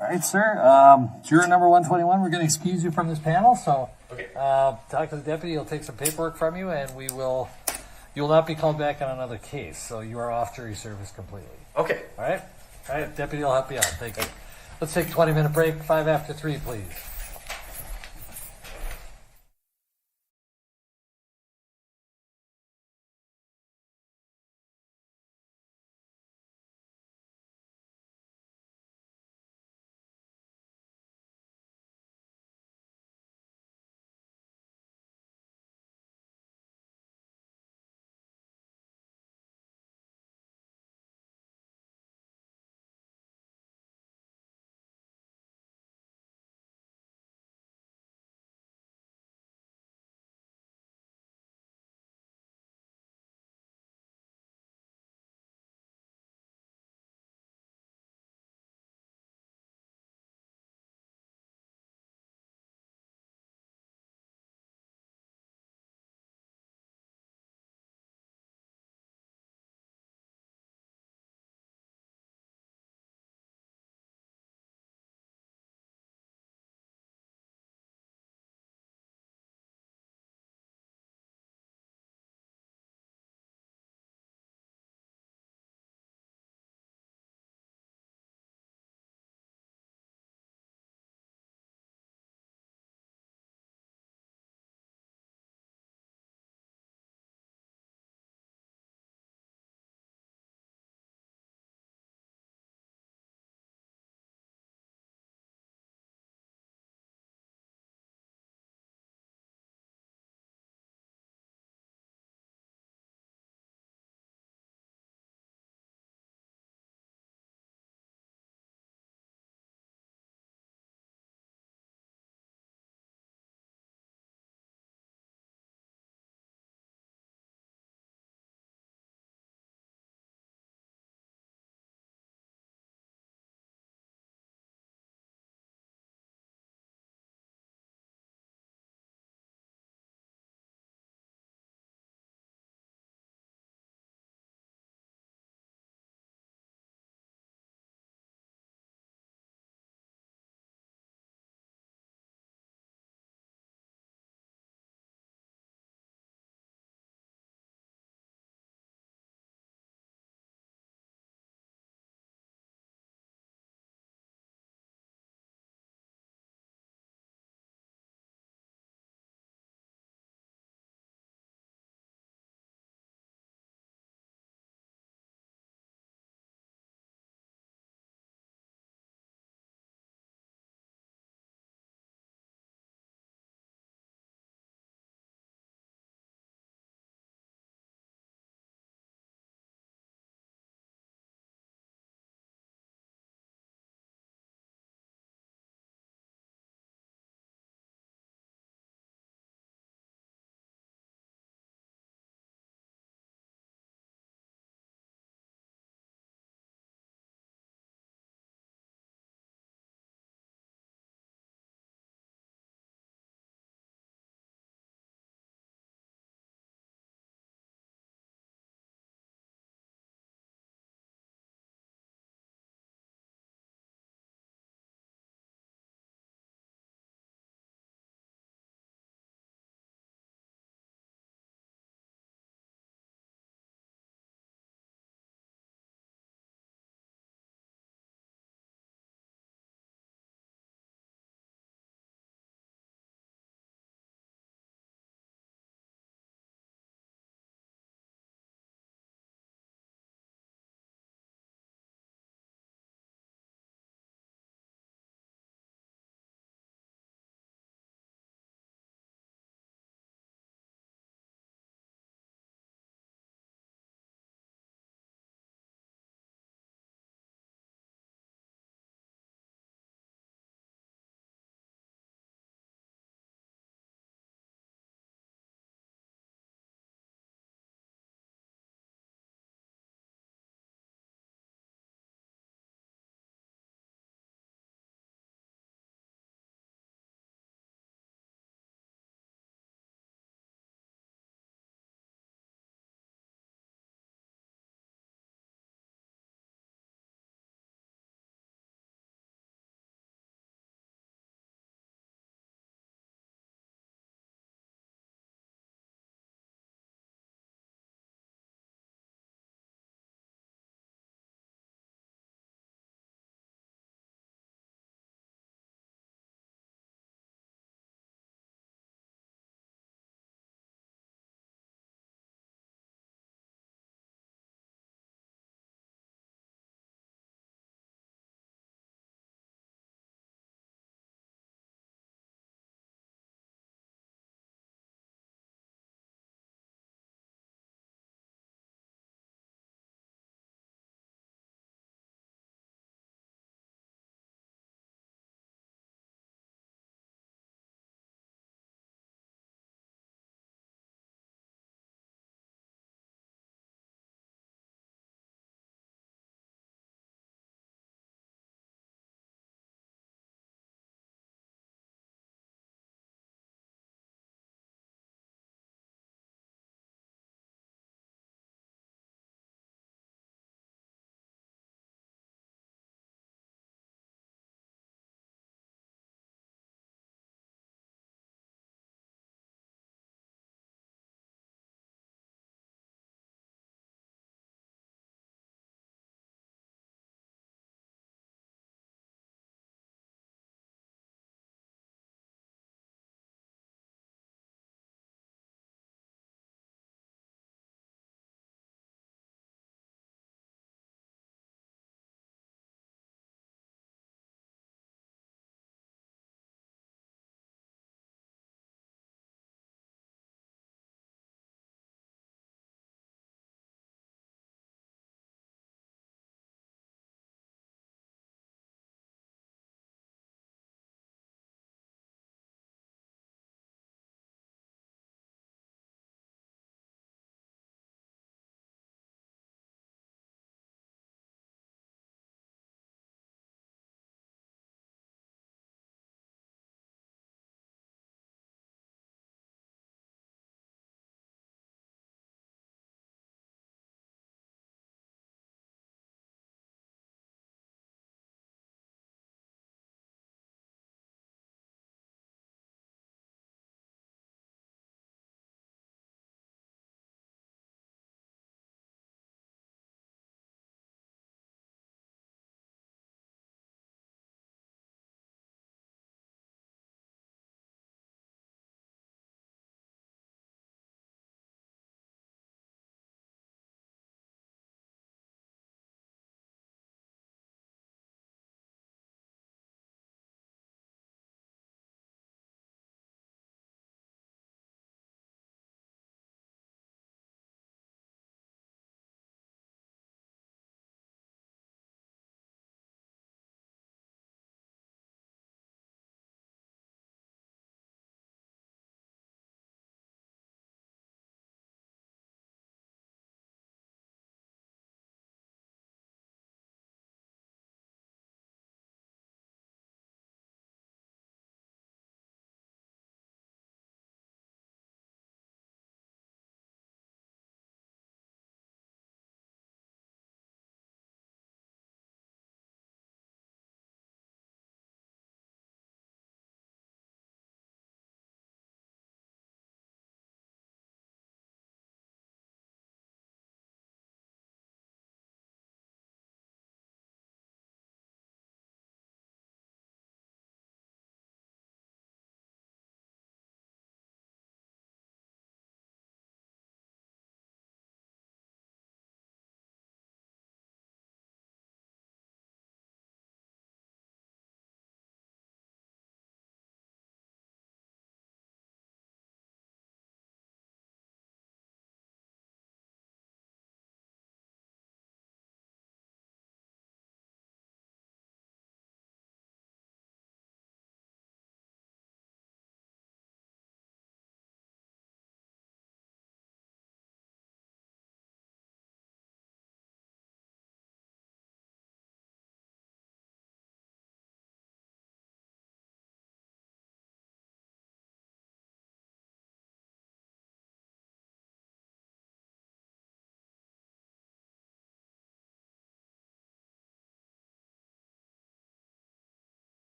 All right, sir. Juror number 121, we're going to excuse you from this panel. So, Okay. talk to the deputy. He'll take some paperwork from you, and you will not be called back on another case. So you are off jury service completely. Okay. All right. All right. Deputy will help you out. Thank you. Let's take a 20-minute break. 5 after 3, please.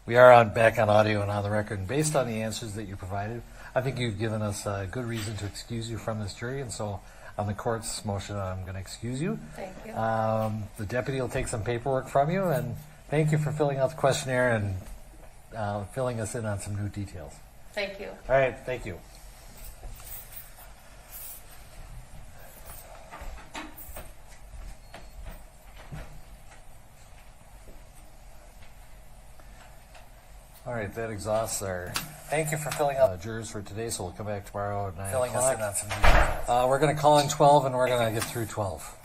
we are back on audio and on the record. And based on the answers that you provided, I think you've given us a good reason to excuse you from this jury. And so on the court's motion, I'm going to excuse you. Thank you. The deputy will take some paperwork from you. And thank you for filling out the questionnaire and filling us in on some new details. Thank you. All right, thank you. All right, that exhausts our. Thank you for filling out jurors for today. So we'll come back tomorrow at 9 Filling us o'clock. in on some details. We're going to call in 12, and we're going to get through 12,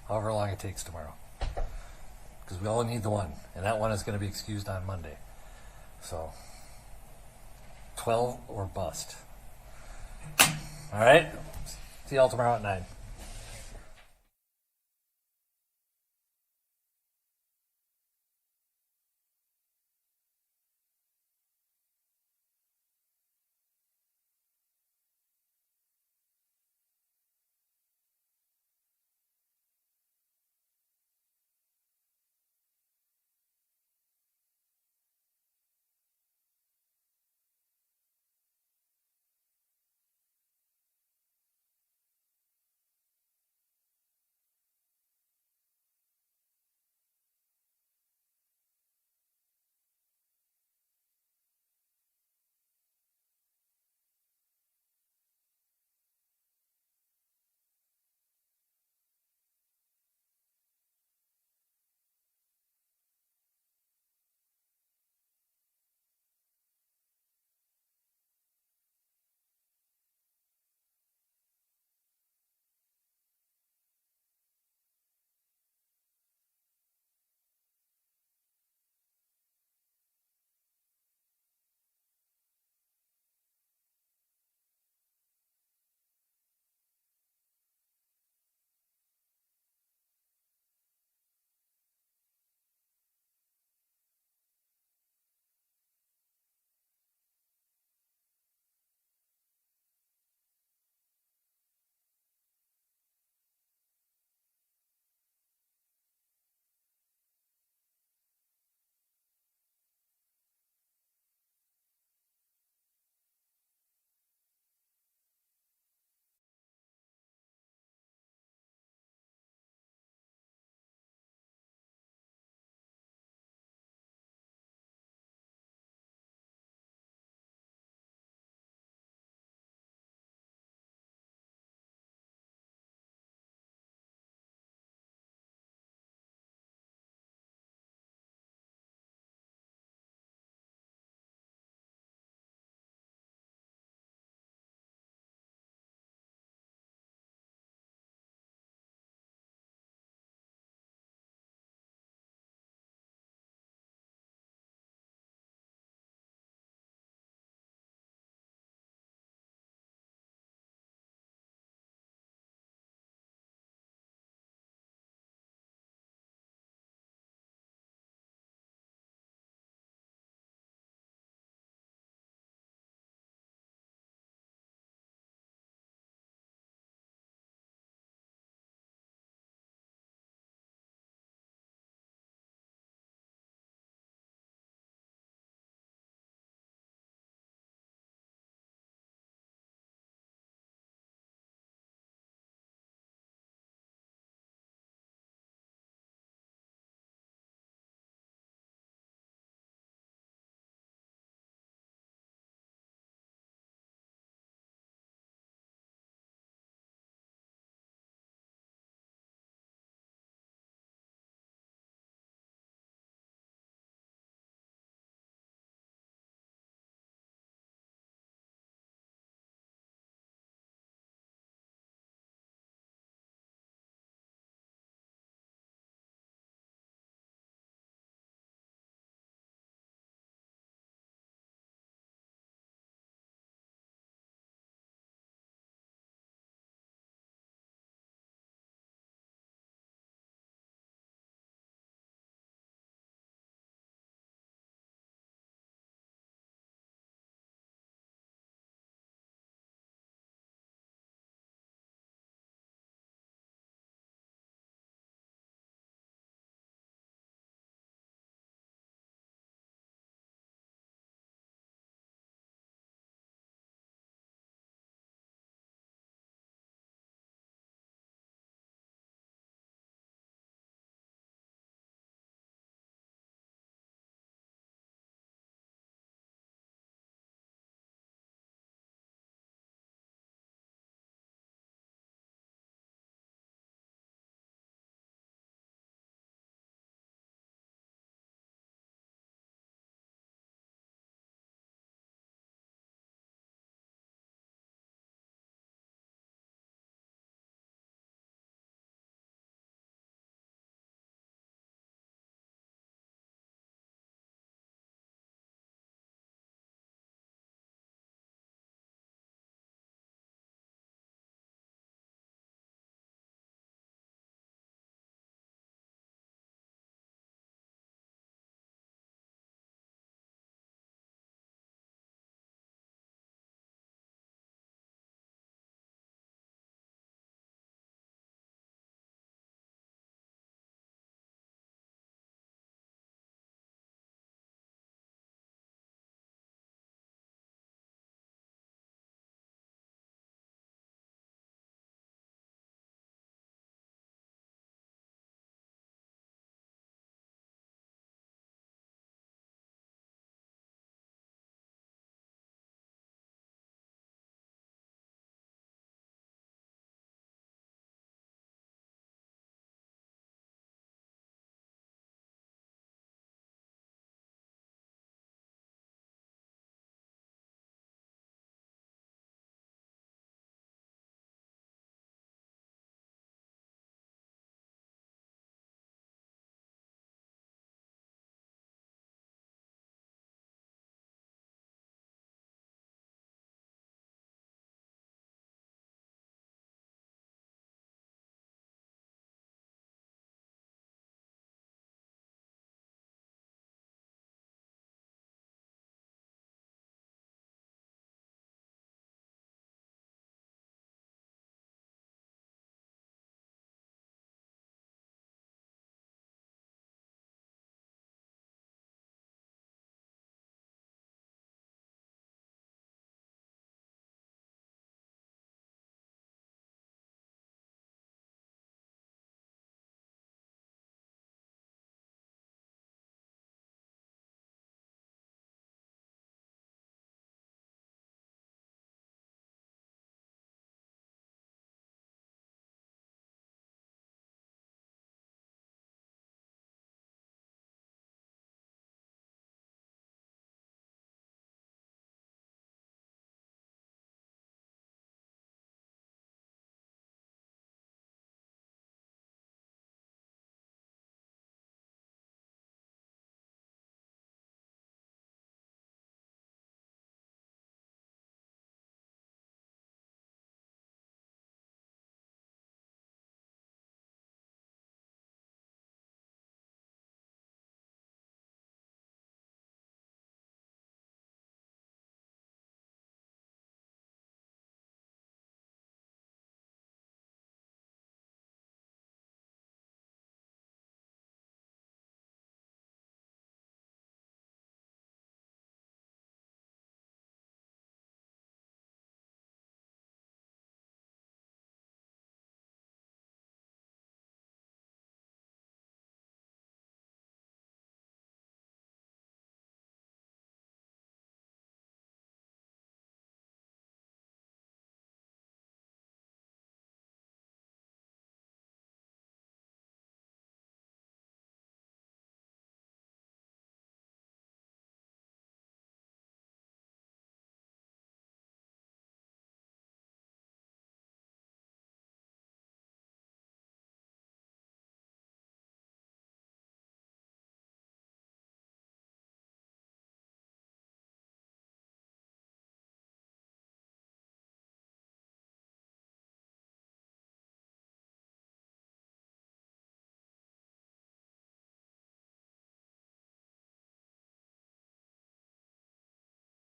however long it takes tomorrow, because we all need the one, and that one is going to be excused on Monday. So 12 or bust. All right. See y'all tomorrow at 9.